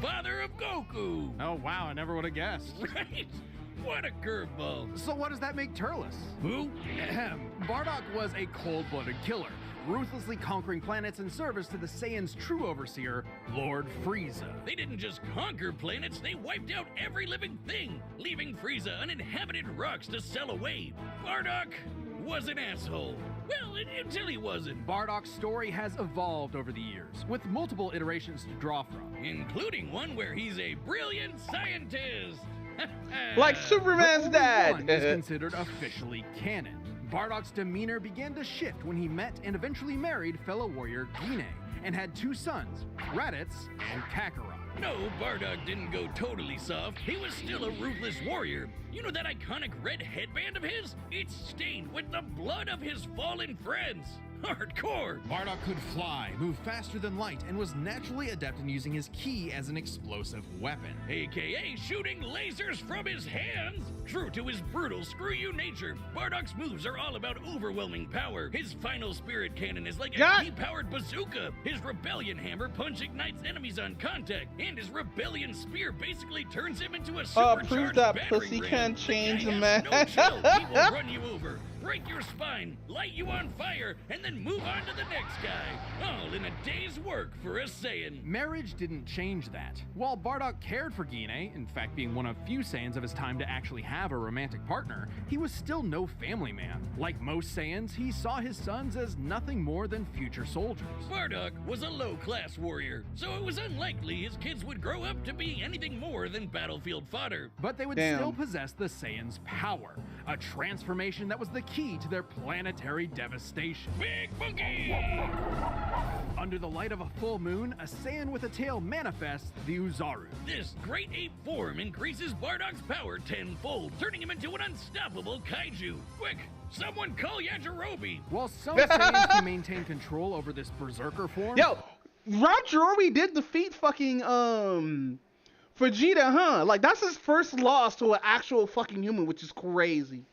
father of Goku. Oh wow, I never would have guessed. Right? What a curveball. So what does that make Turles? Who? Bardock was a cold-blooded killer, ruthlessly conquering planets in service to the Saiyans' true overseer, Lord Frieza. They didn't just conquer planets, they wiped out every living thing, leaving Frieza uninhabited rocks to sell away. Bardock was an asshole. Well, until he wasn't. Bardock's story has evolved over the years, with multiple iterations to draw from. Including one where he's a brilliant scientist. Like Superman's dad. One is considered officially canon. Bardock's demeanor began to shift when he met and eventually married fellow warrior Guinea, and had 2 sons, Raditz and Kakarot. No, Bardock didn't go totally soft. He was still a ruthless warrior. You know that iconic red headband of his? It's stained with the blood of his fallen friends. Hardcore! Bardock could fly, move faster than light, and was naturally adept in using his ki as an explosive weapon. AKA shooting lasers from his hands! True to his brutal screw-you nature, Bardock's moves are all about overwhelming power. His final spirit cannon is like a ki-powered bazooka. His rebellion hammer punch ignites enemies on contact, and his rebellion spear basically turns him into a supercharged prove that battering pussy ram. can't change The a guy man. has no chill. He will run you over, break your spine, light you on fire, and then move on to the next guy. All in a day's work for a Saiyan. Marriage didn't change that. While Bardock cared for Guinea, in fact being one of few Saiyans of his time to actually have a romantic partner, he was still no family man. Like most Saiyans, he saw his sons as nothing more than future soldiers. Bardock was a low-class warrior, so it was unlikely his kids would grow up to be anything more than battlefield fodder. But they would still possess the Saiyans' power, a transformation that was the key to their planetary devastation. Big Monkey! Under the light of a full moon, a Saiyan with a tail manifests the Uzaru. This great ape form increases Bardock's power tenfold, turning him into an unstoppable kaiju. Quick, someone call Yajirobe! While some Saiyans can maintain control over this berserker form... Yo, Yajirobe did defeat fucking, Vegeta, huh? Like, that's his first loss to an actual fucking human, which is crazy.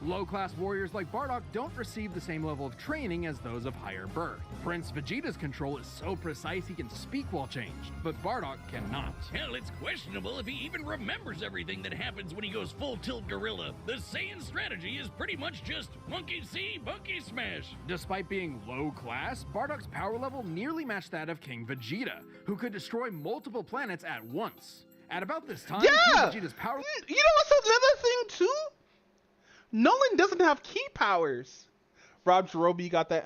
Low-class warriors like Bardock don't receive the same level of training as those of higher birth. Prince Vegeta's control is so precise he can speak while changed, but Bardock cannot. Hell, it's questionable if he even remembers everything that happens when he goes full-tilt gorilla. The Saiyan strategy is pretty much just monkey see, monkey smash. Despite being low-class, Bardock's power level nearly matched that of King Vegeta, who could destroy multiple planets at once. At about this time, King Vegeta's power... You know what's another thing, too? Nolan doesn't have key powers. Rob Jarobi got that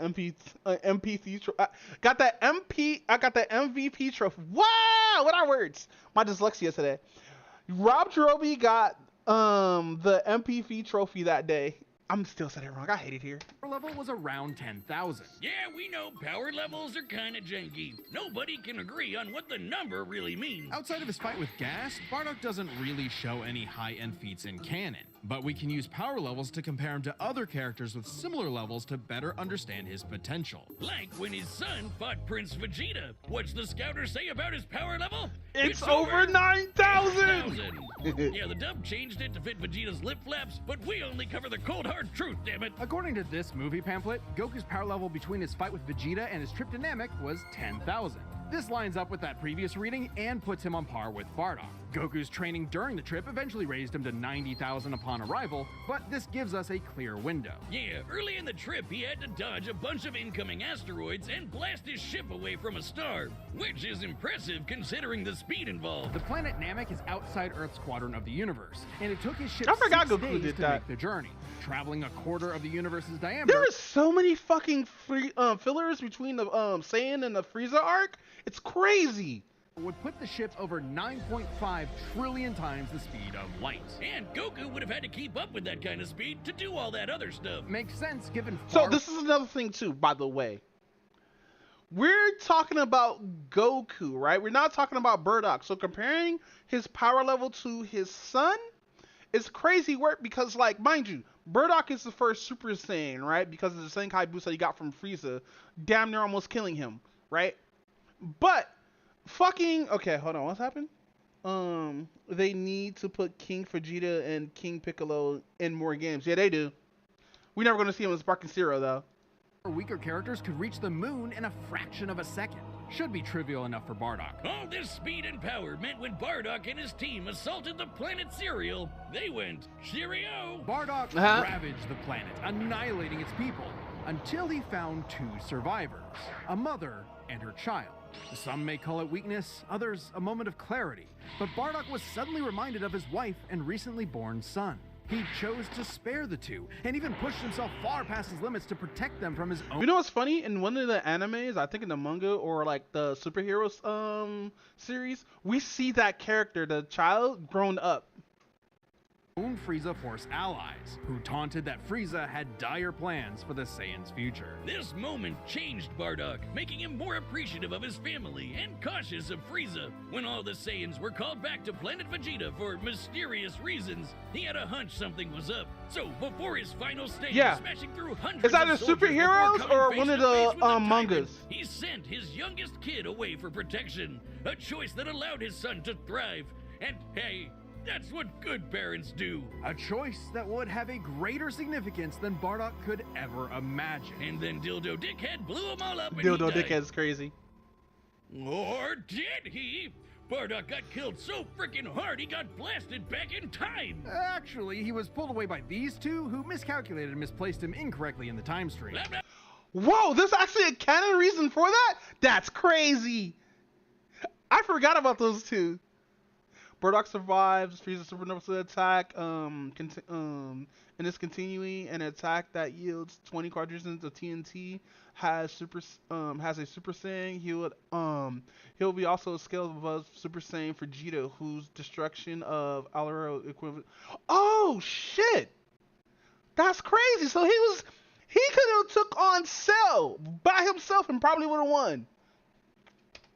got that MVP trophy. Wow, what are words? My dyslexia today. Rob Jarobi got the MVP trophy that day. I'm still saying it wrong. I hate it here. Power level was around 10,000. Yeah, we know power levels are kind of janky. Nobody can agree on what the number really means. Outside of his fight with Gas, Bardock doesn't really show any high-end feats in canon, but we can use power levels to compare him to other characters with similar levels to better understand his potential. Like when his son fought Prince Vegeta. What's the scouter say about his power level? It's over 9,000! Yeah, the dub changed it to fit Vegeta's lip flaps, but we only cover the cold hard truth, damn it. According to this movie pamphlet, Goku's power level between his fight with Vegeta and his trip to Namek was 10,000. This lines up with that previous reading and puts him on par with Bardock. Goku's training during the trip eventually raised him to 90,000 upon arrival, but this gives us a clear window. Yeah, early in the trip he had to dodge a bunch of incoming asteroids and blast his ship away from a star, which is impressive considering the speed involved. The planet Namek is outside Earth's quadrant of the universe, and it took his ship I forgot 6 Goku days did to that. make the journey, traveling a quarter of the universe's diameter. There is so many fucking fillers between the Saiyan and the Frieza arc. It's crazy. Would put the ship over 9.5 trillion times the speed of light. And Goku would have had to keep up with that kind of speed to do all that other stuff. Makes sense given So this is another thing too, by the way. We're talking about Goku, right? We're not talking about Bardock. So comparing his power level to his son is crazy work because, like, mind you, Bardock is the first Super Saiyan, right? Because of the Senkai boost that he got from Frieza, damn near almost killing him, right? But fucking okay, hold on, what's happened? They need to put King Vegeta and King Piccolo in more games. Yeah, they do. We're never gonna see him as Sparking Zero though. Weaker characters could reach the moon in a fraction of a second. Should be trivial enough for Bardock. All this speed and power meant when Bardock and his team assaulted the planet Cereal, they went cheerio. Bardock ravaged the planet, annihilating its people, until he found 2 survivors, a mother and her child. Some may call it weakness, others a moment of clarity, but Bardock was suddenly reminded of his wife and recently born son. He chose to spare the 2, and even pushed himself far past his limits to protect them from his own. You know what's funny? In one of the animes, I think in the manga or like the superheroes series, we see that character, the child, grown up. own Frieza Force allies, who taunted that Frieza had dire plans for the Saiyans' future. This moment changed Bardock, making him more appreciative of his family and cautious of Frieza. When all the Saiyans were called back to planet Vegeta for mysterious reasons, he had a hunch something was up. So before his final stage, smashing through hundreds is that of the soldiers superheroes before or coming one of face to face the with Tyrant, mangas? he sent his youngest kid away for protection, a choice that allowed his son to thrive. And hey, that's what good parents do. A choice that would have a greater significance than Bardock could ever imagine. And then Dildo Dickhead blew them all up and Dildo he died. Dickhead's crazy. Or did he? Bardock got killed so freaking hard he got blasted back in time. Actually, he was pulled away by these two who miscalculated and misplaced him incorrectly in the time stream. Whoa, there's actually a canon reason for that? That's crazy. I forgot about those two. Bardock survives Frieza supernova attack, and is continuing an attack that yields 20 quadrillions of TNT. Has a Super Saiyan. He'll be also a scale above Super Saiyan for Vegeta, whose destruction of Alero equivalent. Oh shit, that's crazy. So he could have took on Cell by himself and probably would have won.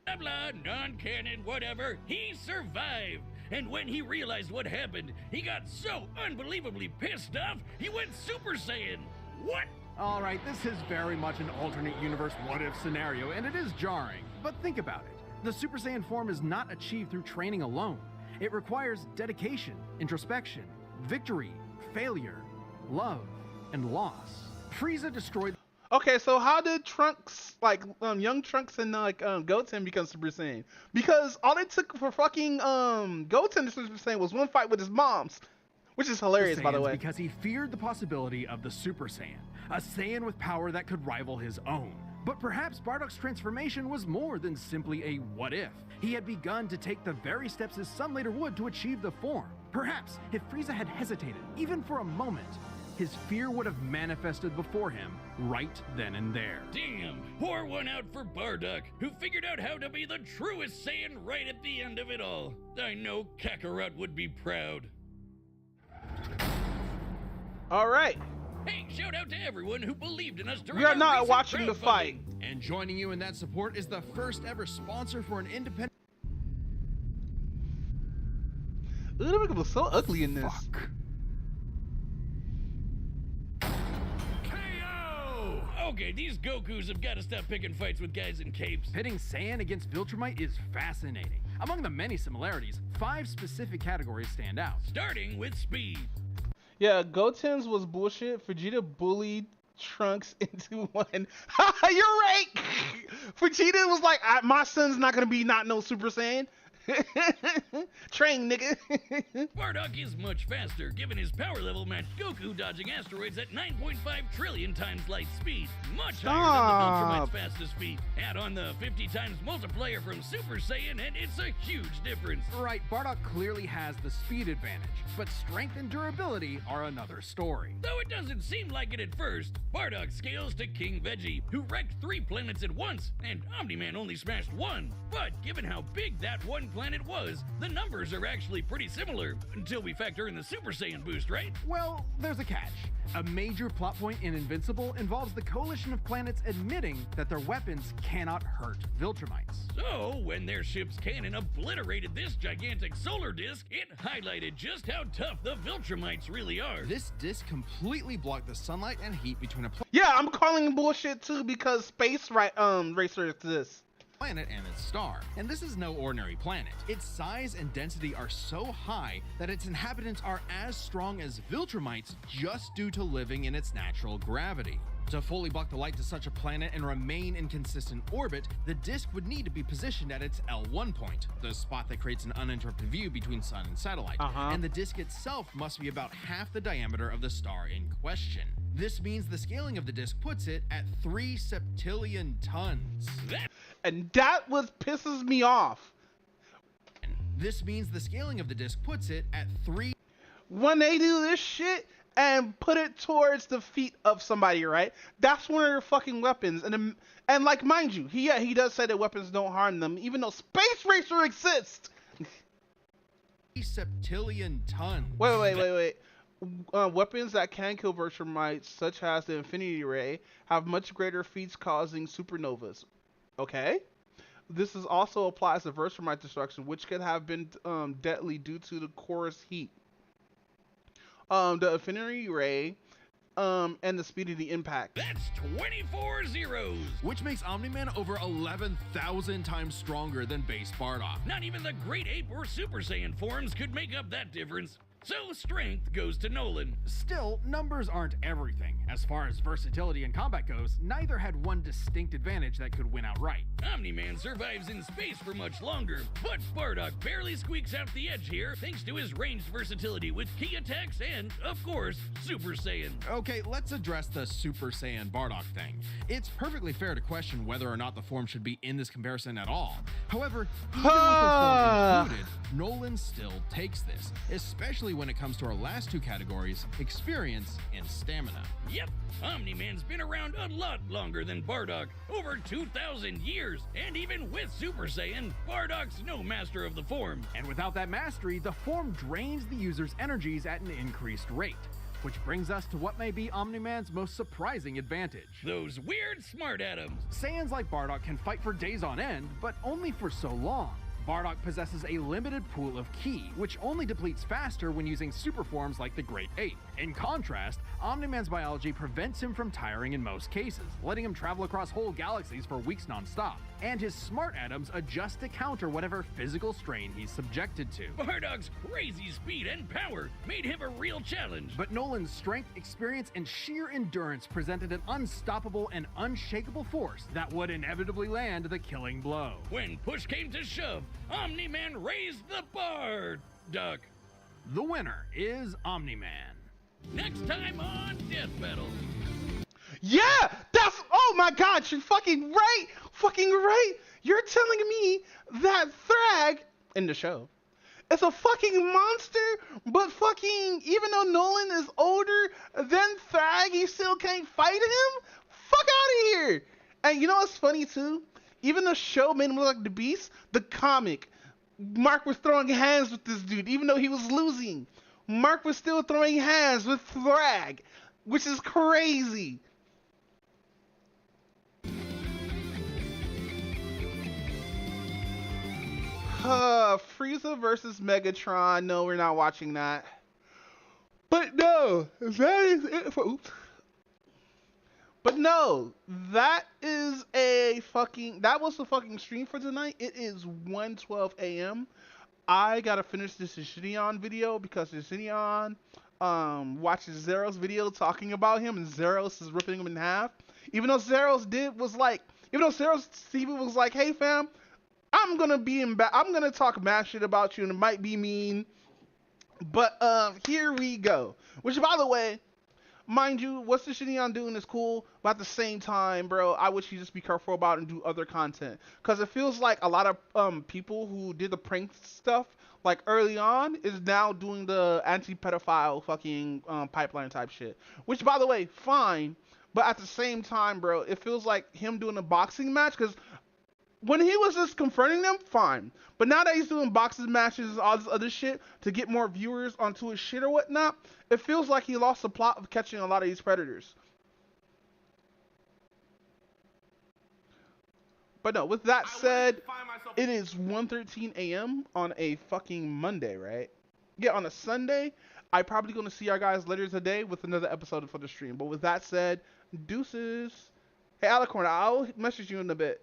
Blah blah, non-canon, whatever. He survived. And when he realized what happened, he got so unbelievably pissed off, he went Super Saiyan. What? Alright, this is very much an alternate universe what-if scenario, and it is jarring. But think about it. The Super Saiyan form is not achieved through training alone. It requires dedication, introspection, victory, failure, love, and loss. Frieza destroyed... Okay, so how did Trunks, young Trunks and Goten become Super Saiyan? Because all it took for fucking Goten to Super Saiyan was one fight with his moms, which is hilarious, by the way. Because he feared the possibility of the Super Saiyan, a Saiyan with power that could rival his own. But perhaps Bardock's transformation was more than simply a what-if. He had begun to take the very steps his son later would to achieve the form. Perhaps if Frieza had hesitated, even for a moment, his fear would have manifested before him right then and there. Damn, pour one out for Bardock, who figured out how to be the truest Saiyan right at the end of it all. I know Kakarot would be proud. All right. Hey, shout out to everyone who believed in us during We are our not recent watching the crowdfunding. fight. And joining you in that support is the first ever sponsor for an independent... Ooh, that was so ugly in this. Fuck. Okay, these Gokus have got to stop picking fights with guys in capes. Pitting Saiyan against Viltrumite is fascinating. Among the many similarities, 5 specific categories stand out. Starting with speed. Yeah, Goten's was bullshit. Vegeta bullied Trunks into one. You're right. Vegeta was like, my son's not gonna be not no Super Saiyan. Train, nigga. Bardock is much faster, given his power level matched Goku dodging asteroids at 9.5 trillion times light speed. Much higher than the Viltrumite's fastest speed. Add on the 50 times multiplier from Super Saiyan, and it's a huge difference. Right, Bardock clearly has the speed advantage, but strength and durability are another story. Though it doesn't seem like it at first, Bardock scales to King Veggie, who wrecked 3 planets at once, and Omni-Man only smashed 1. But given how big that one planet was, the numbers are actually pretty similar, until we factor in the Super Saiyan boost, right? Well, there's a catch. A major plot point in Invincible involves the coalition of planets admitting that their weapons cannot hurt Viltrumites. So, when their ship's cannon obliterated this gigantic solar disk, it highlighted just how tough the Viltrumites really are. This disk completely blocked the sunlight and heat between a Yeah, I'm calling bullshit too because Space Racer exists. Planet and its star. And this is no ordinary planet. Its size and density are so high that its inhabitants are as strong as Viltrumites just due to living in its natural gravity. To fully block the light to such a planet and remain in consistent orbit, the disk would need to be positioned at its L1 point, the spot that creates an uninterrupted view between sun and satellite. And the disk itself must be about half the diameter of the star in question. This means the scaling of the disk puts it at 3 septillion tons. And that what pisses me off. This means the scaling of the disk puts it at 3... When they do this shit and put it towards the feet of somebody, right? That's one of their fucking weapons. And like, mind you, he does say that weapons don't harm them, even though Space Racer exists. 3 septillion tons. Wait. weapons that can kill Viltrumites, such as the Infinity Ray, have much greater feats causing supernovas. Okay? This is also applies to Viltrumite destruction, which could have been deadly due to the core's heat. The Infinity Ray and the speed of the impact. That's 24 zeros! Which makes Omni-Man over 11,000 times stronger than base Bardock. Not even the Great Ape or Super Saiyan forms could make up that difference. So strength goes to Nolan. Still, numbers aren't everything. As far as versatility in combat goes, neither had one distinct advantage that could win outright. Omni-Man survives in space for much longer, but Bardock barely squeaks out the edge here thanks to his ranged versatility with key attacks and, of course, Super Saiyan. Okay, let's address the Super Saiyan Bardock thing. It's perfectly fair to question whether or not the form should be in this comparison at all. However, even with the form included, Nolan still takes this, especially when it comes to our last two categories, experience and stamina. Yep, Omni-Man's been around a lot longer than Bardock, over 2,000 years, and even with Super Saiyan, Bardock's no master of the form. And without that mastery, the form drains the user's energies at an increased rate. Which brings us to what may be Omni-Man's most surprising advantage. Those weird smart atoms. Saiyans like Bardock can fight for days on end, but only for so long. Bardock possesses a limited pool of ki, which only depletes faster when using super forms like the Great Ape. In contrast, Omni-Man's biology prevents him from tiring in most cases, letting him travel across whole galaxies for weeks non-stop. And his smart atoms adjust to counter whatever physical strain he's subjected to. Bardock's crazy speed and power made him a real challenge. But Nolan's strength, experience, and sheer endurance presented an unstoppable and unshakable force that would inevitably land the killing blow. When push came to shove, Omni-Man raised the bar, Duck. The winner is Omni-Man. Next time on Death Battle. Yeah! That's, oh my god, you're fucking right! Fucking right! You're telling me that Thrag, in the show, is a fucking monster, but fucking, even though Nolan is older than Thrag, he still can't fight him? Fuck out of here! And you know what's funny too? Even the show made him look like the Beast, the comic, Mark was throwing hands with this dude, even though he was losing. Mark was still throwing hands with Thrag, which is crazy. Frieza versus Megatron. No, we're not watching that. But no, that is it for. Oops. But no, that is a fucking. That was the fucking stream for tonight. It is 1:12 a.m. I gotta finish this Shineon video because Shineon watches Zero's video talking about him, and Zeros is ripping him in half. Even though Zero's Steven was like, "Hey fam, I'm gonna talk mad shit about you, and it might be mean, but here we go." Which, by the way, mind you, what's the Shineon doing is cool, but at the same time, bro, I wish you just be careful about it and do other content, because it feels like a lot of people who did the prank stuff like early on is now doing the anti-pedophile fucking pipeline type shit. Which, by the way, fine, but at the same time, bro, it feels like him doing a boxing match, because when he was just confronting them, fine. But now that he's doing boxing matches and all this other shit to get more viewers onto his shit or whatnot, it feels like he lost the plot of catching a lot of these predators. But no, with that said, it is 1:13 a.m. on a fucking Monday, right? Yeah, on a Sunday. I'm probably going to see you guys later today with another episode for the stream. But with that said, deuces. Hey, Alicorn, I'll message you in a bit.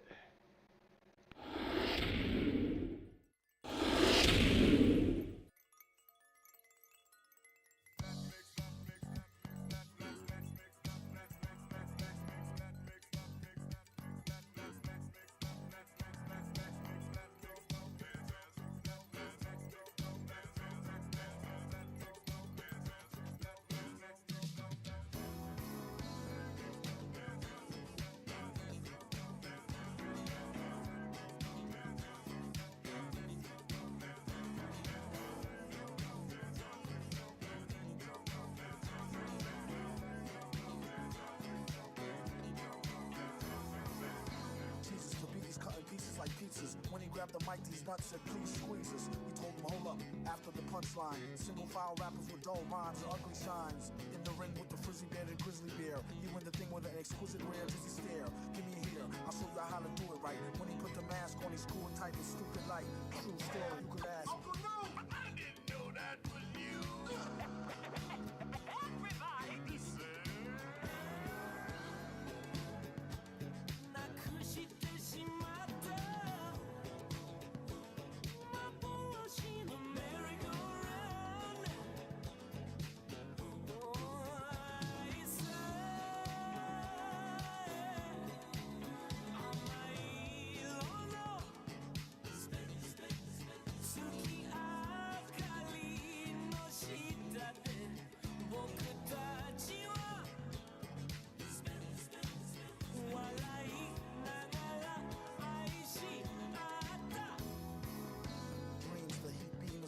the mic, these nuts said, please squeeze us. We told him, hold up, after the punchline. Single file rappers with dull rhymes and ugly shines. In the ring with the frizzy bearded grizzly bear. He win the thing with an exquisite rare dizzy stare. Give me a here, I'll show you how to do it right. When he put the mask on, he screwed tight with stupid light. True story, you could ask. Uncle Noob! I didn't know that was you! Everybody!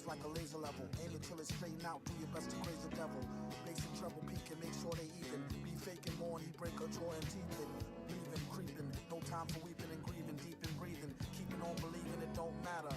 Like a laser level, aim it till it's straighten out, do your best to graze the devil. Bass and treble peak and make sure they even. Be faking more and he break her jaw and teeth in. Leaving, creeping, no time for weeping and grieving, deep in breathing. Keeping on believing it don't matter.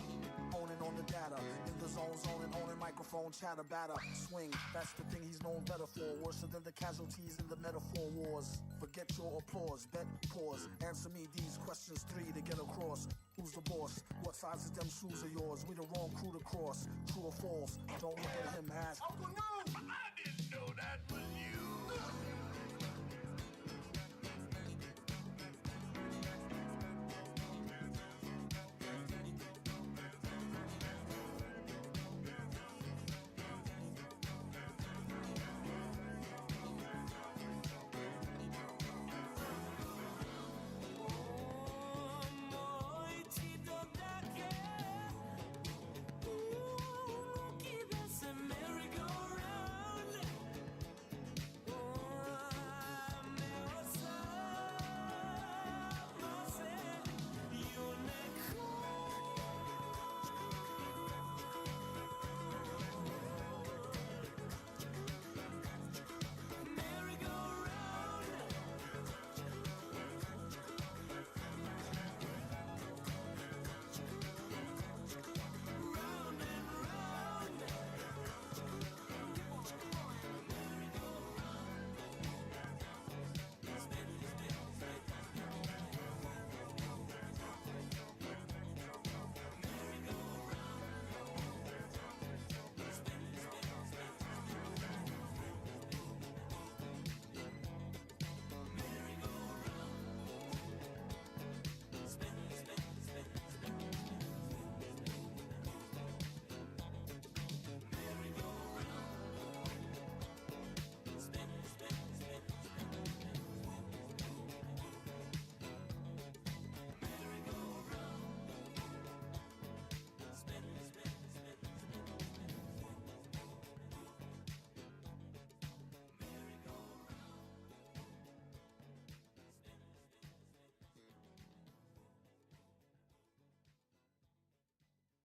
Owning on the data, in the zone, zoning, owning microphone, chatter, batter, swing. That's the thing he's known better for. Worse than the casualties in the metaphor wars. Forget your applause, bet, pause. Answer me these questions 3 to get across. Who's the boss? What size is them shoes of yours? We the wrong crew to cross. True or false? Don't look at him, ask. Uncle Noob!